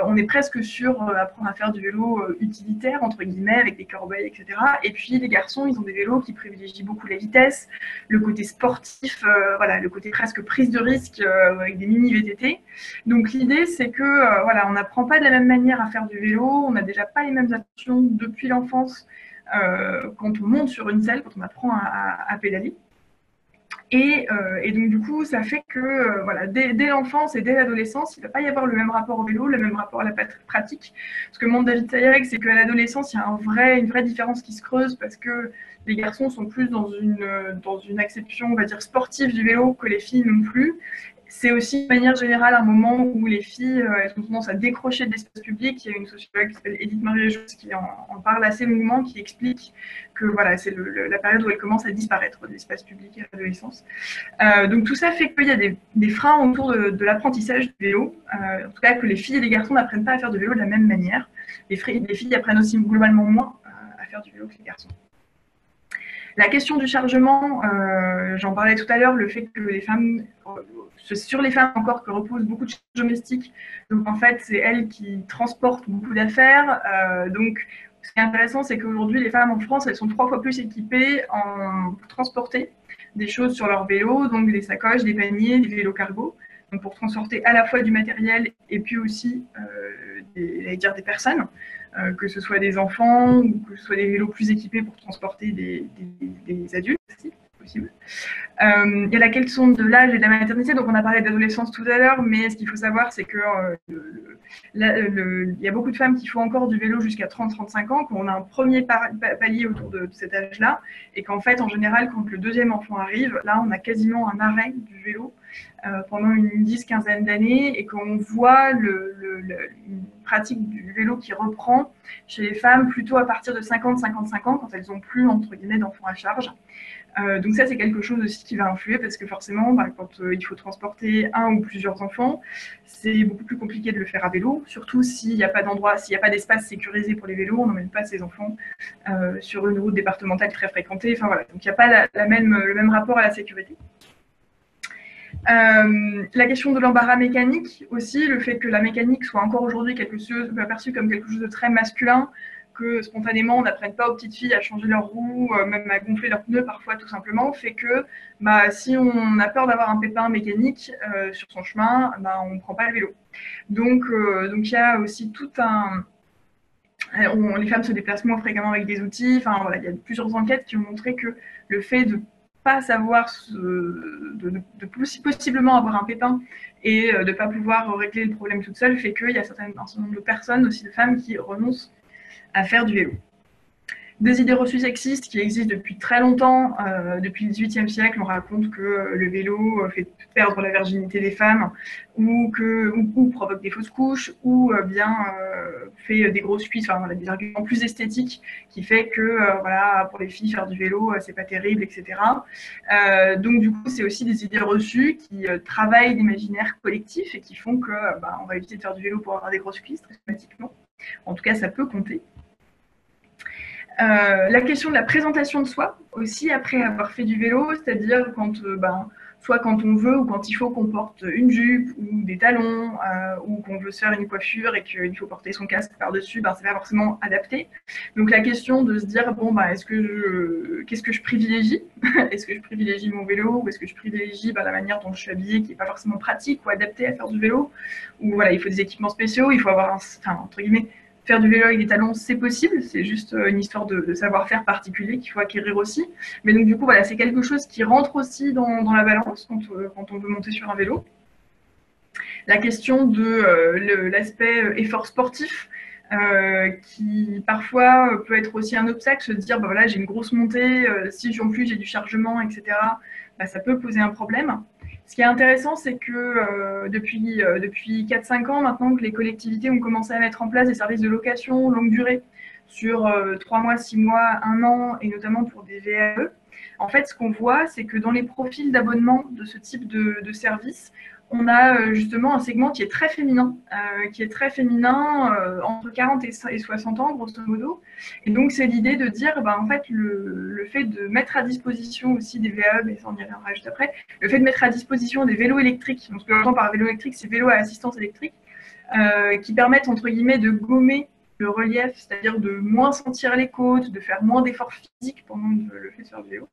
Speaker 8: On est presque sur apprendre à faire du vélo utilitaire, entre guillemets, avec des corbeilles, etc. Et puis les garçons, ils ont des vélos qui privilégient beaucoup la vitesse, le côté sportif, le côté presque prise de risque avec des mini VTT. Donc l'idée, c'est que on n'apprend pas de la même manière à faire du vélo, on n'a déjà pas les mêmes attentions depuis l'enfance. Quand on monte sur une selle, quand on apprend à pédaler. Et donc, du coup, ça fait que dès l'enfance et dès l'adolescence, il ne va pas y avoir le même rapport au vélo, le même rapport à la pratique. Ce que montre David Sayag, c'est qu'à l'adolescence, il y a une vraie différence qui se creuse parce que les garçons sont plus dans une acception, on va dire, sportive du vélo que les filles non plus. C'est aussi, de manière générale, un moment où les filles elles ont tendance à décrocher de l'espace public. Il y a une sociologue qui s'appelle Edith Marie-Josse qui en parle assez longuement, qui explique que c'est la période où elles commencent à disparaître de l'espace public à l'adolescence. Donc tout ça fait qu'il y a des freins autour de l'apprentissage du vélo. En tout cas, que les filles et les garçons n'apprennent pas à faire du vélo de la même manière. Les filles apprennent aussi globalement moins à faire du vélo que les garçons. La question du chargement, j'en parlais tout à l'heure, le fait que les femmes, sur les femmes encore, que repose beaucoup de charges domestiques. Donc en fait, c'est elles qui transportent beaucoup d'affaires. Donc ce qui est intéressant, c'est qu'aujourd'hui, les femmes en France, elles sont 3 fois plus équipées pour transporter des choses sur leur vélo, donc des sacoches, des paniers, des vélos cargo. Donc pour transporter à la fois du matériel et puis aussi des personnes. Que ce soit des enfants ou que ce soit des vélos plus équipés pour transporter des adultes, si possible. Il y a la question de l'âge et de la maternité, donc on a parlé d'adolescence tout à l'heure, mais ce qu'il faut savoir, c'est que il y a beaucoup de femmes qui font encore du vélo jusqu'à 30-35 ans, qu'on a un premier palier autour de cet âge-là, et qu'en fait, en général, quand le deuxième enfant arrive, là, on a quasiment un arrêt du vélo pendant une 10-15aine d'années, et qu'on voit une pratique du vélo qui reprend chez les femmes plutôt à partir de 50-55 ans, quand elles n'ont plus, entre guillemets, d'enfants à charge. Donc ça, c'est quelque chose aussi qui va influer parce que forcément, quand il faut transporter un ou plusieurs enfants, c'est beaucoup plus compliqué de le faire à vélo, surtout s'il n'y a pas d'endroit, s'il n'y a pas d'espace sécurisé pour les vélos, on n'emmène pas ses enfants sur une route départementale très fréquentée. Enfin voilà, donc il n'y a pas le même rapport à la sécurité. La question de l'embarras mécanique aussi, le fait que la mécanique soit encore aujourd'hui perçue comme quelque chose de très masculin, que spontanément on n'apprenne pas aux petites filles à changer leurs roues, même à gonfler leurs pneus parfois tout simplement, fait que si on a peur d'avoir un pépin mécanique sur son chemin, on ne prend pas le vélo. Donc il y a aussi tout les femmes se déplacent moins fréquemment avec des outils, enfin voilà, il y a plusieurs enquêtes qui ont montré que le fait de pas savoir de possiblement avoir un pépin et de ne pas pouvoir régler le problème toute seule fait qu'il y a un certain nombre de personnes, aussi de femmes, qui renoncent à faire du vélo. Des idées reçues sexistes qui existent depuis très longtemps. Depuis le XVIIIe siècle, on raconte que le vélo fait perdre la virginité des femmes ou provoque des fausses couches ou bien fait des grosses cuisses, enfin des arguments plus esthétiques qui fait que pour les filles faire du vélo c'est pas terrible, etc. Donc du coup c'est aussi des idées reçues qui travaillent l'imaginaire collectif et qui font que on va éviter de faire du vélo pour avoir des grosses cuisses très systématiquement. En tout cas ça peut compter. La question de la présentation de soi aussi après avoir fait du vélo, c'est-à-dire soit quand on veut ou quand il faut qu'on porte une jupe ou des talons ou qu'on veut se faire une coiffure et qu'il faut porter son casque par-dessus, c'est pas forcément adapté. Donc la question de se dire qu'est-ce que je privilégie? Est-ce que je privilégie mon vélo ou est-ce que je privilégie la manière dont je suis habillée qui n'est pas forcément pratique ou adaptée à faire du vélo? Ou il faut des équipements spéciaux, il faut avoir entre guillemets, faire du vélo avec des talons, c'est possible, c'est juste une histoire de savoir-faire particulier qu'il faut acquérir aussi. Mais donc du coup, c'est quelque chose qui rentre aussi dans la balance quand on veut monter sur un vélo. La question de l'aspect effort sportif, qui parfois peut être aussi un obstacle, se dire, j'ai une grosse montée, si en plus j'ai du chargement, etc., ça peut poser un problème. Ce qui est intéressant, c'est que depuis 4-5 ans maintenant que les collectivités ont commencé à mettre en place des services de location longue durée sur 3 mois, 6 mois, 1 an, et notamment pour des VAE, en fait, ce qu'on voit, c'est que dans les profils d'abonnement de ce type de service, on a justement un segment qui est très féminin, entre 40 et 60 ans, grosso modo. Et donc, c'est l'idée de dire, en fait, le fait de mettre à disposition aussi des VAE, mais ça on y reviendra juste après, le fait de mettre à disposition des vélos électriques, donc ce que j'entends par vélo électrique, c'est vélo à assistance électrique, qui permettent, entre guillemets, de gommer le relief, c'est-à-dire de moins sentir les côtes, de faire moins d'efforts physiques pendant le fait de faire du vélo,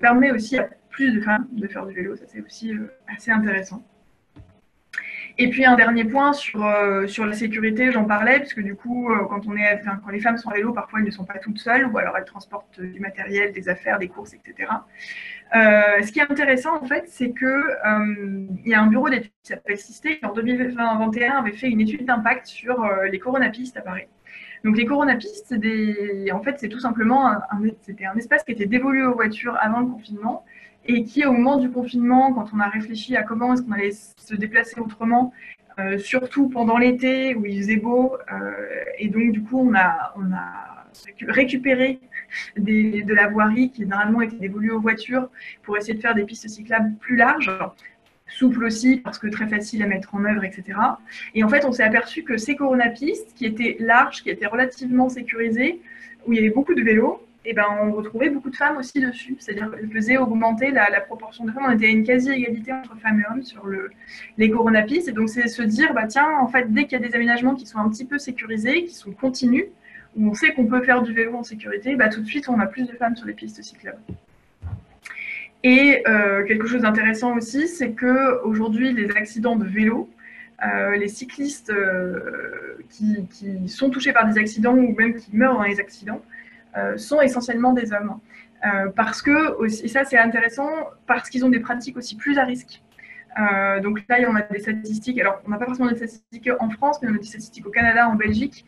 Speaker 8: permet aussi à plus de femmes de faire du vélo. Ça, c'est aussi assez intéressant. Et puis un dernier point sur la sécurité, j'en parlais, parce que du coup, quand les femmes sont à vélo, parfois elles ne sont pas toutes seules, ou alors elles transportent du matériel, des affaires, des courses, etc. Ce qui est intéressant, en fait, c'est qu'il y a un bureau d'études qui s'appelle Sisté, qui en 2021 avait fait une étude d'impact sur les coronapistes à Paris. Donc les coronapistes, en fait, c'est tout simplement c'était un espace qui était dévolu aux voitures avant le confinement, et qui, au moment du confinement, quand on a réfléchi à comment est-ce qu'on allait se déplacer autrement, surtout pendant l'été où il faisait beau, et donc du coup on a récupéré de la voirie qui normalement était dévolue aux voitures pour essayer de faire des pistes cyclables plus larges, souples aussi parce que très faciles à mettre en œuvre, etc. Et en fait on s'est aperçu que ces coronapistes qui étaient larges, qui étaient relativement sécurisées, où il y avait beaucoup de vélos, et on retrouvait beaucoup de femmes aussi dessus. C'est-à-dire qu'elle faisait augmenter la proportion de femmes. On était à une quasi-égalité entre femmes et hommes sur les coronapistes. Et donc, c'est se dire, tiens, en fait, dès qu'il y a des aménagements qui sont un petit peu sécurisés, qui sont continus, où on sait qu'on peut faire du vélo en sécurité, tout de suite, on a plus de femmes sur les pistes cyclables. Et quelque chose d'intéressant aussi, c'est qu'aujourd'hui, les accidents de vélo, les cyclistes qui sont touchés par des accidents ou même qui meurent dans les accidents, sont essentiellement des hommes. Parce que, et ça c'est intéressant, parce qu'ils ont des pratiques aussi plus à risque. Donc là, on a des statistiques, alors on n'a pas forcément des statistiques en France, mais on a des statistiques au Canada, en Belgique,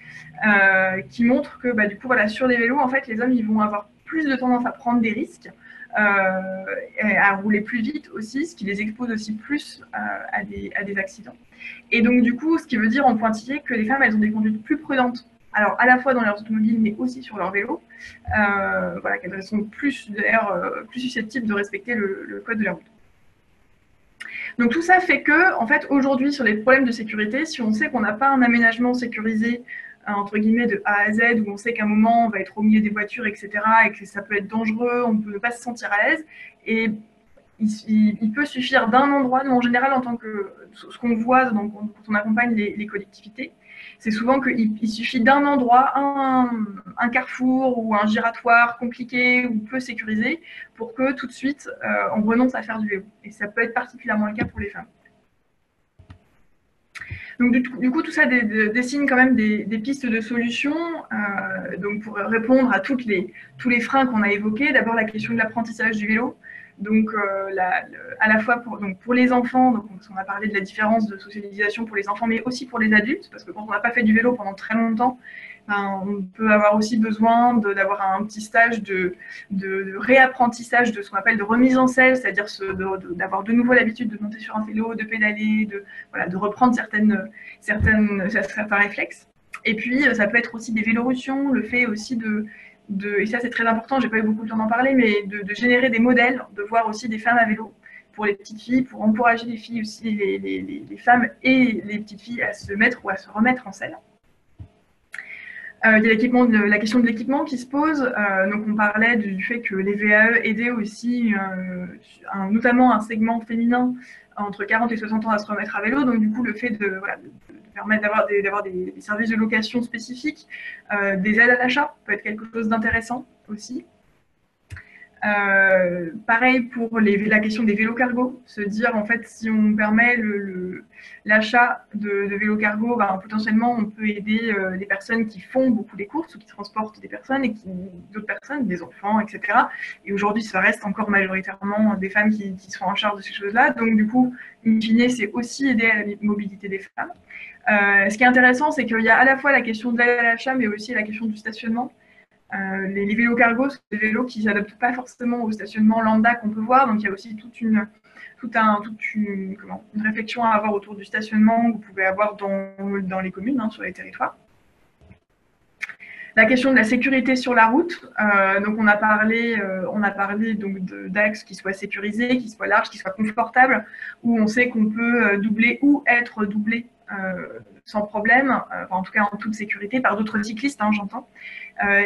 Speaker 8: qui montrent que du coup, voilà, sur les vélos, en fait, les hommes ils vont avoir plus de tendance à prendre des risques, à rouler plus vite aussi, ce qui les expose aussi plus à des accidents. Et donc du coup, ce qui veut dire en pointillé que les femmes, elles ont des conduites plus prudentes. Alors, à la fois dans leurs automobiles, mais aussi sur leur vélo, qu'elles sont plus susceptibles de respecter le code de la route. Donc, tout ça fait que, en fait, aujourd'hui, sur les problèmes de sécurité, si on sait qu'on n'a pas un aménagement sécurisé, entre guillemets, de A à Z, où on sait qu'à un moment, on va être au milieu des voitures, etc., et que ça peut être dangereux, on peut ne pas se sentir à l'aise, et il peut suffire d'un endroit, nous, en général, en tant que ce qu'on voit quand on accompagne les collectivités, c'est souvent qu'il suffit d'un endroit, un carrefour ou un giratoire compliqué ou peu sécurisé pour que tout de suite on renonce à faire du vélo. Et ça peut être particulièrement le cas pour les femmes. Donc du coup, tout ça dessine quand même des pistes de solutions donc pour répondre à tous les freins qu'on a évoqués. D'abord la question de l'apprentissage du vélo. Donc, à la fois pour les enfants, donc on a parlé de la différence de socialisation pour les enfants, mais aussi pour les adultes, parce que quand on n'a pas fait du vélo pendant très longtemps, on peut avoir aussi besoin d'avoir un petit stage de réapprentissage de ce qu'on appelle de remise en selle, c'est-à-dire d'avoir de nouveau l'habitude de monter sur un vélo, de pédaler, de reprendre certains réflexes. Et puis, ça peut être aussi des vélorussions, le fait aussi et ça c'est très important, j'ai pas eu beaucoup de temps d'en parler, mais de générer des modèles, de voir aussi des femmes à vélo pour les petites filles, pour encourager les filles aussi, les femmes et les petites filles à se mettre ou à se remettre en selle. Il y a la question de l'équipement qui se pose. Donc on parlait du fait que les VAE aidaient aussi notamment un segment féminin entre 40 et 60 ans à se remettre à vélo. Donc du coup le fait de permettre d'avoir des services de location spécifiques, des aides à l'achat peut être quelque chose d'intéressant aussi. Pareil pour la question des vélos cargo, se dire en fait si on permet l'achat de vélos cargo, potentiellement on peut aider les personnes qui font beaucoup des courses ou qui transportent des personnes et d'autres personnes, des enfants, etc. Et aujourd'hui ça reste encore majoritairement des femmes qui sont en charge de ces choses-là, donc du coup in fine c'est aussi aider à la mobilité des femmes. Ce qui est intéressant c'est qu'il y a à la fois la question de l'aide à l'achat mais aussi la question du stationnement. Les vélos cargo sont des vélos qui ne s'adaptent pas forcément au stationnement lambda qu'on peut voir. Donc, il y a aussi une réflexion à avoir autour du stationnement que vous pouvez avoir dans les communes, sur les territoires. La question de la sécurité sur la route, donc on a parlé donc d'axes qui soient sécurisés, qui soient larges, qui soient confortables, où on sait qu'on peut doubler ou être doublé sans problème, en tout cas en toute sécurité, par d'autres cyclistes, j'entends.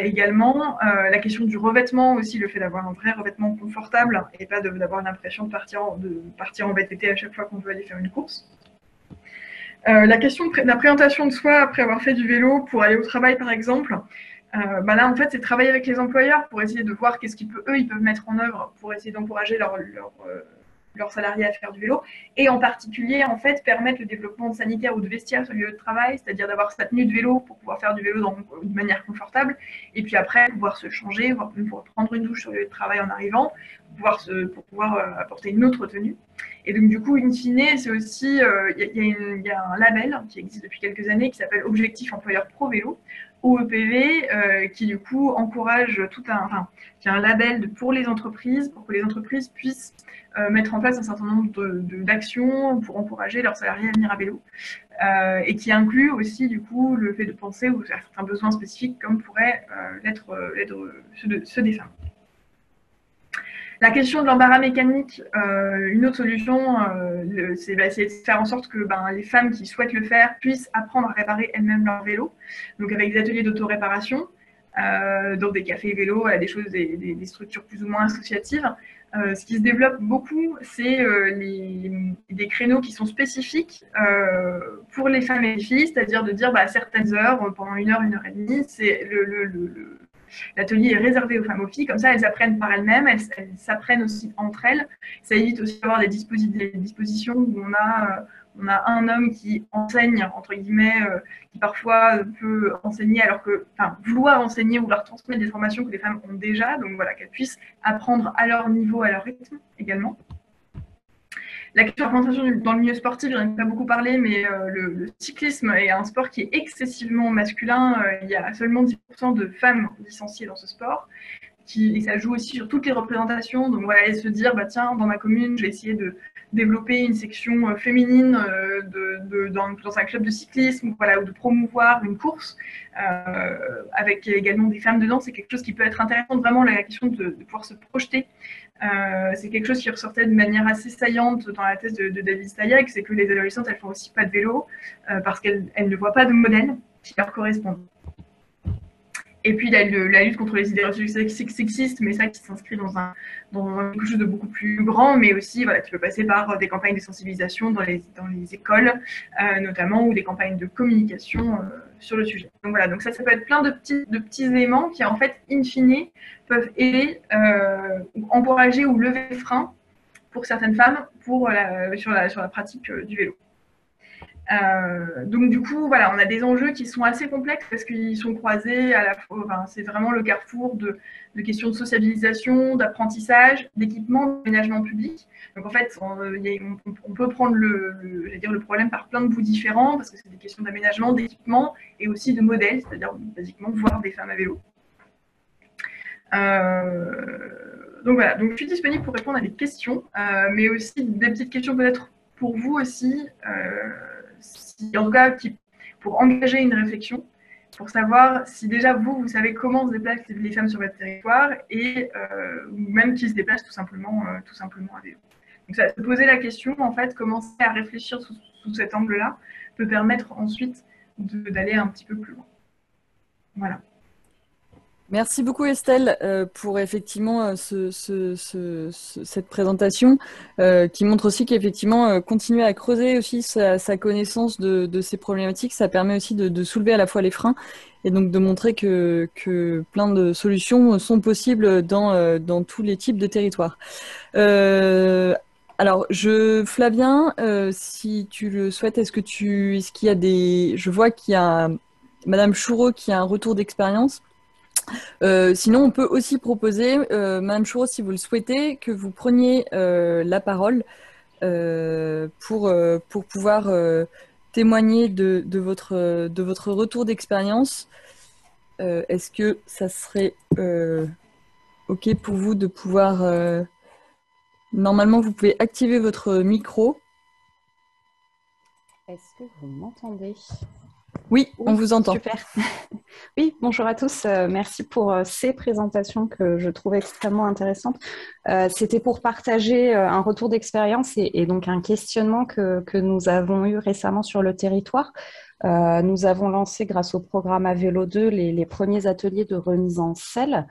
Speaker 8: Également, la question du revêtement aussi, le fait d'avoir un vrai revêtement confortable et pas d'avoir l'impression de partir en VTT à chaque fois qu'on veut aller faire une course. La question de la présentation de soi après avoir fait du vélo pour aller au travail, par exemple, là, en fait, c'est travailler avec les employeurs pour essayer de voir qu'est-ce qu'ils peuvent mettre en œuvre pour essayer d'encourager leurs salariés à faire du vélo, et en particulier, en fait, permettre le développement de sanitaire ou de vestiaire sur le lieu de travail, c'est-à-dire d'avoir sa tenue de vélo pour pouvoir faire du vélo de manière confortable, et puis après, pouvoir se changer, pouvoir prendre une douche sur le lieu de travail en arrivant, pour pouvoir apporter une autre tenue. Et donc, du coup, in fine, c'est aussi, il y a un label qui existe depuis quelques années qui s'appelle Objectif Employeur Pro Vélo, OEPV, qui du coup encourage qui est un label pour les entreprises, pour que les entreprises puissent mettre en place un certain nombre d'actions pour encourager leurs salariés à venir à vélo, et qui inclut aussi du coup le fait de penser à certains besoins spécifiques comme pourraient l'être ceux des femmes. La question de l'embarras mécanique, une autre solution, c'est de faire en sorte que les femmes qui souhaitent le faire puissent apprendre à réparer elles-mêmes leur vélo, donc avec des ateliers d'auto-réparation, dans des cafés vélo, des structures plus ou moins associatives. Ce qui se développe beaucoup, c'est des créneaux qui sont spécifiques pour les femmes et les filles, c'est-à-dire de dire à certaines heures, pendant 1 heure, 1 heure et demie, l'atelier est réservé aux femmes, aux filles, comme ça elles apprennent par elles-mêmes, elles s'apprennent aussi entre elles. Ça évite aussi d'avoir des dispositions où on a un homme qui enseigne, entre guillemets, qui parfois peut enseigner vouloir enseigner ou leur transmettre des formations que les femmes ont déjà, donc voilà, qu'elles puissent apprendre à leur niveau, à leur rythme également. La question de la représentation dans le milieu sportif, j'en ai pas beaucoup parlé, mais le cyclisme est un sport qui est excessivement masculin. Il y a seulement 10% de femmes licenciées dans ce sport. Et ça joue aussi sur toutes les représentations. Donc voilà, et se dire, tiens, dans ma commune, je vais essayer de développer une section féminine dans un club de cyclisme, ou de promouvoir une course avec également des femmes dedans. C'est quelque chose qui peut être intéressant, vraiment la question de pouvoir se projeter. C'est quelque chose qui ressortait de manière assez saillante dans la thèse de David Stayek, c'est que les adolescentes, elles font aussi pas de vélo parce qu'elles ne voient pas de modèle qui leur correspondent. Et puis la lutte contre les idées sexistes, mais ça qui s'inscrit dans quelque chose de beaucoup plus grand, mais aussi qui peut passer par des campagnes de sensibilisation dans les écoles, notamment, ou des campagnes de communication sur le sujet. Donc voilà, donc ça peut être plein de petits éléments qui en fait, in fine, peuvent aider, encourager ou lever les freins pour certaines femmes sur la pratique du vélo. Donc du coup, voilà, on a des enjeux qui sont assez complexes parce qu'ils sont croisés à la fois, c'est vraiment le carrefour de questions de sociabilisation, d'apprentissage, d'équipement, d'aménagement public. Donc en fait, on peut prendre le problème par plein de bouts différents parce que c'est des questions d'aménagement, d'équipement et aussi de modèles, c'est-à-dire basiquement voir des femmes à vélo. Donc voilà, donc je suis disponible pour répondre à des questions, mais aussi des petites questions peut-être pour vous aussi. En tout cas, pour engager une réflexion, pour savoir si déjà vous savez comment se déplacent les femmes sur votre territoire ou même qui se déplacent tout simplement à vélo. Donc ça, se poser la question, en fait, commencer à réfléchir sous cet angle-là peut permettre ensuite d'aller un petit peu plus loin. Voilà.
Speaker 2: Merci beaucoup Estelle pour effectivement cette présentation qui montre aussi qu'effectivement continuer à creuser aussi sa connaissance de ces problématiques, ça permet aussi de soulever à la fois les freins et donc de montrer que plein de solutions sont possibles dans tous les types de territoires. Alors, Flavien, si tu le souhaites, est-ce qu'il y a je vois qu'il y a Madame Choureau qui a un retour d'expérience. Sinon, on peut aussi proposer, Madame Choureau, si vous le souhaitez, que vous preniez la parole pour pouvoir témoigner de votre retour d'expérience. Est-ce que ça serait OK pour vous de pouvoir... Normalement, vous pouvez activer votre micro.
Speaker 9: Est-ce que vous m'entendez?
Speaker 2: Oui, on vous entend.
Speaker 9: Super. Oui, bonjour à tous. Merci pour ces présentations que je trouve extrêmement intéressantes. C'était pour partager un retour d'expérience et donc un questionnement que nous avons eu récemment sur le territoire. Nous avons lancé, grâce au programme À Vélo 2, les premiers ateliers de remise en selle,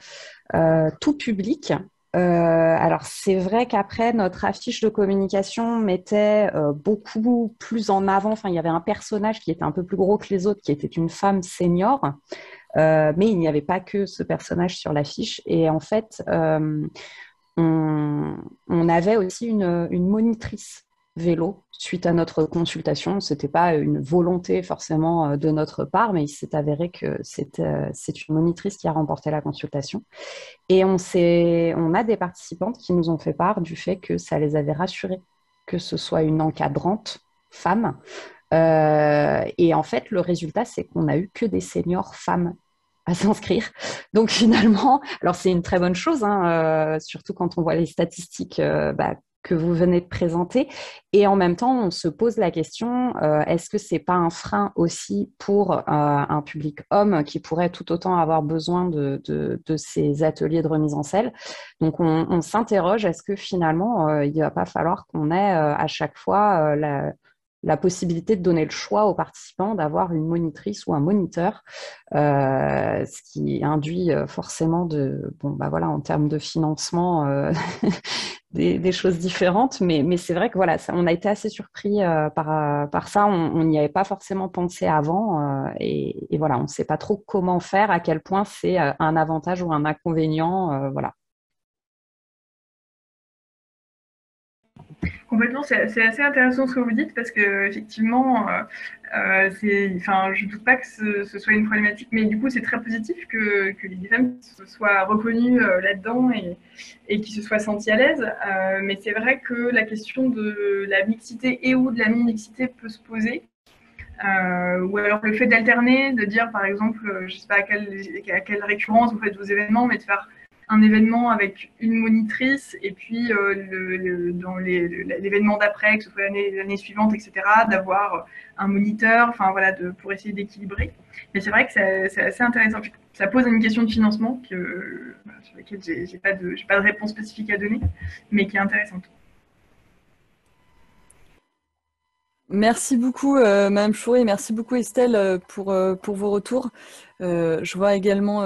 Speaker 9: tout public. Alors c'est vrai qu'après notre affiche de communication mettait beaucoup plus en avant, enfin il y avait un personnage qui était un peu plus gros que les autres, qui était une femme senior, mais il n'y avait pas que ce personnage sur l'affiche. Et en fait on avait aussi une monitrice vélo suite à notre consultation. Ce n'était pas une volonté forcément de notre part, mais il s'est avéré que c'est une monitrice qui a remporté la consultation. Et on a des participantes qui nous ont fait part du fait que ça les avait rassurées, que ce soit une encadrante femme. Et en fait, le résultat, c'est qu'on n'a eu que des seniors femmes à s'inscrire. Donc finalement, alors c'est une très bonne chose, hein, surtout quand on voit les statistiques que vous venez de présenter. Et en même temps, on se pose la question, est-ce que ce n'est pas un frein aussi pour un public homme qui pourrait tout autant avoir besoin de ces ateliers de remise en selle? Donc, on s'interroge, est-ce que finalement, il ne va pas falloir qu'on ait à chaque fois la possibilité de donner le choix aux participants d'avoir une monitrice ou un moniteur, ce qui induit forcément en termes de financement, des choses différentes, mais c'est vrai que voilà, on a été assez surpris par ça. On n'y avait pas forcément pensé avant, et voilà, on ne sait pas trop comment faire, à quel point c'est un avantage ou un inconvénient, voilà.
Speaker 8: Complètement, c'est assez intéressant ce que vous dites parce que effectivement, je ne doute pas que ce soit une problématique, mais du coup c'est très positif que les femmes se soient reconnues là-dedans et qui se soient senties à l'aise. Mais c'est vrai que la question de la mixité et ou de la mi-mixité peut se poser. Ou alors le fait d'alterner, de dire par exemple, je ne sais pas à quelle récurrence vous faites vos événements, mais de faire un événement avec une monitrice et puis dans l'événement d'après, que ce soit l'année suivante, etc., d'avoir un moniteur, enfin voilà, pour essayer d'équilibrer. Mais c'est vrai que c'est assez intéressant. Ça pose une question de financement sur laquelle j'ai pas de réponse spécifique à donner, mais qui est intéressante.
Speaker 2: Merci beaucoup, Madame Chouret, merci beaucoup, Estelle, pour vos retours. Je vois également,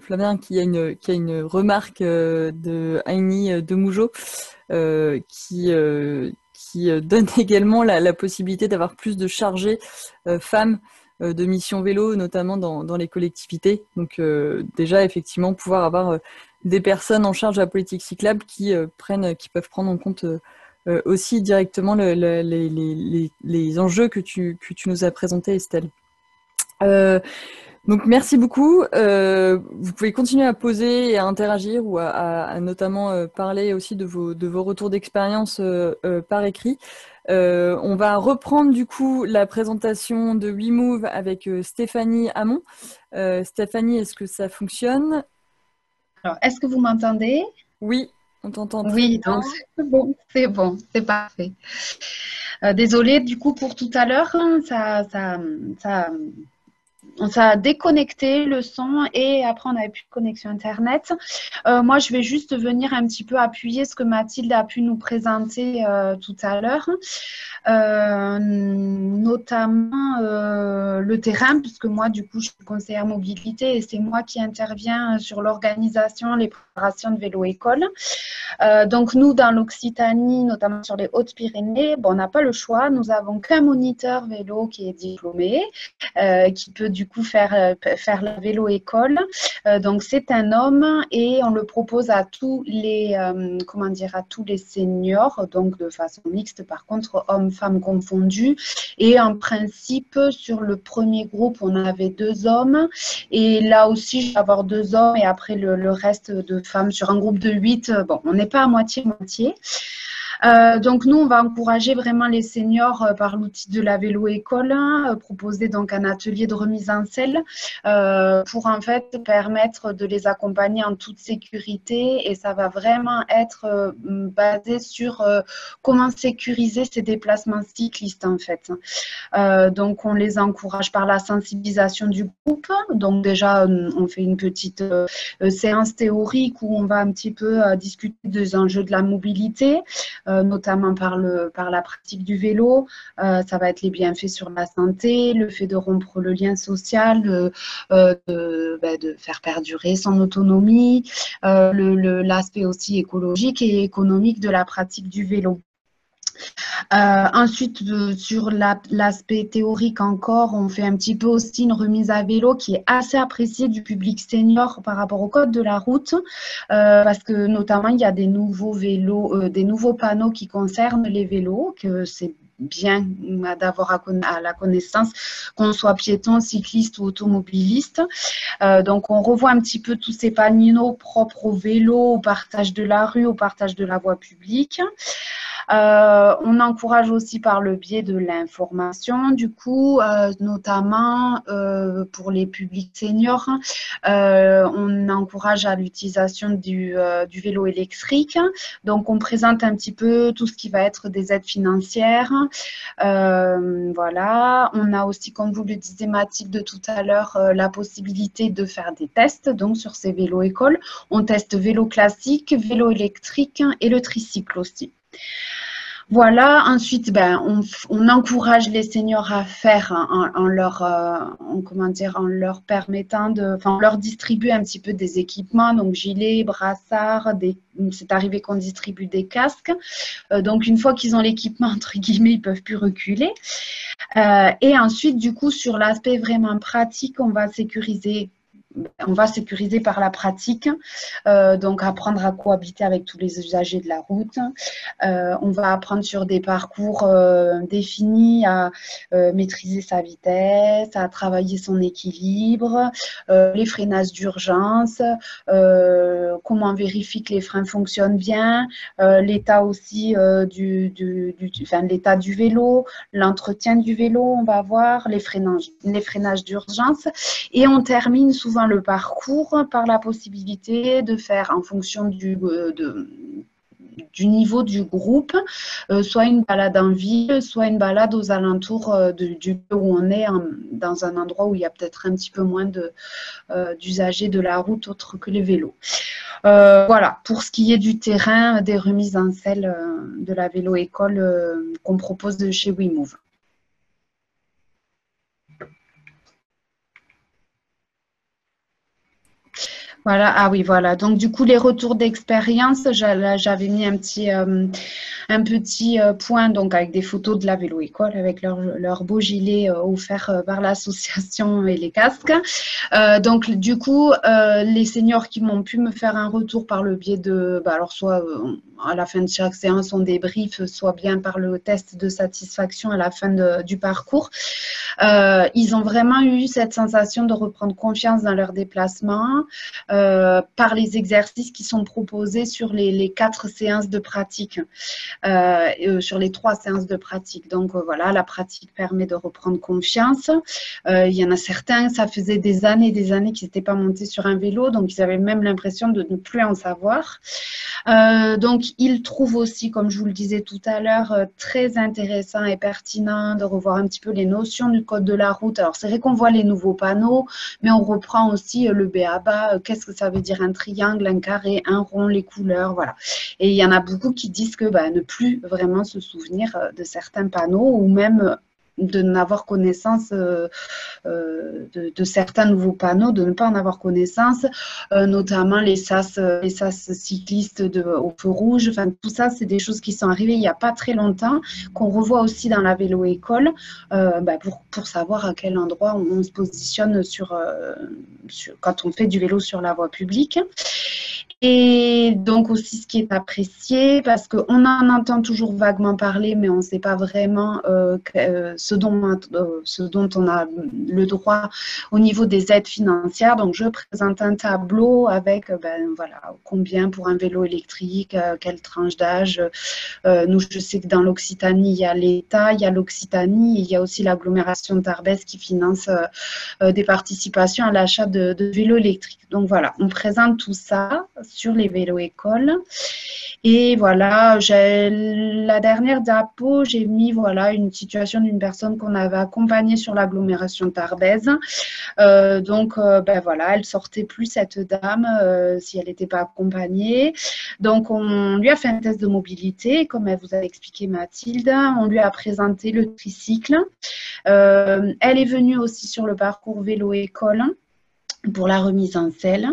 Speaker 2: Flavien, qu'il y a une remarque de Aini de Mougeot qui donne également la possibilité d'avoir plus de chargés femmes de mission vélo, notamment dans les collectivités. Donc déjà, effectivement, pouvoir avoir des personnes en charge de la politique cyclable qui peuvent prendre en compte aussi directement les enjeux que tu nous as présentés, Estelle. Donc merci beaucoup. Vous pouvez continuer à poser et à interagir ou à notamment parler aussi de vos retours d'expérience par écrit. On va reprendre du coup la présentation de WeMove avec Stéphanie Hamon. Stéphanie, est-ce que ça fonctionne?
Speaker 10: Alors, est-ce que vous m'entendez?
Speaker 2: Oui, on t'entend.
Speaker 10: Oui, donc c'est bon, c'est parfait. Désolée du coup pour tout à l'heure, ça a déconnecté le son et après on n'avait plus de connexion internet. Moi je vais juste venir un petit peu appuyer ce que Mathilde a pu nous présenter tout à l'heure, notamment le terrain, puisque moi du coup je suis conseillère mobilité et c'est moi qui interviens sur l'organisation, les préparations de vélo-école. Donc nous dans l'Occitanie, notamment sur les Hautes-Pyrénées, on n'a pas le choix, nous avons qu'un moniteur vélo qui est diplômé, qui peut du coup faire la vélo-école. Donc c'est un homme et on le propose à tous les seniors, donc de façon mixte par contre, hommes-femmes confondus. Et en principe, sur le premier groupe, on avait 2 hommes. Et là aussi, je vais avoir 2 hommes et après le reste de femmes. Sur un groupe de 8, on n'est pas à moitié-moitié. Donc nous, on va encourager vraiment les seniors par l'outil de la vélo-école, proposer donc un atelier de remise en selle pour en fait permettre de les accompagner en toute sécurité, et ça va vraiment être basé sur comment sécuriser ces déplacements cyclistes en fait. Donc on les encourage par la sensibilisation du groupe. Donc déjà, on fait une petite séance théorique où on va un petit peu discuter des enjeux de la mobilité, notamment par la pratique du vélo. Ça va être les bienfaits sur la santé, le fait de rompre le lien social, de faire perdurer son autonomie, l'aspect aussi écologique et économique de la pratique du vélo. Ensuite, sur l'aspect théorique encore, on fait un petit peu aussi une remise à vélo qui est assez appréciée du public senior par rapport au code de la route, parce que notamment il y a des nouveaux vélos, des nouveaux panneaux qui concernent les vélos, que c'est bien d'avoir à la connaissance, qu'on soit piéton, cycliste ou automobiliste. Donc on revoit un petit peu tous ces panneaux propres au vélo, au partage de la rue, au partage de la voie publique. On encourage aussi par le biais de l'information, du coup, notamment pour les publics seniors, on encourage à l'utilisation du vélo électrique. Donc, on présente un petit peu tout ce qui va être des aides financières. Voilà. On a aussi, comme vous le disiez, Mathilde, de tout à l'heure, la possibilité de faire des tests donc sur ces vélos écoles. On teste vélo classique, vélo électrique et le tricycle aussi. Voilà, ensuite, on encourage les seniors à faire en leur permettant on leur distribue un petit peu des équipements, donc gilets, brassards, c'est arrivé qu'on distribue des casques. Donc, une fois qu'ils ont l'équipement, entre guillemets, ils ne peuvent plus reculer. Et ensuite, du coup, sur l'aspect vraiment pratique, on va sécuriser par la pratique, donc apprendre à cohabiter avec tous les usagers de la route. On va apprendre sur des parcours définis à maîtriser sa vitesse, à travailler son équilibre, les freinages d'urgence, comment on vérifie que les freins fonctionnent bien, l'état aussi l'état du vélo, l'entretien du vélo, on va voir les freinages d'urgence, et on termine souvent le parcours par la possibilité de faire en fonction du niveau du groupe, soit une balade en ville, soit une balade aux alentours du lieu où on est, dans un endroit où il y a peut-être un petit peu moins d'usagers de la route autre que les vélos. Voilà, pour ce qui est du terrain, des remises en selle de la vélo-école qu'on propose de chez WeMove. Voilà, ah oui, voilà. Donc, du coup, les retours d'expérience, j'avais mis un petit point, donc avec des photos de la vélo-école, avec leur beau gilet offert par l'association et les casques. Donc, du coup, les seniors qui m'ont pu me faire un retour par le biais de, alors soit à la fin de chaque séance, on débrief, soit bien par le test de satisfaction à la fin du parcours, ils ont vraiment eu cette sensation de reprendre confiance dans leur déplacement, par les exercices qui sont proposés sur les 4 séances de pratique, sur les 3 séances de pratique. Donc voilà, la pratique permet de reprendre confiance. Il y en a certains, ça faisait des années qu'ils n'étaient pas montés sur un vélo, donc ils avaient même l'impression de ne plus en savoir. Donc ils trouvent aussi, comme je vous le disais tout à l'heure, très intéressant et pertinent de revoir un petit peu les notions du code de la route. Alors c'est vrai qu'on voit les nouveaux panneaux, mais on reprend aussi le b.a.-ba, qu'est-ce que ça veut dire un triangle, un carré, un rond, les couleurs, voilà. Et il y en a beaucoup qui disent que ne plus vraiment se souvenir de certains panneaux, ou même de n'avoir connaissance de certains nouveaux panneaux, de ne pas en avoir connaissance, notamment les sas cyclistes au feu rouge. Enfin, tout ça, c'est des choses qui sont arrivées il n'y a pas très longtemps, qu'on revoit aussi dans la vélo-école, pour savoir à quel endroit on se positionne quand on fait du vélo sur la voie publique. Et donc aussi ce qui est apprécié, parce qu'on en entend toujours vaguement parler, mais on ne sait pas vraiment ce dont on a le droit au niveau des aides financières. Donc je présente un tableau avec voilà, combien pour un vélo électrique, quelle tranche d'âge. Nous, je sais que dans l'Occitanie, il y a l'État, il y a l'Occitanie, il y a aussi l'agglomération de Tarbes qui finance des participations à l'achat de vélos électriques. Donc voilà, on présente tout ça sur les vélos écoles. Et voilà, la dernière diapo, j'ai mis voilà, une situation d'une personne qu'on avait accompagnée sur l'agglomération de Tarbes. Voilà, elle sortait plus cette dame si elle n'était pas accompagnée. Donc on lui a fait un test de mobilité, comme elle vous a expliqué Mathilde. On lui a présenté le tricycle. Elle est venue aussi sur le parcours vélo-école pour la remise en selle.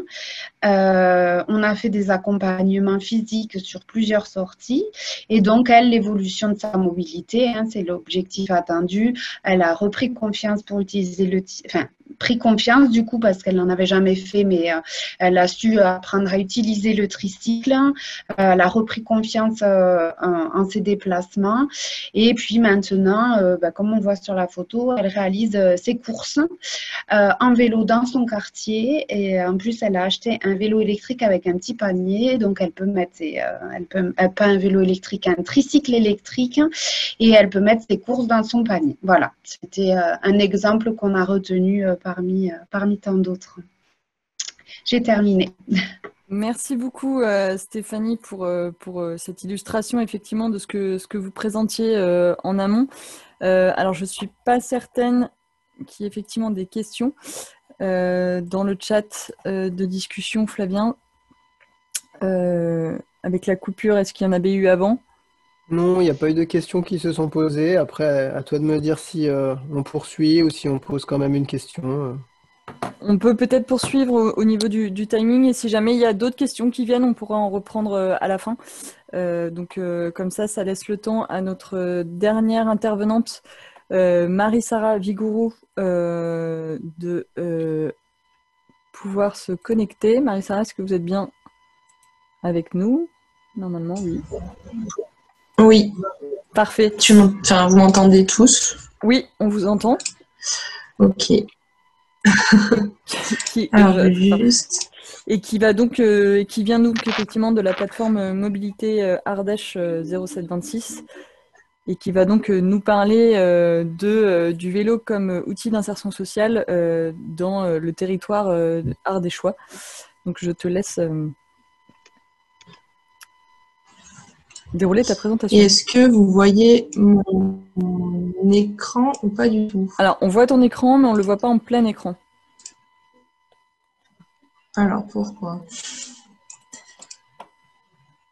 Speaker 10: On a fait des accompagnements physiques sur plusieurs sorties et donc elle, l'évolution de sa mobilité, c'est l'objectif attendu. Elle a repris confiance pour utiliser pris confiance du coup parce qu'elle n'en avait jamais fait, mais elle a su apprendre à utiliser le tricycle. Elle a repris confiance en ses déplacements et puis maintenant, comme on voit sur la photo, elle réalise ses courses en vélo dans son quartier et en plus elle a acheté un vélo électrique avec un petit panier, donc elle peut mettre pas un vélo électrique, un tricycle électrique et elle peut mettre ses courses dans son panier. Voilà, c'était un exemple qu'on a retenu parmi tant d'autres. J'ai terminé.
Speaker 2: Merci beaucoup Stéphanie pour cette illustration effectivement de ce que vous présentiez en amont. Alors je ne suis pas certaine qu'il y ait effectivement des questions dans le chat de discussion, Flavien. Avec la coupure, est-ce qu'il y en avait eu avant ?
Speaker 5: Non, il n'y a pas eu de questions qui se sont posées. Après, à toi de me dire si on poursuit ou si on pose quand même une question.
Speaker 2: On peut peut-être poursuivre au niveau du timing et si jamais il y a d'autres questions qui viennent, on pourra en reprendre à la fin. Comme ça laisse le temps à notre dernière intervenante, Marie-Sara Vigourou, de pouvoir se connecter. Marie-Sara, est-ce que vous êtes bien avec nous ? Normalement, oui.
Speaker 11: Oui.
Speaker 2: Parfait.
Speaker 11: Vous m'entendez tous ?
Speaker 2: Oui, on vous entend.
Speaker 11: Ok.
Speaker 2: Et qui va donc, qui vient donc effectivement de la plateforme Mobilité Ardèche 0726 et qui va donc nous parler du vélo comme outil d'insertion sociale dans le territoire ardéchois. Donc je te laisse dérouler ta présentation.
Speaker 11: Et est-ce que vous voyez mon écran ou pas du tout?
Speaker 2: Alors, on voit ton écran, mais on ne le voit pas en plein écran.
Speaker 11: Alors, pourquoi?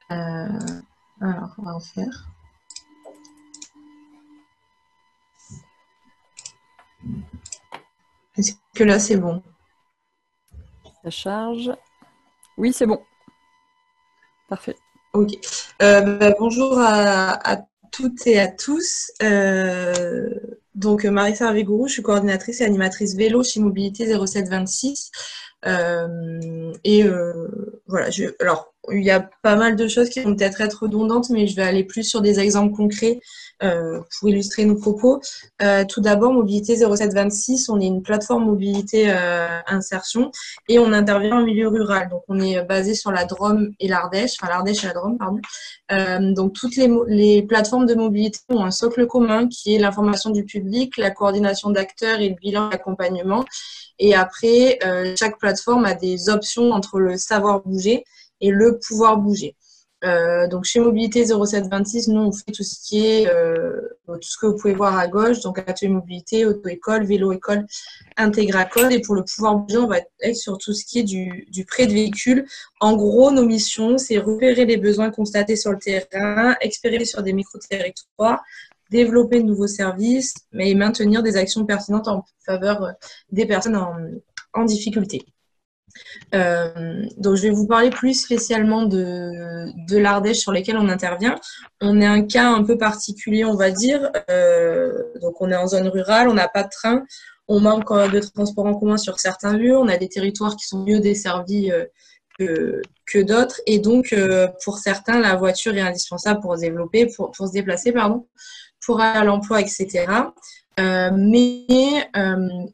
Speaker 11: Alors, on va en faire. Est-ce que là, c'est bon?
Speaker 2: Ça charge. Oui, c'est bon. Parfait.
Speaker 11: Ok. Bonjour à toutes et à tous. Donc, Marie-Sara Vigourou, je suis coordinatrice et animatrice vélo chez Mobilité 0726. Voilà, alors, il y a pas mal de choses qui vont peut-être être redondantes, mais je vais aller plus sur des exemples concrets pour illustrer nos propos. Tout d'abord, Mobilité 0726, on est une plateforme mobilité insertion et on intervient en milieu rural. Donc, on est basé sur la Drôme et l'Ardèche, enfin l'Ardèche et la Drôme, pardon. Donc, toutes les plateformes de mobilité ont un socle commun qui est l'information du public, la coordination d'acteurs et le bilan d'accompagnement. Et après, chaque plateforme a des options entre le savoir bouger et le pouvoir bouger. Donc, chez Mobilité 0726, nous, on fait tout ce qui est, tout ce que vous pouvez voir à gauche, donc atelier mobilité, auto-école, vélo-école, intégracode. Et pour le pouvoir bouger, on va être sur tout ce qui est du prêt de véhicule. En gros, nos missions, c'est repérer les besoins constatés sur le terrain, expérimenter sur des micro-territoires, développer de nouveaux services, mais maintenir des actions pertinentes en faveur des personnes en difficulté. Donc, je vais vous parler plus spécialement de l'Ardèche sur lesquels on intervient. On est un cas un peu particulier, on va dire. Donc, on est en zone rurale, on n'a pas de train, on manque de transport en commun sur certains lieux, on a des territoires qui sont mieux desservis que d'autres. Et donc, pour certains, la voiture est indispensable pour se développer, pour se déplacer, pardon, pour aller à l'emploi, etc. Mais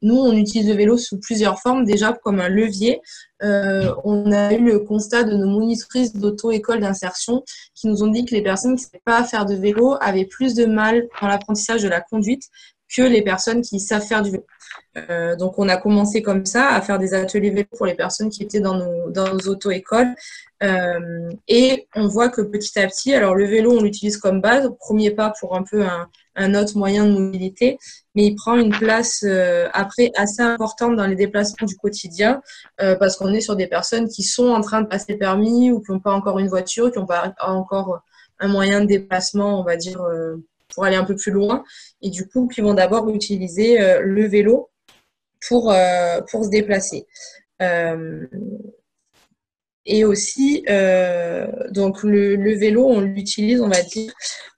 Speaker 11: nous, on utilise le vélo sous plusieurs formes, déjà comme un levier. On a eu le constat de nos monitrices d'auto-école d'insertion qui nous ont dit que les personnes qui ne savaient pas faire de vélo avaient plus de mal dans l'apprentissage de la conduite que les personnes qui savent faire du vélo. Donc, on a commencé comme ça à faire des ateliers vélo pour les personnes qui étaient dans nos auto-écoles. Et on voit que petit à petit, alors le vélo, on l'utilise comme base, premier pas pour un peu un autre moyen de mobilité, mais il prend une place après assez importante dans les déplacements du quotidien parce qu'on est sur des personnes qui sont en train de passer le permis ou qui n'ont pas encore une voiture, qui n'ont pas encore un moyen de déplacement, on va dire, pour aller un peu plus loin, et du coup, qui vont d'abord utiliser le vélo pour se déplacer. Et aussi, donc le vélo, on l'utilise, on va dire,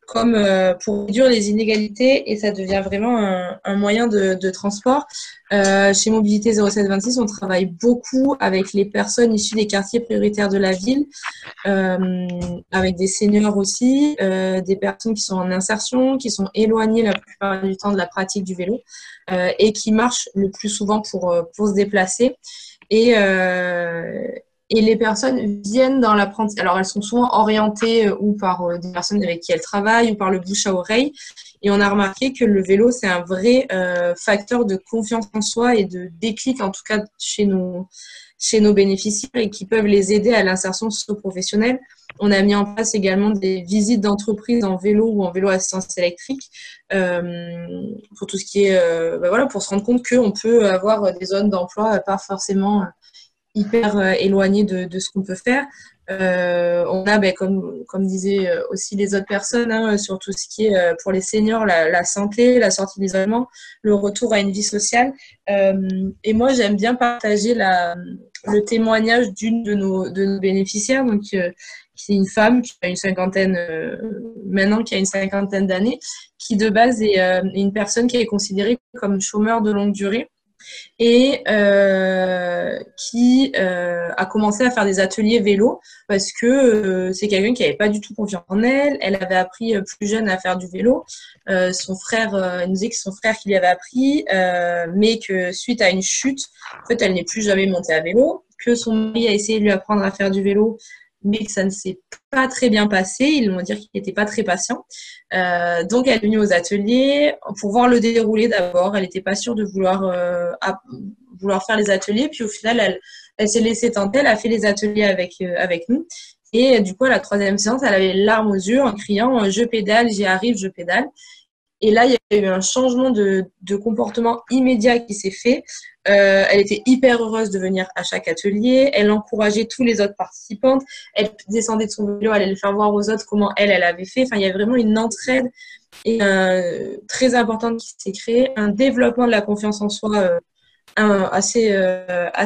Speaker 11: comme pour réduire les inégalités, et ça devient vraiment un moyen de transport. Chez Mobilité 0726, on travaille beaucoup avec les personnes issues des quartiers prioritaires de la ville, avec des seniors aussi, des personnes qui sont en insertion, qui sont éloignées la plupart du temps de la pratique du vélo et qui marchent le plus souvent pour se déplacer. Et les personnes viennent dans l'apprentissage. Alors, elles sont souvent orientées ou par des personnes avec qui elles travaillent ou par le bouche à oreille. Et on a remarqué que le vélo, c'est un vrai facteur de confiance en soi et de déclic, en tout cas chez nos bénéficiaires, et qui peuvent les aider à l'insertion socio-professionnelle. On a mis en place également des visites d'entreprise en vélo ou en vélo à assistance électrique pour tout ce qui est, voilà, pour se rendre compte qu'on peut avoir des zones d'emploi pas forcément hyper éloigné de ce qu'on peut faire. On a, comme disaient aussi les autres personnes, sur tout ce qui est pour les seniors, la santé, la sortie d'isolement, le retour à une vie sociale. Et moi, j'aime bien partager le témoignage d'une de nos bénéficiaires, donc qui est une femme qui a une cinquantaine, maintenant qui a une cinquantaine d'années, qui de base est une personne qui est considérée comme chômeur de longue durée, et qui a commencé à faire des ateliers vélo parce que c'est quelqu'un qui n'avait pas du tout confiance en elle. Elle avait appris plus jeune à faire du vélo. Son frère, elle nous disait que son frère qui lui avait appris, mais que suite à une chute, en fait, elle n'est plus jamais montée à vélo, que son mari a essayé de lui apprendre à faire du vélo, mais que ça ne s'est pas très bien passé. Ils vont dire qu'il n'était pas très patient. Donc, elle est venue aux ateliers pour voir le déroulé d'abord. Elle n'était pas sûre de vouloir faire les ateliers. Puis, au final, elle s'est laissée tenter. Elle a fait les ateliers avec nous. Et du coup, à la troisième séance, elle avait les larmes aux yeux en criant « Je pédale, j'y arrive, je pédale ». Et là, il y a eu un changement de comportement immédiat qui s'est fait. Elle était hyper heureuse de venir à chaque atelier. Elle encourageait tous les autres participantes. Elle descendait de son vélo, elle allait le faire voir aux autres comment elle avait fait. Enfin, il y a vraiment une entraide et très importante qui s'est créée. Un développement de la confiance en soi assez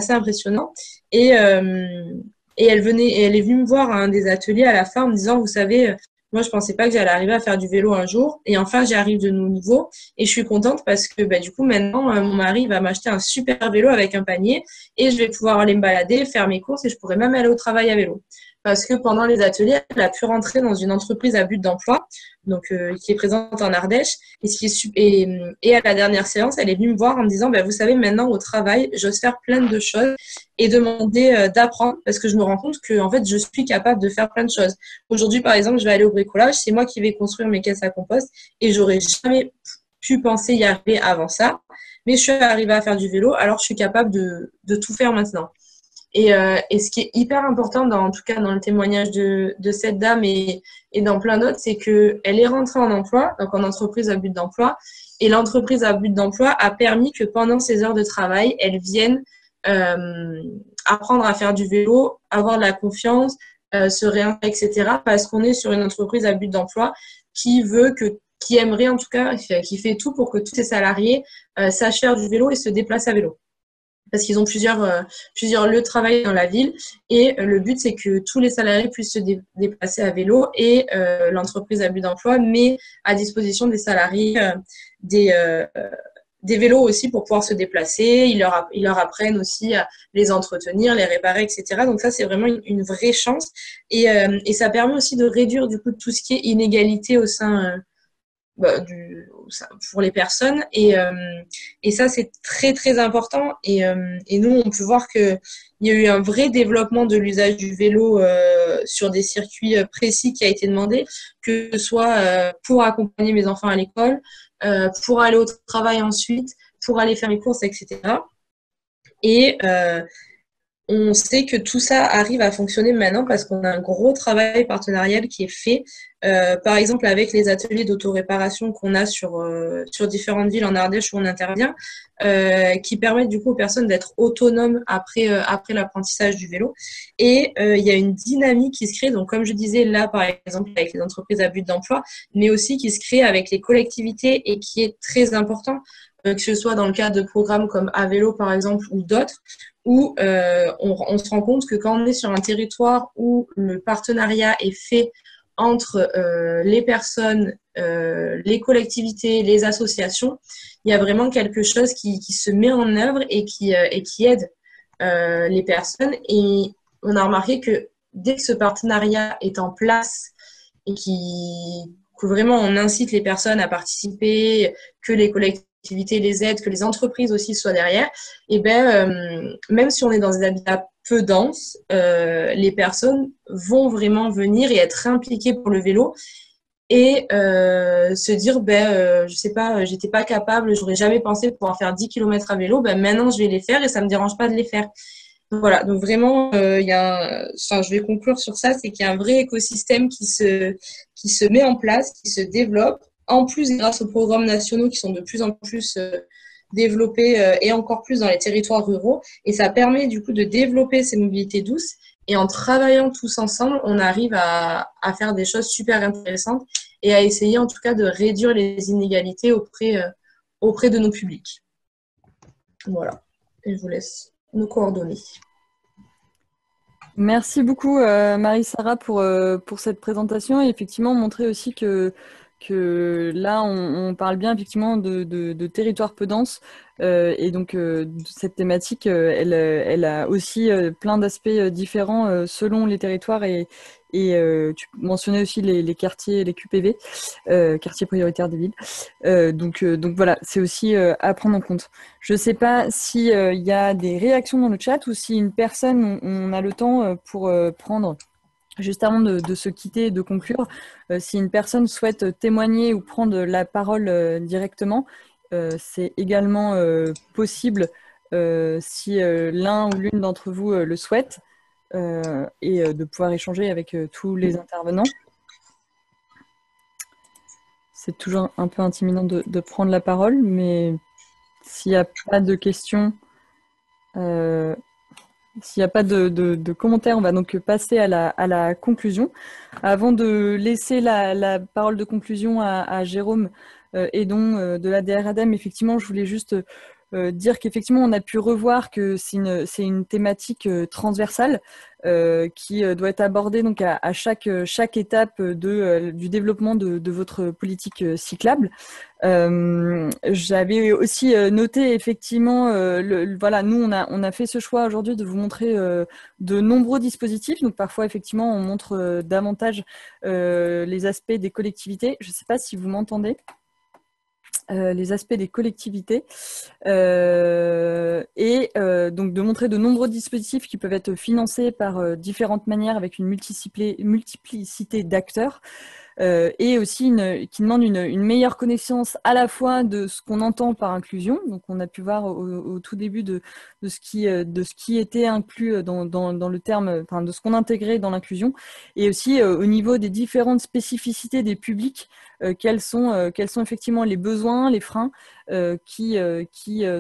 Speaker 11: impressionnant. Et elle est venue me voir à un des ateliers à la fin en me disant, vous savez, moi, je pensais pas que j'allais arriver à faire du vélo un jour. Et enfin, j'y arrive de nouveau. Et je suis contente parce que du coup, maintenant, mon mari va m'acheter un super vélo avec un panier et je vais pouvoir aller me balader, faire mes courses et je pourrais même aller au travail à vélo. Parce que pendant les ateliers, elle a pu rentrer dans une entreprise à but d'emploi, donc qui est présente en Ardèche. Et à la dernière séance, elle est venue me voir en me disant, vous savez, maintenant au travail, j'ose faire plein de choses et demander d'apprendre parce que je me rends compte que en fait, je suis capable de faire plein de choses. Aujourd'hui, par exemple, je vais aller au bricolage, c'est moi qui vais construire mes caisses à compost et j'aurais jamais pu penser y arriver avant ça. Mais je suis arrivée à faire du vélo, alors je suis capable de tout faire maintenant. Et ce qui est hyper important, en tout cas dans le témoignage de cette dame et dans plein d'autres, c'est qu'elle est rentrée en emploi, donc en entreprise à but d'emploi, et l'entreprise à but d'emploi a permis que pendant ses heures de travail, elle vienne apprendre à faire du vélo, avoir de la confiance, se réintégrer, etc. Parce qu'on est sur une entreprise à but d'emploi qui aimerait en tout cas, qui fait tout pour que tous ses salariés sachent faire du vélo et se déplacent à vélo. Parce qu'ils ont plusieurs lieux de travail dans la ville. Et le but, c'est que tous les salariés puissent se déplacer à vélo et l'entreprise à but d'emploi met à disposition des salariés des vélos aussi pour pouvoir se déplacer. Ils leur apprennent aussi à les entretenir, les réparer, etc. Donc ça, c'est vraiment une vraie chance. Et ça permet aussi de réduire du coup tout ce qui est inégalité au sein pour les personnes. Et ça, c'est très, très important. Et nous, on peut voir qu'il y a eu un vrai développement de l'usage du vélo sur des circuits précis qui a été demandé, que ce soit pour accompagner mes enfants à l'école, pour aller au travail ensuite, pour aller faire mes courses, etc. Et on sait que tout ça arrive à fonctionner maintenant parce qu'on a un gros travail partenarial qui est fait, par exemple avec les ateliers d'autoréparation qu'on a sur différentes villes en Ardèche où on intervient, qui permettent du coup aux personnes d'être autonomes après l'apprentissage du vélo. Et il y a une dynamique qui se crée, donc comme je disais là par exemple avec les entreprises à but d'emploi, mais aussi qui se crée avec les collectivités et qui est très important, que ce soit dans le cadre de programmes comme Avélo par exemple ou d'autres, où on se rend compte que quand on est sur un territoire où le partenariat est fait entre les personnes, les collectivités, les associations, il y a vraiment quelque chose qui se met en œuvre et qui aide les personnes. Et on a remarqué que dès que ce partenariat est en place et que vraiment on incite les personnes à participer, que les collectivités les aides, que les entreprises aussi soient derrière, et même si on est dans des habitats peu denses, les personnes vont vraiment venir et être impliquées pour le vélo et se dire je sais pas, j'étais pas capable, j'aurais jamais pensé pouvoir faire 10 km à vélo, maintenant je vais les faire et ça me dérange pas de les faire. Donc, voilà, donc vraiment je vais conclure sur ça, c'est qu'il y a un vrai écosystème qui se met en place, qui se développe. En plus, grâce aux programmes nationaux qui sont de plus en plus développés et encore plus dans les territoires ruraux. Et ça permet du coup de développer ces mobilités douces. Et en travaillant tous ensemble, on arrive à faire des choses super intéressantes et à essayer en tout cas de réduire les inégalités auprès de nos publics. Voilà. Et je vous laisse nos coordonnées.
Speaker 2: Merci beaucoup Marie-Sara pour cette présentation et effectivement montrer aussi que là, on parle bien effectivement de territoires peu denses et donc cette thématique, elle a aussi plein d'aspects différents selon les territoires et tu mentionnais aussi les quartiers, les QPV, quartiers prioritaires des villes. Donc voilà, c'est aussi à prendre en compte. Je ne sais pas s'il y a des réactions dans le chat ou si une personne, on a le temps pour prendre... Juste avant de se quitter et de conclure, si une personne souhaite témoigner ou prendre la parole directement, c'est également possible si l'un ou l'une d'entre vous le souhaite et de pouvoir échanger avec tous les intervenants. C'est toujours un peu intimidant de prendre la parole, mais s'il n'y a pas de questions... S'il n'y a pas de commentaires, on va donc passer à la conclusion. Avant de laisser la parole de conclusion à Jérôme Hédon de l'ADR ADEME, effectivement, je voulais juste dire qu'effectivement, on a pu revoir que c'est une thématique transversale qui doit être abordée donc à chaque étape du développement de votre politique cyclable. J'avais aussi noté effectivement, voilà, nous on a fait ce choix aujourd'hui de vous montrer de nombreux dispositifs. Donc parfois effectivement on montre davantage les aspects des collectivités. Je ne sais pas si vous m'entendez. Les aspects des collectivités et donc de montrer de nombreux dispositifs qui peuvent être financés par différentes manières avec une multiplicité d'acteurs et aussi qui demandent une meilleure connaissance à la fois de ce qu'on entend par inclusion. Donc on a pu voir au tout début de ce qui était inclus dans le terme, enfin de ce qu'on intégrait dans l'inclusion, et aussi au niveau des différentes spécificités des publics, quels sont effectivement les besoins, les freins qui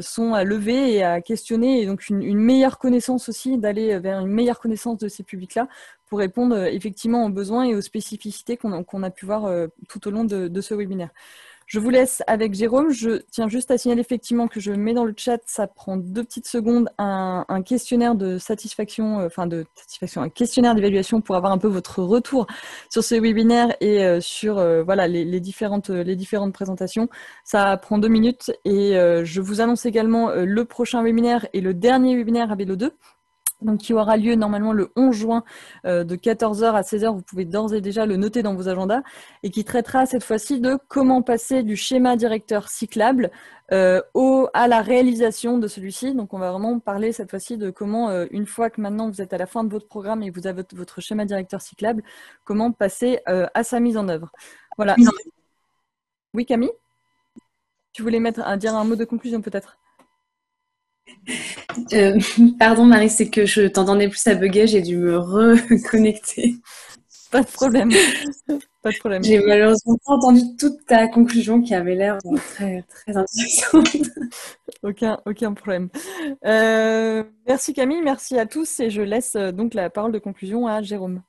Speaker 2: sont à lever et à questionner, et donc une meilleure connaissance aussi, d'aller vers une meilleure connaissance de ces publics-là pour répondre effectivement aux besoins et aux spécificités qu'on a pu voir tout au long de ce webinaire. Je vous laisse avec Jérôme. Je tiens juste à signaler effectivement que je mets dans le chat, ça prend 2 petites secondes, un questionnaire de satisfaction, un questionnaire d'évaluation pour avoir un peu votre retour sur ce webinaire et sur voilà, les différentes présentations. Ça prend 2 minutes et je vous annonce également le prochain webinaire et le dernier webinaire à Vélo 2. Donc, qui aura lieu normalement le 11 juin de 14h à 16h. Vous pouvez d'ores et déjà le noter dans vos agendas et qui traitera cette fois-ci de comment passer du schéma directeur cyclable à la réalisation de celui-ci. Donc, on va vraiment parler cette fois-ci de comment, une fois que maintenant vous êtes à la fin de votre programme et que vous avez votre schéma directeur cyclable, comment passer à sa mise en œuvre. Voilà. Oui, Camille? Tu voulais dire un mot de conclusion peut-être?
Speaker 4: Pardon Marie, c'est que je t'entendais plus à bugger, j'ai dû me reconnecter.
Speaker 2: Pas de problème. Pas de problème.
Speaker 4: J'ai malheureusement pas entendu toute ta conclusion qui avait l'air très, très intéressante.
Speaker 2: Aucun problème. Merci Camille, merci à tous et je laisse donc la parole de conclusion à Jérôme.